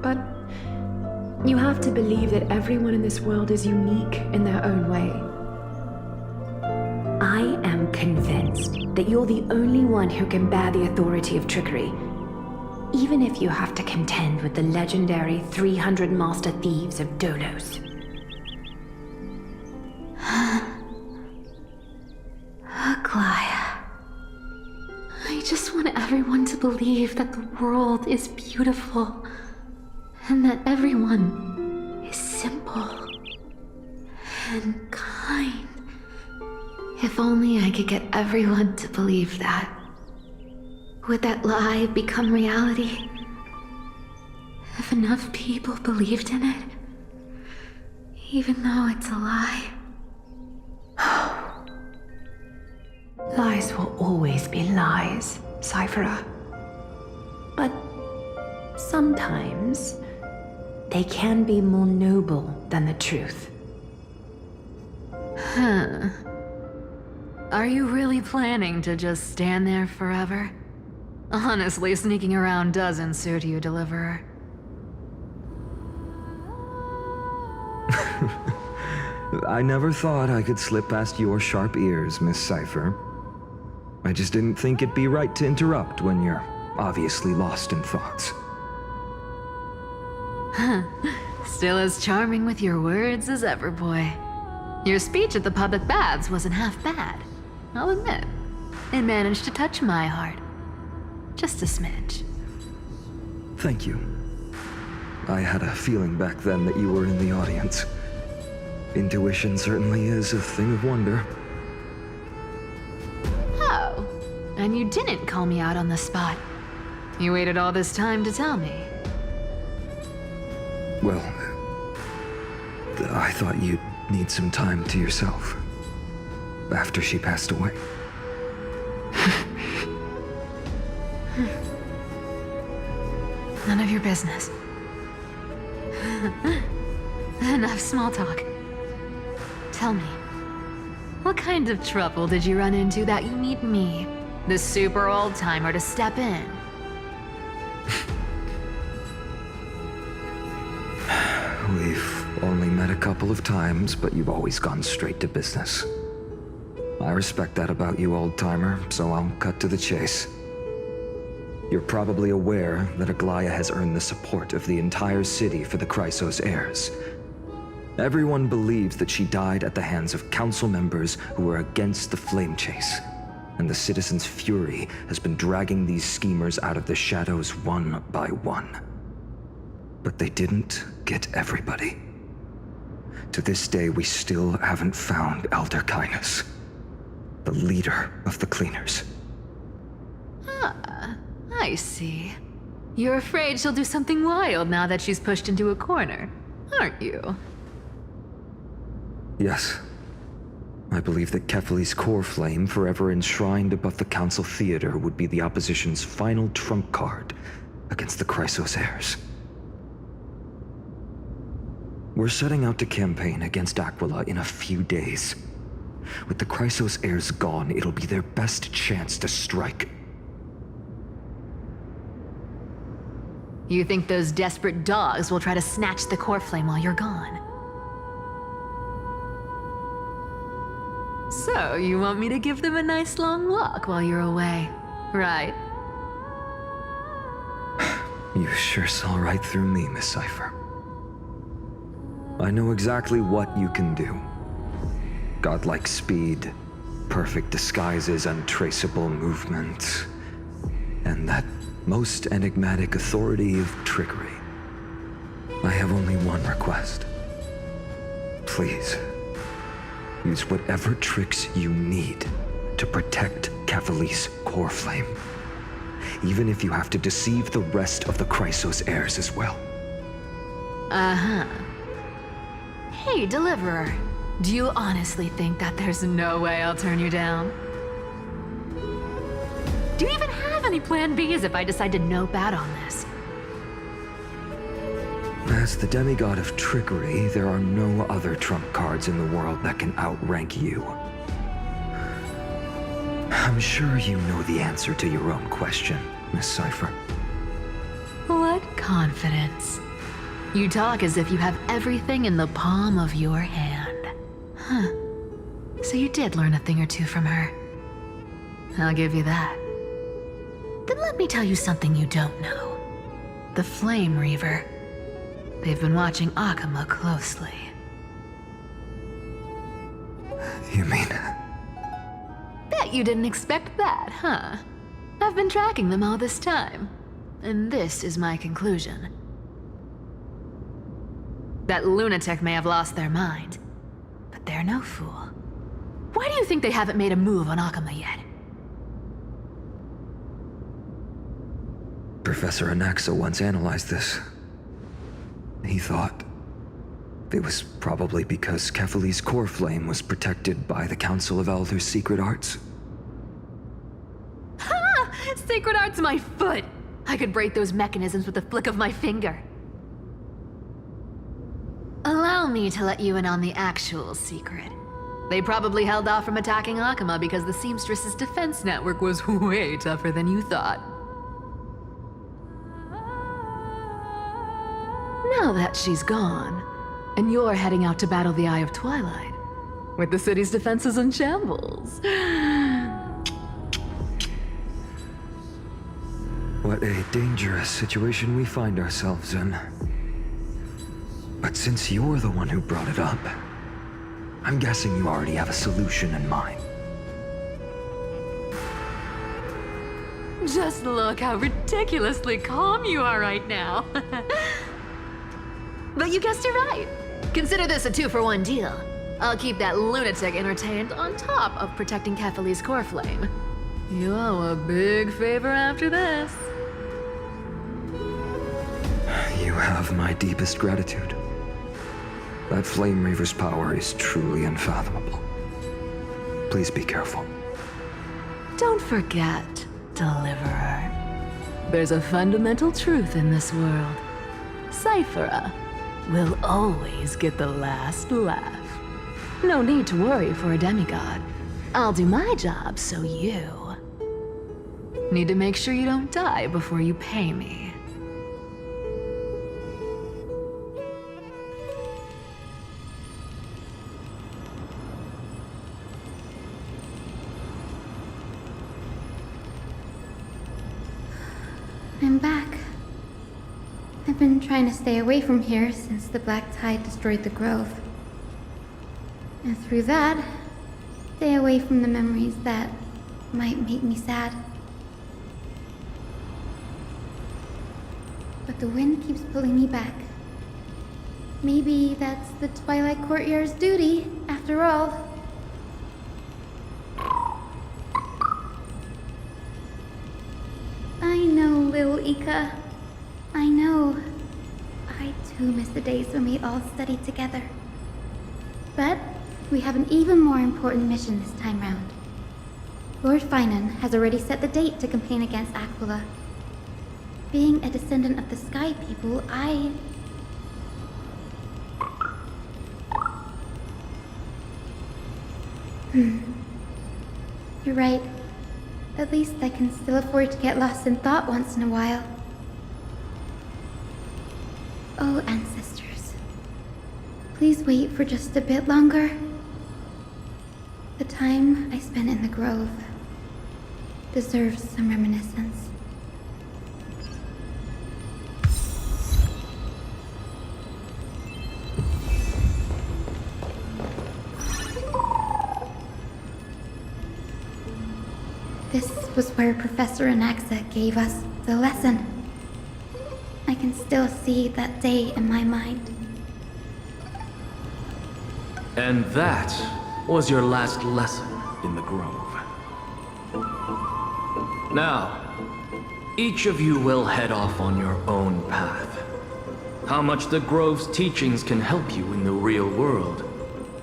But you have to believe that everyone in this world is unique in their own way. I am convinced that you're the only one who can bear the authority of trickery, even if you have to contend with the legendary 300 master thieves of Dolos. Aglaya. I just want everyone to believe that the world is beautiful, and that everyone is simple and kind. If only I could get everyone to believe that. Would that lie become reality? If enough people believed in it, even though it's a lie. will always be lies, Cypher. But sometimes they can be more noble than the truth. Huh. Are you really planning to just stand there forever? Honestly, sneaking around doesn't suit you, Deliverer. I never thought I could slip past your sharp ears, Miss Cypher. I just didn't think it'd be right to interrupt when you're obviously lost in thoughts. Still as charming with your words as ever, boy. Your speech at the public baths wasn't half bad, I'll admit. It managed to touch my heart. Just a smidge. Thank you. I had a feeling back then that you were in the audience. Intuition certainly is a thing of wonder. Oh, and you didn't call me out on the spot. You waited all this time to tell me. Well, I thought you'd need some time to yourself after she passed away. None of your business. Enough small talk. Tell me, what kind of trouble did you run into that you need me, the super old-timer, to step in? We've only met a couple of times, but you've always gone straight to business. I respect that about you, old-timer, so I'll cut to the chase. You're probably aware that Aglaya has earned the support of the entire city for the Chrysos heirs. Everyone believes that she died at the hands of council members who were against the flame chase, and the citizens' fury has been dragging these schemers out of the shadows one by one. But they didn't get everybody. To this day, we still haven't found Elder Kynus, the leader of the cleaners. Ah, I see. You're afraid she'll do something wild now that she's pushed into a corner, aren't you? Yes. I believe that Kefali's core flame, forever enshrined above the council theater, would be the opposition's final trump card against the Chrysos heirs. We're setting out to campaign against Aquila in a few days. With the Chrysos heirs gone, it'll be their best chance to strike. You think those desperate dogs will try to snatch the core flame while you're gone? So, you want me to give them a nice long walk while you're away, right? You sure saw right through me, Miss Cypher. I know exactly what you can do. Godlike speed, perfect disguises, untraceable movement, and that most enigmatic authority of trickery. I have only one request. Please, use whatever tricks you need to protect Kefali's core flame, even if you have to deceive the rest of the Chrysos heirs as well. Uh-huh. Hey, Deliverer, do you honestly think that there's no way I'll turn you down? Do you even have any plan Bs if I decide to nope out on this? As the demigod of trickery, there are no other trump cards in the world that can outrank you. I'm sure you know the answer to your own question, Miss Cypher. What confidence. You talk as if you have everything in the palm of your hand. Huh. So you did learn a thing or two from her. I'll give you that. Then let me tell you something you don't know. The Flame Reaver. They've been watching Akama closely. You mean... Bet you didn't expect that, huh? I've been tracking them all this time. And this is my conclusion. That lunatic may have lost their mind, but they're no fool. Why do you think they haven't made a move on Akama yet? Professor Anaxa once analyzed this. He thought it was probably because Kefali's core flame was protected by the Council of Elders' secret arts. Sacred art's my foot! I could break those mechanisms with the flick of my finger. Allow me to let you in on the actual secret. They probably held off from attacking Akama because the Seamstress's defense network was way tougher than you thought. Now that she's gone, and you're heading out to battle the Eye of Twilight, with the city's defenses in shambles. What a dangerous situation we find ourselves in. But since you're the one who brought it up, I'm guessing you already have a solution in mind. Just look how ridiculously calm you are right now. But you guessed it right. Consider this a 2-for-1 deal. I'll keep that lunatic entertained on top of protecting Kefali's core flame. You owe a big favor after this. You have my deepest gratitude. That Flame Reaver's power is truly unfathomable. Please be careful. Don't forget, Deliverer. There's a fundamental truth in this world. Cyphera will always get the last laugh. No need to worry for a demigod. I'll do my job, so you need to make sure you don't die before you pay me. I'm back. I've been trying to stay away from here since the Black Tide destroyed the grove. And through that, stay away from the memories that might make me sad. But the wind keeps pulling me back. Maybe that's the Twilight Courtyard's duty, after all. I know, little Ika. I know. I too miss the days when we all studied together. But we have an even more important mission this time round. Lord Finan has already set the date to campaign against Aquila. Being a descendant of the Sky People, You're right. At least I can still afford to get lost in thought once in a while. Oh, ancestors. Please wait for just a bit longer. The time I spent in the grove deserves some reminiscence. This was where Professor Anaxa gave us the lesson. I can still see that day in my mind. And that was your last lesson in the Grove. Now, each of you will head off on your own path. How much the Grove's teachings can help you in the real world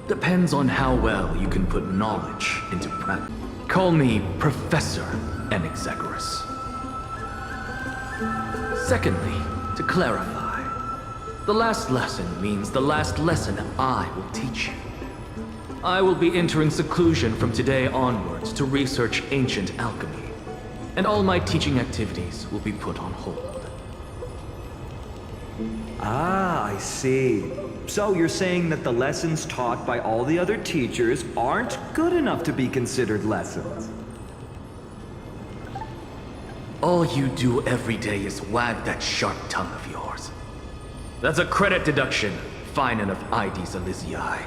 depends on how well you can put knowledge into practice. Call me Professor Enexagoras. Secondly, to clarify, the last lesson means the last lesson I will teach you. I will be entering seclusion from today onwards to research ancient alchemy, and all my teaching activities will be put on hold. Ah, I see. So you're saying that the lessons taught by all the other teachers aren't good enough to be considered lessons? All you do every day is wag that sharp tongue of yours. That's a credit deduction, Finan of Ides Elysiae.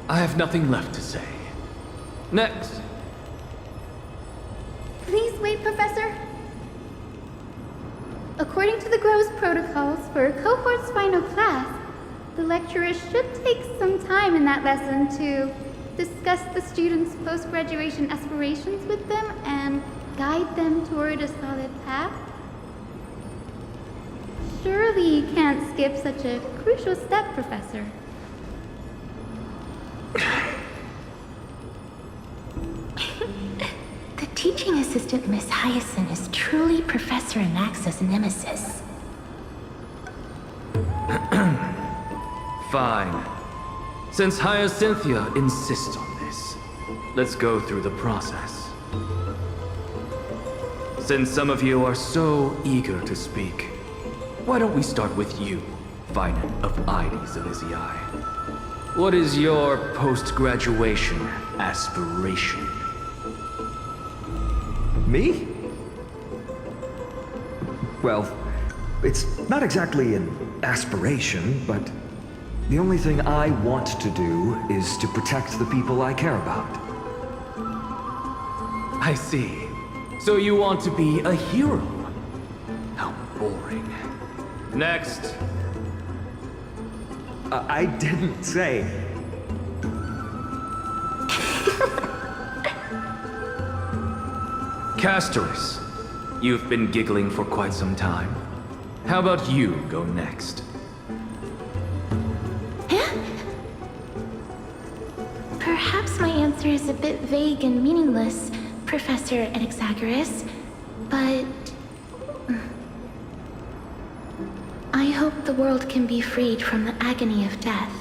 I have nothing left to say. Next. Please wait, Professor. According to the Grove's protocols for a cohort's final class, the lecturer should take some time in that lesson to discuss the students' post-graduation aspirations with them and guide them toward a solid path. Surely you can't skip such a crucial step, Professor. teaching assistant Miss Hyacinth is truly Professor Anaxa's nemesis. Fine. Since Hyacinthia insists on this, let's go through the process. Since some of you are so eager to speak, why don't we start with you, Finan of Ides Elysiae? What is your post-graduation aspiration? Me? Well, it's not exactly an aspiration, but the only thing I want to do is to protect the people I care about. I see. So you want to be a hero? How boring. Next. I didn't say. Castoris, you've been giggling for quite some time. How about you go next? Perhaps my answer is a bit vague and meaningless, Professor Anaxagoras, but I hope the world can be freed from the agony of death,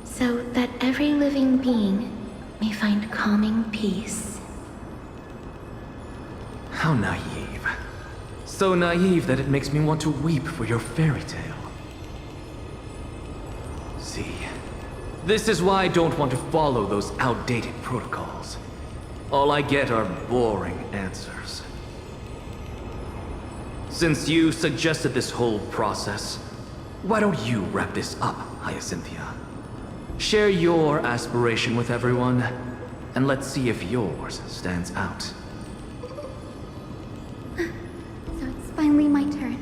so that every living being may find calming peace. How naive. So naive that it makes me want to weep for your fairy tale. See, this is why I don't want to follow those outdated protocols. All I get are boring answers. Since you suggested this whole process, why don't you wrap this up, Hyacinthia? Share your aspiration with everyone, and let's see if yours stands out. So it's finally my turn.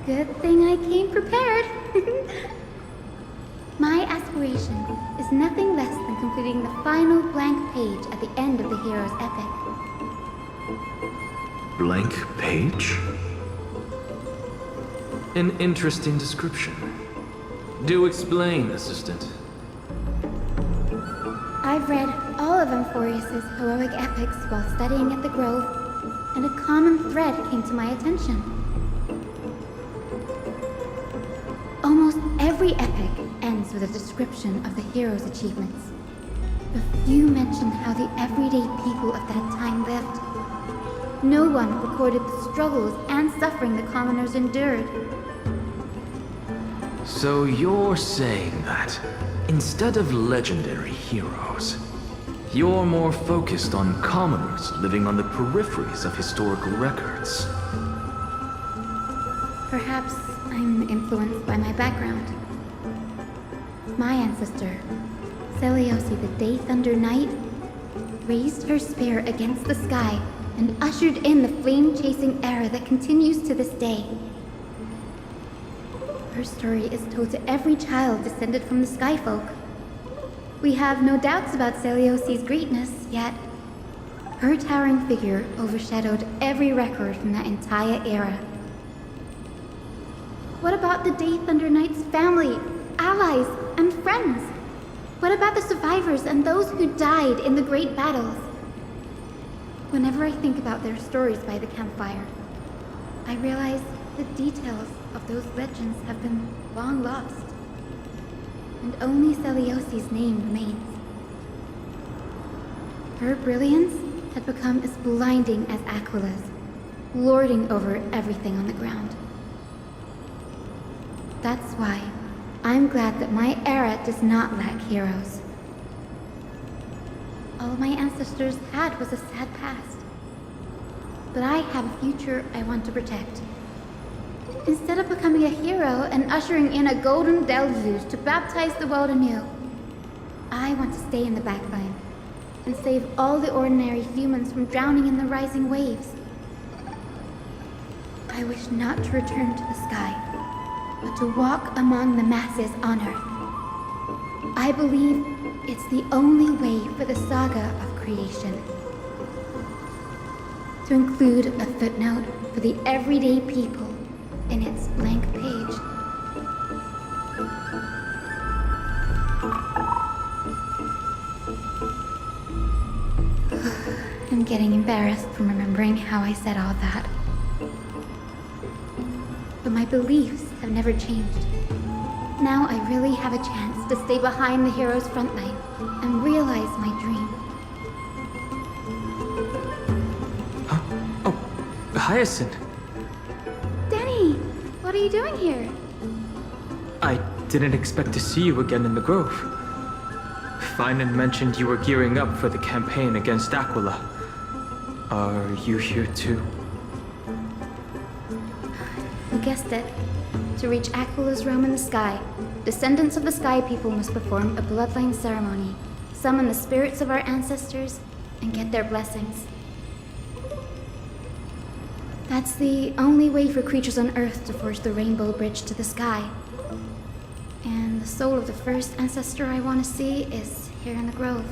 Good thing I came prepared. My aspiration is nothing less than completing the final blank page at the end of the hero's epic. Blank page? An interesting description. Do explain, Assistant. I've read all of Amphorius's heroic epics while studying at the Grove, and a common thread came to my attention. Almost every epic ends with a description of the hero's achievements. But few mention how the everyday people of that time lived. No one recorded the struggles and suffering the commoners endured. So you're saying that, instead of legendary heroes, you're more focused on commoners living on the peripheries of historical records. Perhaps I'm influenced by my background. My ancestor, Seliosi the Day Thunder Knight, raised her spear against the sky and ushered in the flame-chasing era that continues to this day. Her story is told to every child descended from the Skyfolk. We have no doubts about Seliosi's greatness, yet her towering figure overshadowed every record from that entire era. What about the Day Thunder Knight's family, allies, and friends? What about the survivors and those who died in the great battles? Whenever I think about their stories by the campfire, I realize the details of those legends have been long lost, and only Seliosi's name remains. Her brilliance had become as blinding as Aquila's, lording over everything on the ground. That's why I'm glad that my era does not lack heroes. All my ancestors had was a sad past, but I have a future I want to protect. Instead of becoming a hero and ushering in a golden deluge to baptize the world anew, I want to stay in the backline and save all the ordinary humans from drowning in the rising waves. I wish not to return to the sky, but to walk among the masses on Earth. I believe it's the only way for the saga of creation. To include a footnote for the everyday people in its blank page. getting embarrassed from remembering how I said all that. But my beliefs have never changed. Now I really have a chance to stay behind the hero's front line and realize my dream. Hyacinth! Danny, what are you doing here? I didn't expect to see you again in the Grove. Finan mentioned you were gearing up for the campaign against Aquila. Are you here too? You guessed it. To reach Aquila's realm in the sky, descendants of the Sky People must perform a bloodline ceremony, summon the spirits of our ancestors, and get their blessings. That's the only way for creatures on Earth to forge the rainbow bridge to the sky. And the soul of the first ancestor I want to see is here in the Grove.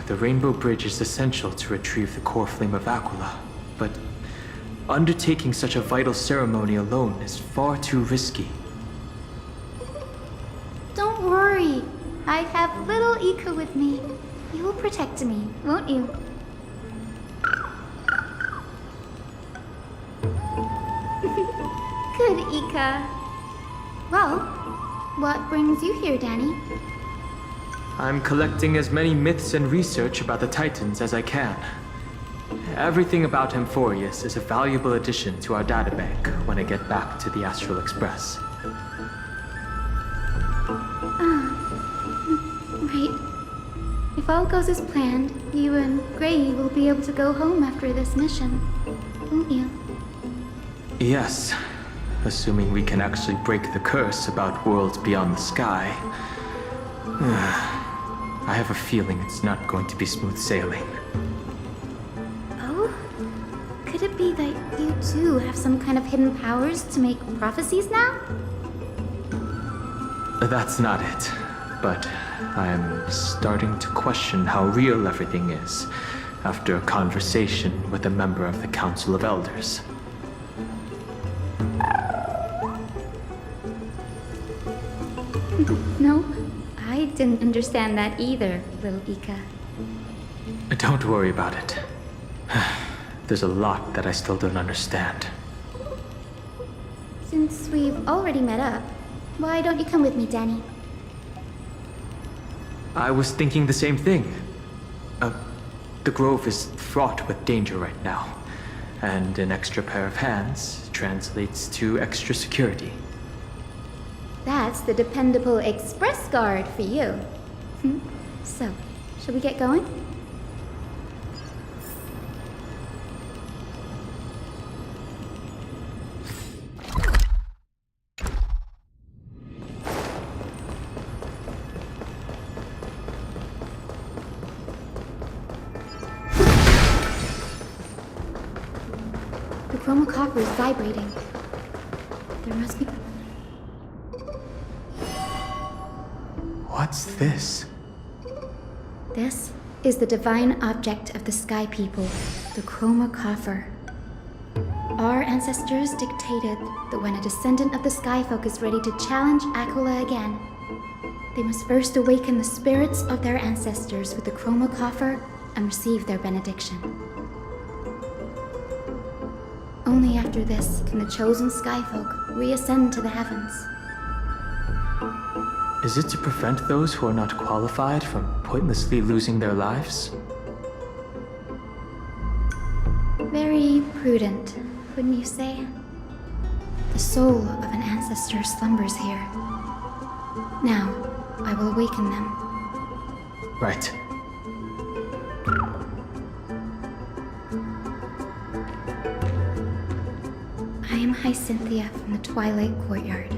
The rainbow bridge is essential to retrieve the core flame of Aquila, but undertaking such a vital ceremony alone is far too risky. Don't worry. I have little Ika with me. You will protect me, won't you? Good, Ika. Well, what brings you here, Danny? I'm collecting as many myths and research about the Titans as I can. Everything about Amphorius is a valuable addition to our databank when I get back to the Astral Express. Right. If all goes as planned, you and Gray will be able to go home after this mission, won't you? Yes, assuming we can actually break the curse about worlds beyond the sky. I have a feeling it's not going to be smooth sailing. Oh? Could it be that you too have some kind of hidden powers to make prophecies now? That's not it, but I'm starting to question how real everything is after a conversation with a member of the Council of Elders. No, I didn't understand that either, little Ika. Don't worry about it. There's a lot that I still don't understand. Since we've already met up, why don't you come with me, Danny? I was thinking the same thing. The Grove is fraught with danger right now, and an extra pair of hands translates to extra security. That's the dependable express guard for you. So, shall we get going? The chromocopter is vibrating. There must be... What's this? This is the divine object of the Sky People, the chromocopter. Our ancestors dictated that when a descendant of the Skyfolk is ready to challenge Aquila again, they must first awaken the spirits of their ancestors with the chromocopter and receive their benediction. Only after this can the chosen Skyfolk reascend to the heavens. Is it to prevent those who are not qualified from pointlessly losing their lives? Very prudent, wouldn't you say? The soul of an ancestor slumbers here. Now, I will awaken them. Right. I am Hyacinthia from the Twilight Courtyard,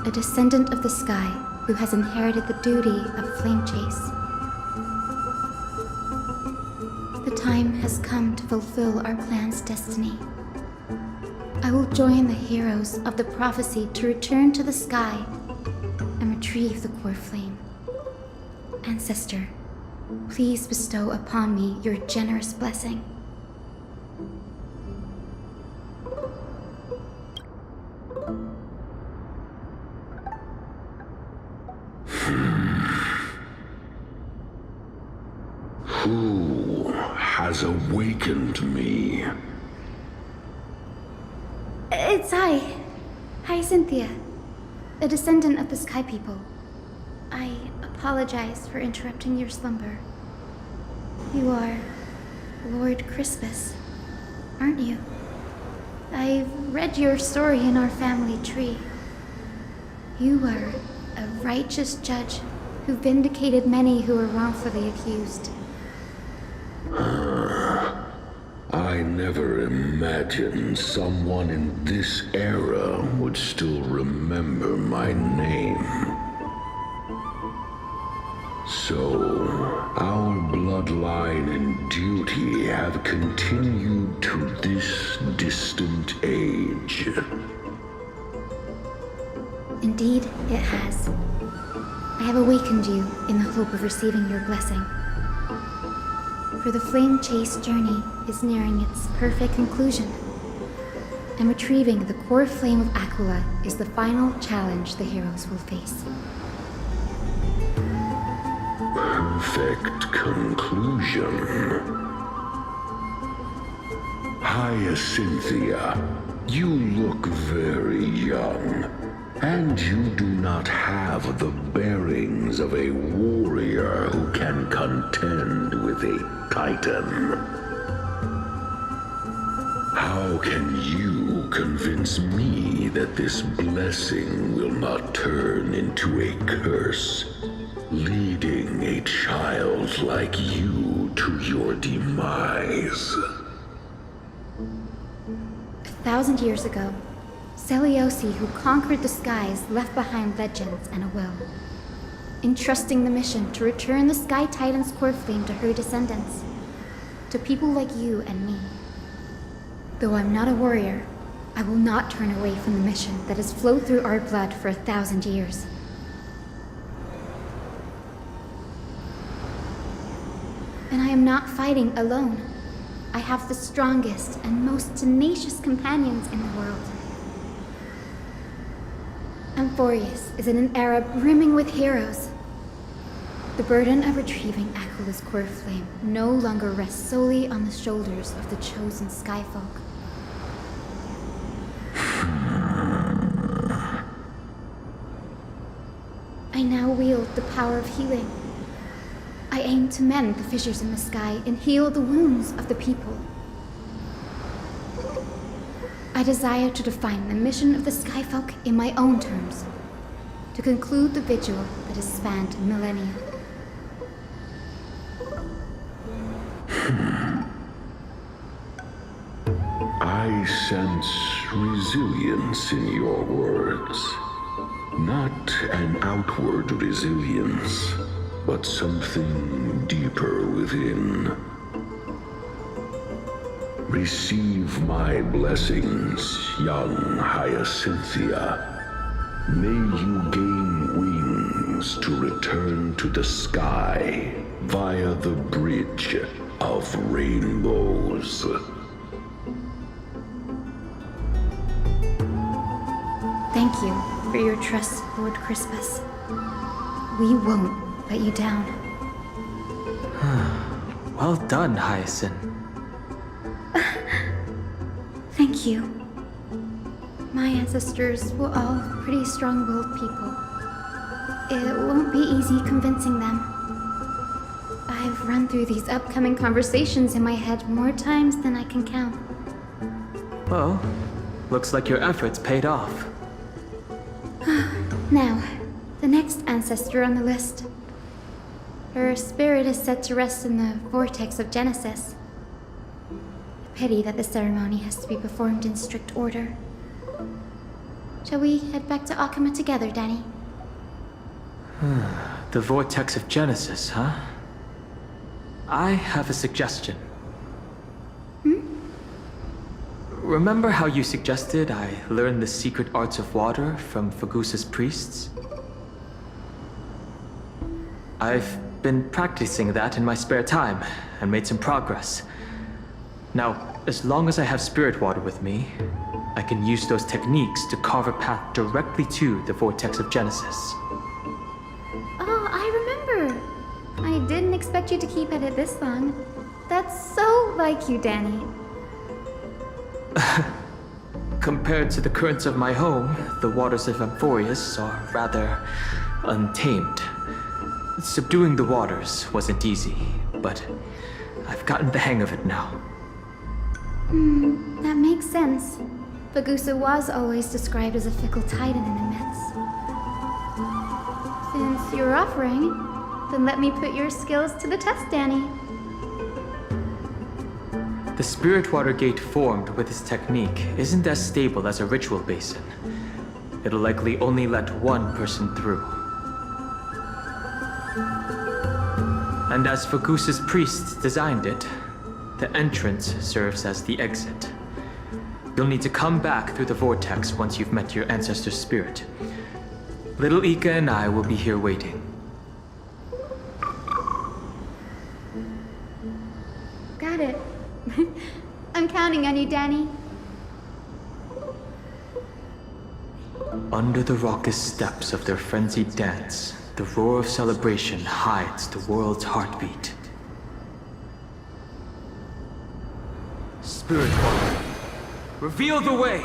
a descendant of the sky who has inherited the duty of flame chase. The time has come to fulfill our clan's destiny. I will join the heroes of the prophecy to return to the sky and retrieve the core flame. Ancestor, please bestow upon me your generous blessing. has awakened me. It's I. Hi, Cynthia. A descendant of the Sky People. I apologize for interrupting your slumber. You are Lord Crispus, aren't you? I've read your story in our family tree. You were a righteous judge who vindicated many who were wrongfully accused. I never imagined someone in this era would still remember my name. So, our bloodline and duty have continued to this distant age. Indeed, it has. I have awakened you in the hope of receiving your blessing. For the flame chase journey is nearing its perfect conclusion, and retrieving the core flame of Aquila is the final challenge the heroes will face. Perfect conclusion. Hyacinthia, you look very young, and you do not have the bearings of a warrior who can contend with a titan. How can you convince me that this blessing will not turn into a curse, leading a child like you to your demise? 1,000 years ago, Selioci, who conquered the skies, left behind legends and a will, entrusting the mission to return the Sky Titan's core flame to her descendants, to people like you and me. Though I'm not a warrior, I will not turn away from the mission that has flowed through our blood for 1,000 years. And I am not fighting alone. I have the strongest and most tenacious companions in the world. Amphorius is in an era brimming with heroes. The burden of retrieving Aquila's core flame no longer rests solely on the shoulders of the chosen Skyfolk. I now wield the power of healing. I aim to mend the fissures in the sky and heal the wounds of the people. I desire to define the mission of the Skyfolk in my own terms, to conclude the vigil that has spanned millennia. I sense resilience in your words. Not an outward resilience, but something deeper within. Receive my blessings, young Hyacinthia. May you gain wings to return to the sky via the bridge of rainbows. Thank you for your trust, Lord Crispus. We won't let you down. Well done, Hyacinth. Thank you. My ancestors were all pretty strong-willed people. It won't be easy convincing them. I've run through these upcoming conversations in my head more times than I can count. Well, looks like your efforts paid off. Now, the next ancestor on the list. Her spirit is set to rest in the vortex of Genesis. Pity that the ceremony has to be performed in strict order. Shall we head back to Akama together, Danny? The vortex of Genesis, huh? I have a suggestion. Remember how you suggested I learn the secret arts of water from Fagusa's priests? I've been practicing that in my spare time and made some progress. Now, as long as I have spirit water with me, I can use those techniques to carve a path directly to the vortex of Genesis. Oh, I remember! I didn't expect you to keep at it this long. That's so like you, Danny. Compared to the currents of my home, the waters of Amphorius are rather untamed. Subduing the waters wasn't easy, but I've gotten the hang of it now. That makes sense. Bagusa was always described as a fickle titan in the myths. Since you're offering, then let me put your skills to the test, Danny. The spirit water gate formed with this technique isn't as stable as a ritual basin. It'll likely only let one person through. And as Fagusa's priests designed it, the entrance serves as the exit. You'll need to come back through the vortex once you've met your ancestor's spirit. Little Ika and I will be here waiting. Got it. I'm counting on you, Danny. Under the raucous steps of their frenzied dance, the roar of celebration hides the world's heartbeat. Spirit Water, reveal the way!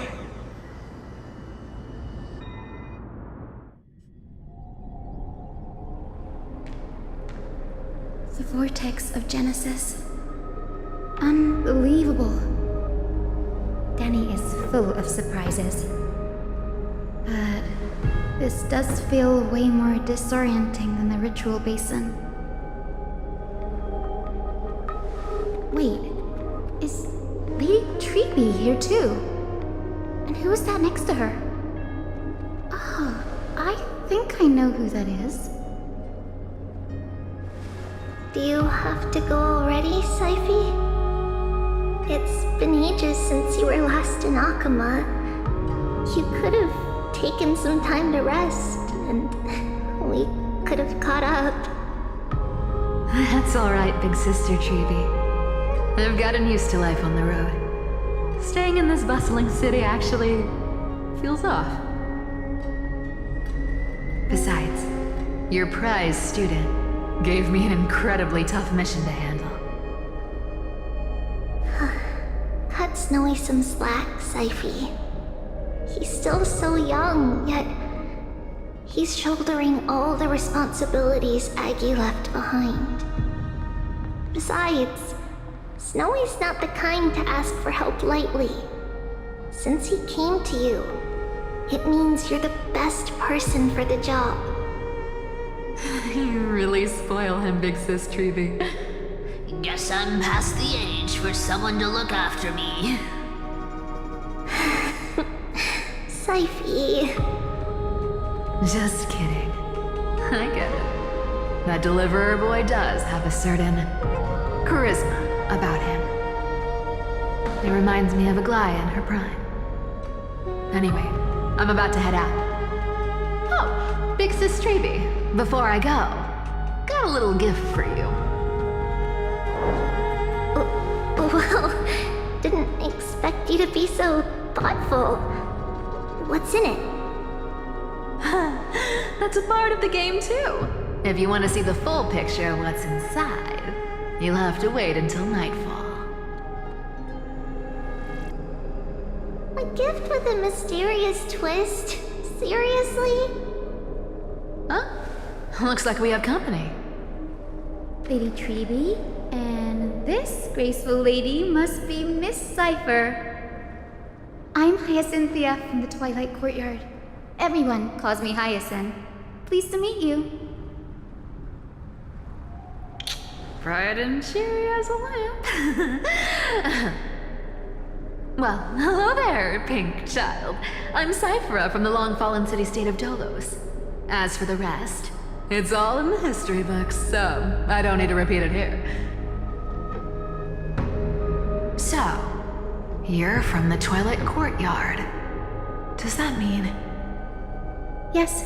The vortex of Genesis. Unbelievable. Danny is full of surprises. But this does feel way more disorienting than the ritual basin. Wait, is Lady Treeby here too? And who is that next to her? Oh, I think I know who that is. Do you have to go already, Syphie? It's been ages since you were last in Akama. You could have taken some time to rest, and we could have caught up. That's alright, big sister Treeby. I've gotten used to life on the road. Staying in this bustling city actually feels off. Besides, your prize student gave me an incredibly tough mission to handle. Cut Snowy some slack, Syphie. He's still so young, yet he's shouldering all the responsibilities Aggie left behind. Besides, Snowy's not the kind to ask for help lightly. Since he came to you, it means you're the best person for the job. You really spoil him, big sis Treeby. Guess I'm past the age for someone to look after me. Syphie. Just kidding. I get it. That deliverer boy does have a certain charisma about him. It reminds me of Aglaia in her prime. Anyway, I'm about to head out. Oh, big sis Treeby, before I go, got a little gift for you. Well, didn't expect you to be so thoughtful. What's in it? That's a part of the game too. If you want to see the full picture of what's inside, you'll have to wait until nightfall. A gift with a mysterious twist? Seriously? Huh? Looks like we have company. Lady Treeby, and this graceful lady must be Miss Cypher. I'm Hyacinthia from the Twilight Courtyard. Everyone calls me Hyacinth. Pleased to meet you. Bright and cheery as a lamp. Well, hello there, pink child. I'm Cyphera from the long-fallen city-state of Dolos. As for the rest, it's all in the history books, so I don't need to repeat it here. So, you're from the Twilight Courtyard. Does that mean... Yes,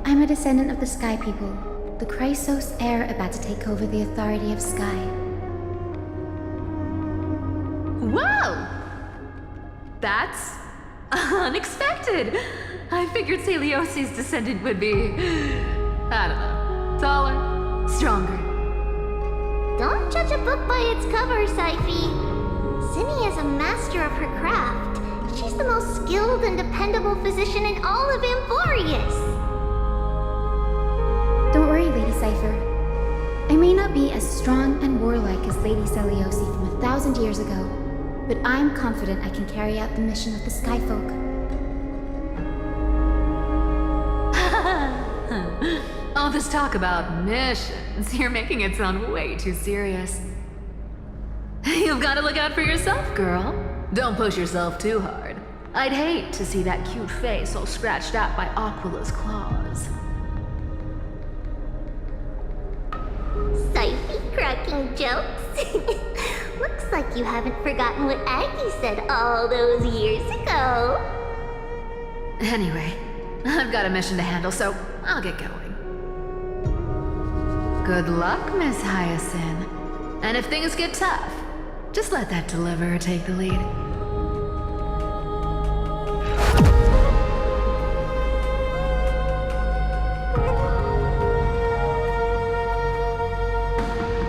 I'm a descendant of the Sky People, the Chrysos heir about to take over the authority of Sky. Whoa! That's unexpected. I figured Celiosi's descendant would be, I don't know, taller, stronger. Don't judge a book by its cover, Syphi. Zinni is a master of her craft. She's the most skilled and dependable physician in all of Amphorius. Don't worry, Lady Cypher. I may not be as strong and warlike as Lady Seliosi from 1,000 years ago, but I'm confident I can carry out the mission of the Skyfolk. All this talk about missions, you're making it sound way too serious. You've got to look out for yourself, girl. Don't push yourself too hard. I'd hate to see that cute face all scratched out by Aquila's claws. Syphi cracking jokes? Looks like you haven't forgotten what Aggie said all those years ago. Anyway, I've got a mission to handle, so I'll get going. Good luck, Miss Hyacinth. And if things get tough, just let that deliverer take the lead.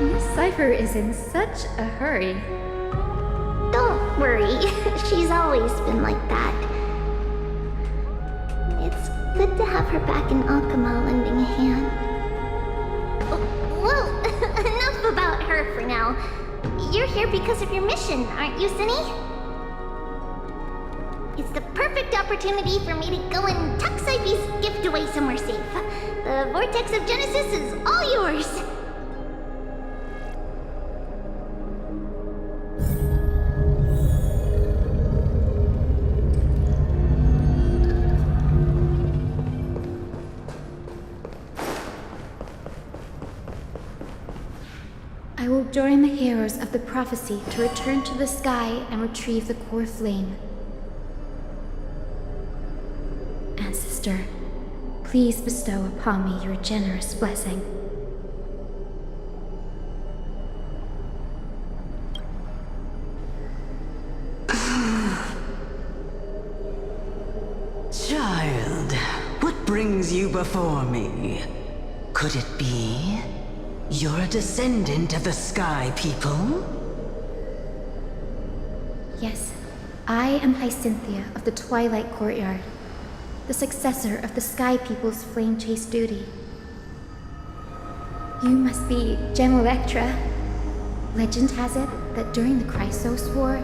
Miss Cypher is in such a hurry. Don't worry, she's always been like that. It's good to have her back in Akama lending a hand. Well, enough about her for now. You're here because of your mission, aren't you, Zinni? It's the perfect opportunity for me to go and tuck Syphi's gift away somewhere safe. The Vortex of Genesis is all yours. I will join the heroes of the prophecy to return to the sky and retrieve the core flame. Ancestor, please bestow upon me your generous blessing. Child, what brings you before me? Could it be you're a descendant of the Sky People? Yes, I am Hyacinthia of the Twilight Courtyard, the successor of the Sky People's Flame Chase duty. You must be Gem Electra. Legend has it that during the Chrysos War,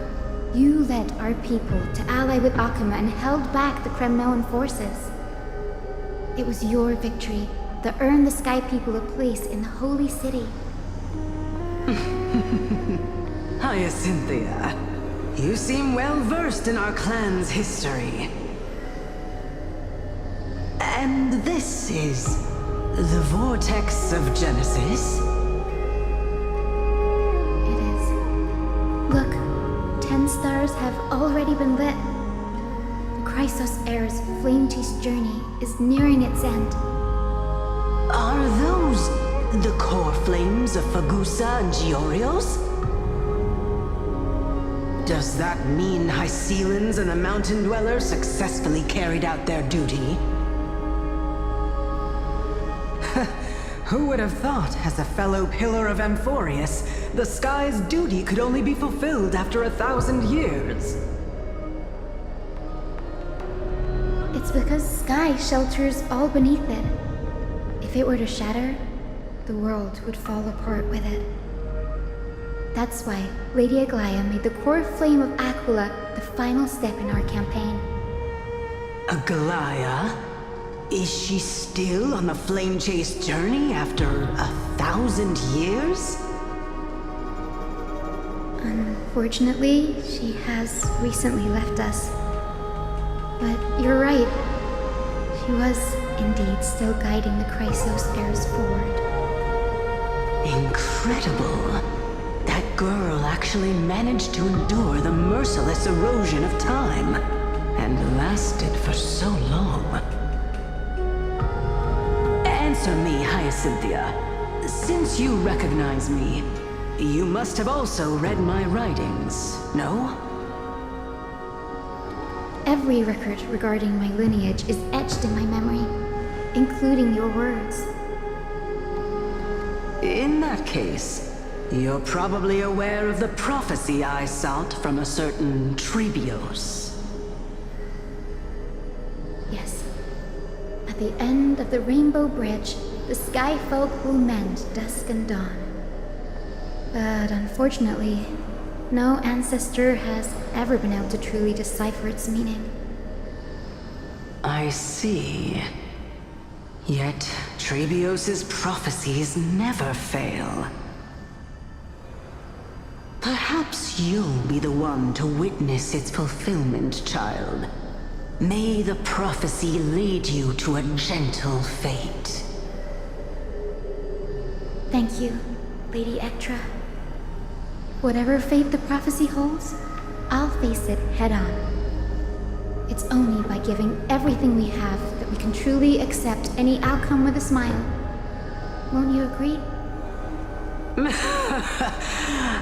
you led our people to ally with Akama and held back the Kremnoan forces. It was your victory that earned the Sky People a place in the Holy City. Hyacinthia, you seem well versed in our clan's history. And this is the Vortex of Genesis? It is. Look, 10 stars have already been lit. The Chrysos Heir's flame-chased journey is nearing its end. Are those the core flames of Fagusa and Giorios? Does that mean Hycelans and the Mountain Dwellers successfully carried out their duty? Who would have thought, as a fellow pillar of Amphorius, the sky's duty could only be fulfilled after 1,000 years? It's because sky shelters all beneath it. If it were to shatter, the world would fall apart with it. That's why Lady Aglaya made the core flame of Aquila the final step in our campaign. Aglaya? Is she still on the flame chase journey after 1,000 years? Unfortunately, she has recently left us. But you're right. She was indeed still guiding the Chrysos heirs forward. Incredible. That girl actually managed to endure the merciless erosion of time, and lasted for so long. Answer me, Hyacinthia. Since you recognize me, you must have also read my writings, no? Every record regarding my lineage is etched in my memory, including your words. In that case, You're probably aware of the prophecy I sought from a certain Trebios. Yes. At the end of the Rainbow Bridge, the Sky Folk will mend dusk and dawn. But unfortunately, no ancestor has ever been able to truly decipher its meaning. I see. Yet Trebios' prophecies never fail. Perhaps you'll be the one to witness its fulfillment, child. May the prophecy lead you to a gentle fate. Thank you, Lady Ektra. Whatever fate the prophecy holds, I'll face it head-on. It's only by giving everything we have that we can truly accept any outcome with a smile. Won't you agree?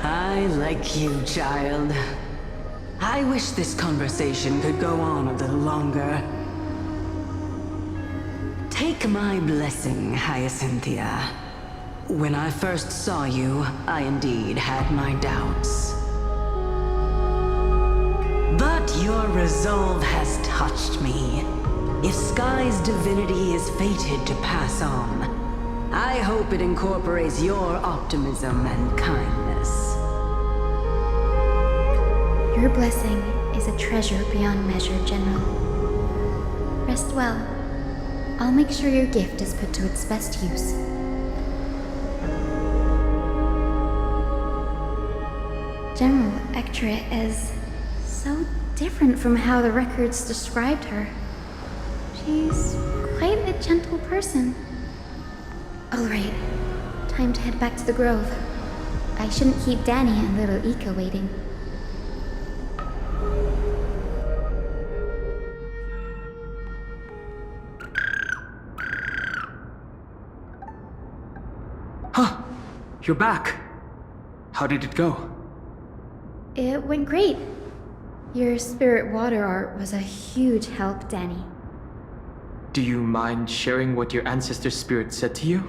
I like you, child. I wish this conversation could go on a little longer. Take my blessing, Hyacinthia. When I first saw you, I indeed had my doubts. But your resolve has touched me. If Sky's divinity is fated to pass on, I hope it incorporates your optimism and kindness. Your blessing is a treasure beyond measure, General. Rest well. I'll make sure your gift is put to its best use. General Ektra is so different from how the records described her. She's quite a gentle person. All right, time to head back to the Grove. I shouldn't keep Danny and little Ika waiting. Huh, you're back. How did it go? It went great. Your spirit water art was a huge help, Danny. Do you mind sharing what your ancestor spirit said to you?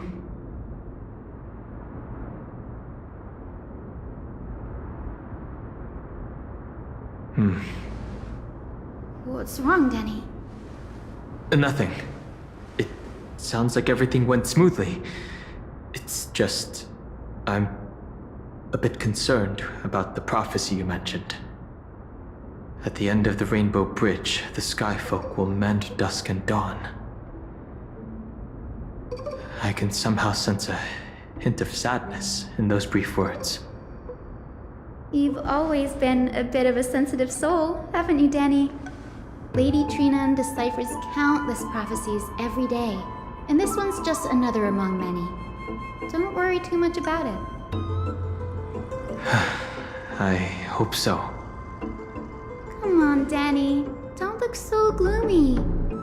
What's wrong, Danny? Nothing. It sounds like everything went smoothly. It's just... I'm a bit concerned about the prophecy you mentioned. At the end of the Rainbow Bridge, the Sky Folk will mend dusk and dawn. I can somehow sense a hint of sadness in those brief words. You've always been a bit of a sensitive soul, haven't you, Danny? Lady Trina deciphers countless prophecies every day, and this one's just another among many. Don't worry too much about it. I hope so. Come on, Danny. Don't look so gloomy.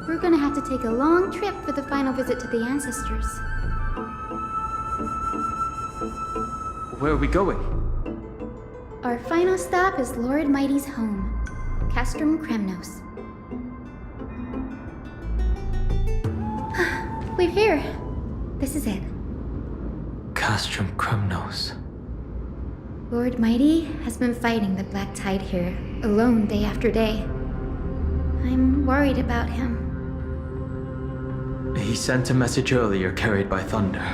We're gonna have to take a long trip for the final visit to the ancestors. Where are we going? Our final stop is Lord Mighty's home, Castrum Kremnos. We're here. This is it. Castrum Kremnos. Lord Mighty has been fighting the Black Tide here, alone day after day. I'm worried about him. He sent a message earlier carried by thunder,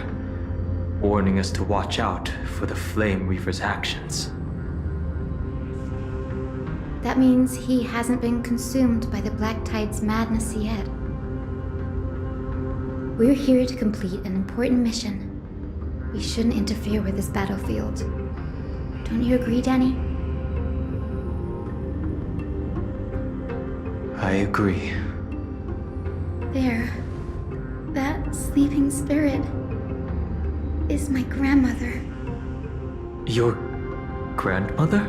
warning us to watch out for the Flame Reaver's actions. That means he hasn't been consumed by the Black Tide's madness yet. We're here to complete an important mission. We shouldn't interfere with this battlefield. Don't you agree, Danny? I agree. There. That sleeping spirit is my grandmother. Your grandmother?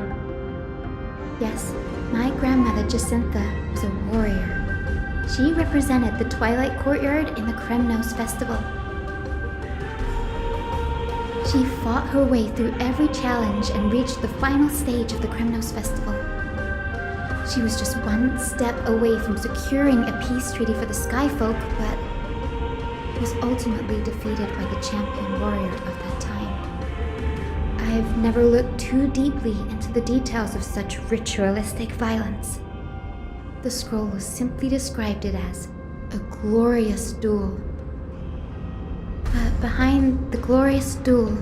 Yes, my grandmother Jacinta was a warrior. She represented the Twilight Courtyard in the Kremnos Festival. She fought her way through every challenge and reached the final stage of the Kremnos Festival. She was just one step away from securing a peace treaty for the Skyfolk, but was ultimately defeated by the champion warrior of that time. I I've never looked too deeply into the details of such ritualistic violence. The scroll simply described it as a glorious duel. But behind the glorious duel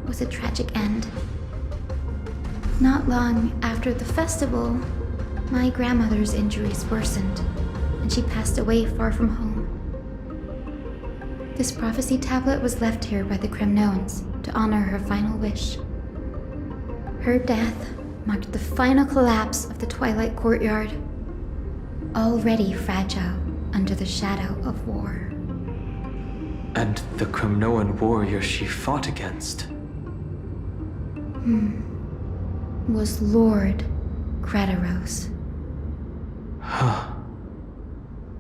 was a tragic end. Not long after the festival, my grandmother's injuries worsened, and she passed away far from home. This prophecy tablet was left here by the Kremnoans to honor her final wish. Her death marked the final collapse of the Twilight Courtyard, already fragile under the shadow of war. And the Kremnoan warrior she fought against? Was Lord Gradaros. Huh.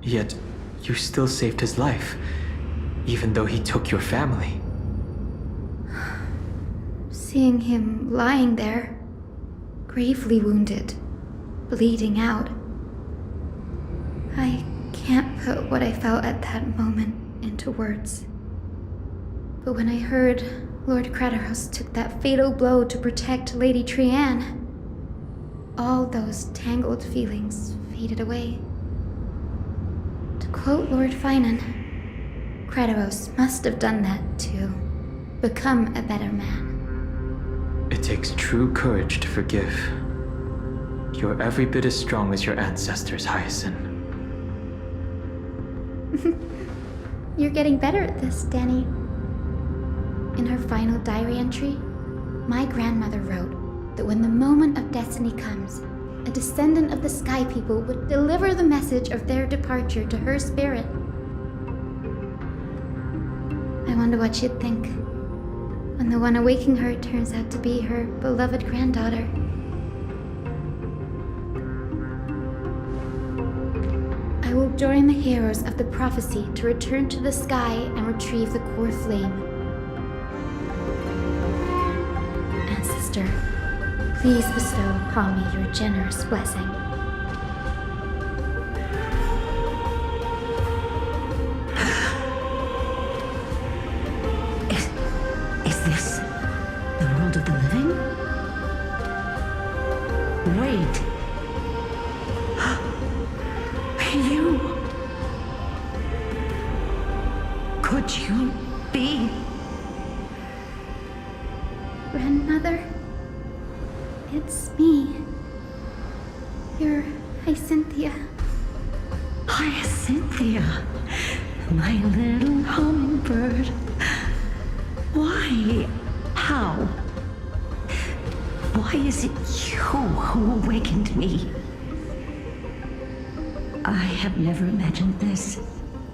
Yet, you still saved his life, even though he took your family. Seeing him lying there, gravely wounded, bleeding out, I can't put what I felt at that moment into words. But when I heard Lord Gradaros took that fatal blow to protect Lady Trianne, all those tangled feelings faded away. To quote Lord Finan, Gradaros must have done that to become a better man. It takes true courage to forgive. You're every bit as strong as your ancestors, Hyacinth. You're getting better at this, Danny. In her final diary entry, my grandmother wrote that when the moment of destiny comes, a descendant of the Sky People would deliver the message of their departure to her spirit. I wonder what she'd think when the one awaking her turns out to be her beloved granddaughter. I will join the heroes of the prophecy to return to the sky and retrieve the core flame. Ancestor, please bestow upon me your generous blessing. Is this the world of the living? Wait. You. Could you be? Grandmother? It's me. You're Hyacinthia. Hyacinthia, my little hummingbird. Why? How? Why is it you who awakened me? I have never imagined this.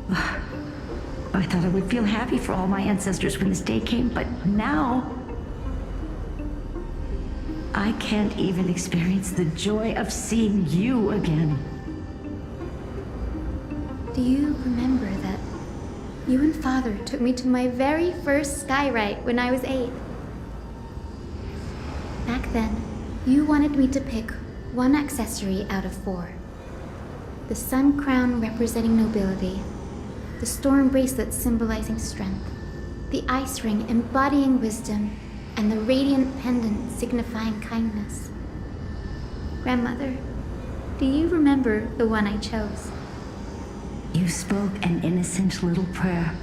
I thought I would feel happy for all my ancestors when this day came, but now I can't even experience the joy of seeing you again. Do you remember that you and Father took me to my very first sky ride when I was 8? Back then, you wanted me to pick one accessory out of 4. The sun crown representing nobility, the storm bracelet symbolizing strength, the ice ring embodying wisdom, and the radiant pendant signifying kindness. Grandmother, do you remember the one I chose? You spoke an innocent little prayer,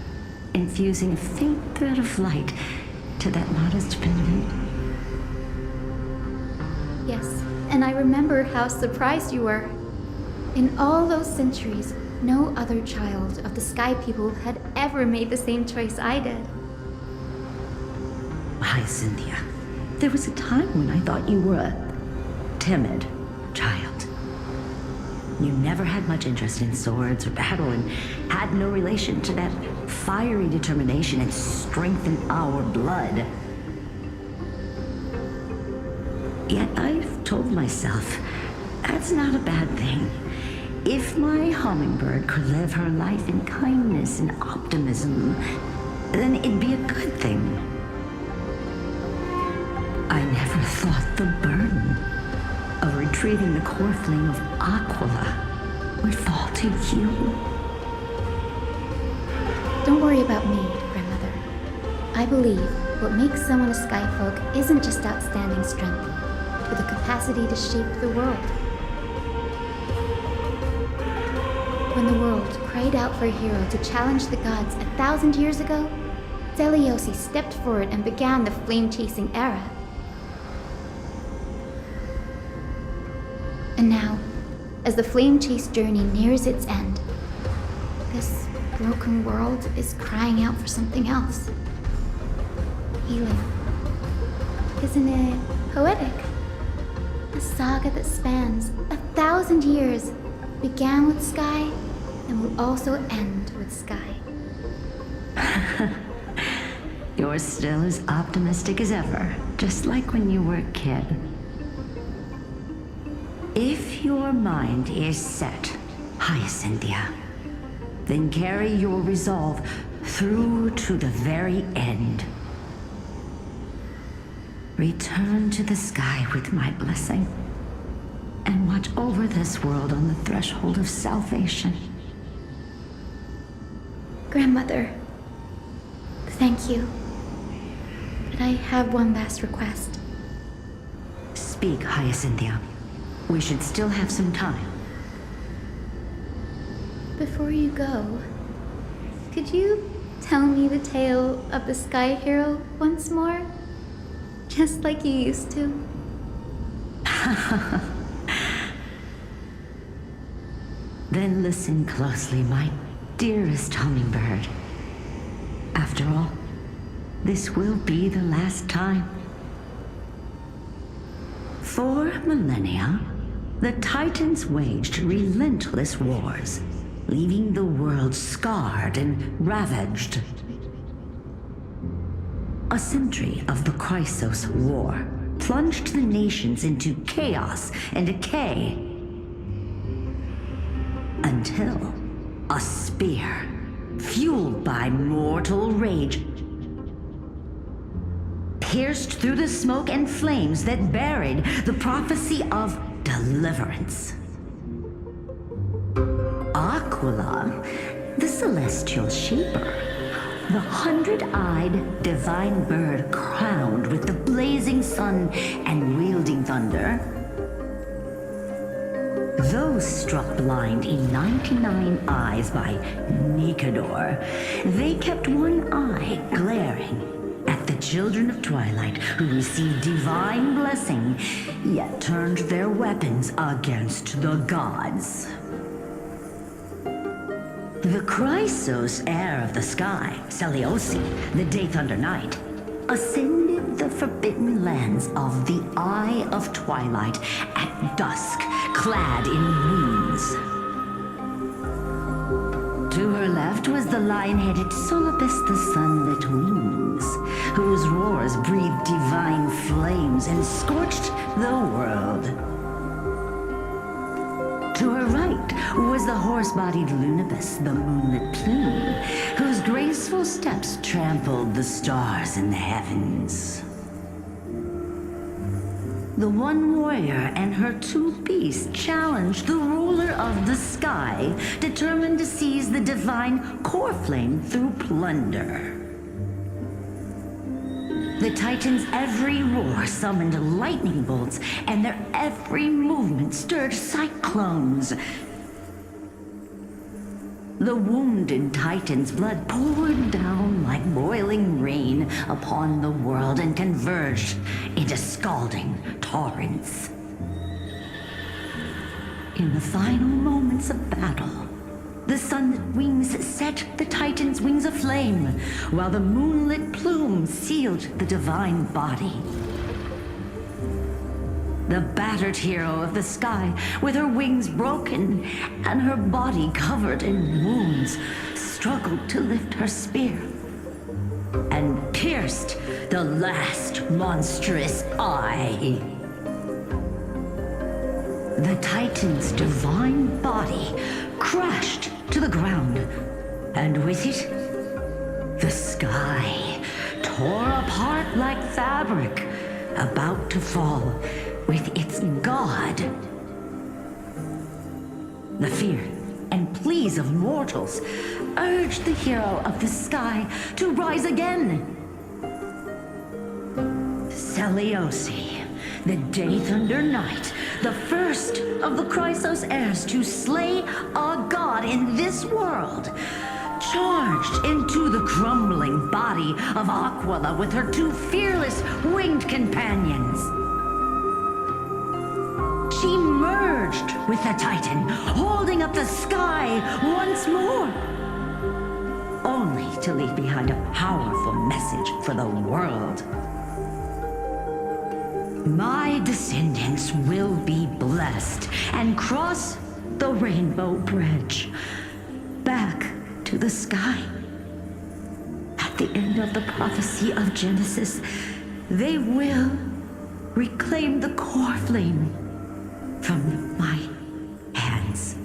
infusing a faint thread of light to that modest pendant. Yes, and I remember how surprised you were. In all those centuries, no other child of the Sky People had ever made the same choice I did. Hyacinthia, there was a time when I thought you were a timid child. You never had much interest in swords or battle and had no relation to that fiery determination and strength in our blood. Yet I've told myself, that's not a bad thing. If my hummingbird could live her life in kindness and optimism, then it'd be a good thing. I never thought the burden of retrieving the core flame of Aquila would fall to you. Don't worry about me, Grandmother. I believe What makes someone a Skyfolk isn't just outstanding strength, but the capacity to shape the world. When the world cried out for a hero to challenge the gods 1,000 years ago, Zeliosi stepped forward and began the flame-chasing era. And now, as the flame chase journey nears its end, this broken world is crying out for something else. Healing. Isn't it poetic? A saga that spans 1,000 years began with Sky and will also end with Sky. You're still as optimistic as ever, just like when you were a kid. If your mind is set, Hyacinthia, then carry your resolve through to the very end. Return to the sky with my blessing, and watch over this world on the threshold of salvation. Grandmother, thank you. But I have one last request. Speak, Hyacinthia. We should still have some time. Before you go, could you tell me the tale of the Sky Hero once more? Just like you used to. Then listen closely, my dearest hummingbird. After all, this will be the last time. For millennia, the Titans waged relentless wars, leaving the world scarred and ravaged. A century of the Chrysos War plunged the nations into chaos and decay. Until a spear, fueled by mortal rage, pierced through the smoke and flames that buried the prophecy of deliverance. Aquila, the celestial shaper, the 100-eyed divine bird crowned with the blazing sun and wielding thunder. Those struck blind in 99 eyes by Nikador, they kept one eye glaring at the children of Twilight who received divine blessing, yet turned their weapons against the gods. The Chrysos heir of the sky, Seliosi, the Day Thunder Knight, ascended the forbidden lands of the Eye of Twilight at dusk, clad in wings. To her left was the lion-headed Solibus the Sunlit Wings, whose roars breathed divine flames and scorched the world. To her right was the horse-bodied Lunibus, the Moonlit Plume, whose graceful steps trampled the stars in the heavens. The one warrior and her two beasts challenged the ruler of the sky, determined to seize the divine core flame through plunder. The Titans' every roar summoned lightning bolts, and their every movement stirred cyclones. The wounded Titan's blood poured down like boiling rain upon the world and converged into scalding torrents. In the final moments of battle, the sunlit wings set the Titan's wings aflame, while the moonlit plume sealed the divine body. The battered hero of the sky, with her wings broken and her body covered in wounds, struggled to lift her spear and pierced the last monstrous eye. The Titan's divine body crashed to the ground, and with it, the sky tore apart like fabric, about to fall with its god. The fear and pleas of mortals urged the hero of the sky to rise again. Spyceliosi, the Day Thunder Knight, the first of the Chrysos heirs to slay a god in this world, charged into the crumbling body of Aquila with her two fearless winged companions. She merged with the Titan, holding up the sky once more, only to leave behind a powerful message for the world. My descendants will be blessed and cross the Rainbow Bridge back to the sky. At the end of the prophecy of Genesis, they will reclaim the core flame from my hands.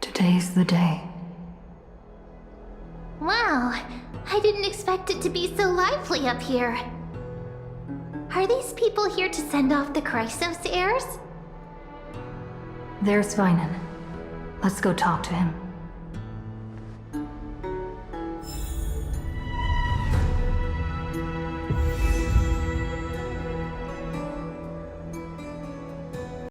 Today's the day. Wow, I didn't expect it to be so lively up here. Are these people here to send off the Chrysos heirs? There's Bygone. Let's go talk to him.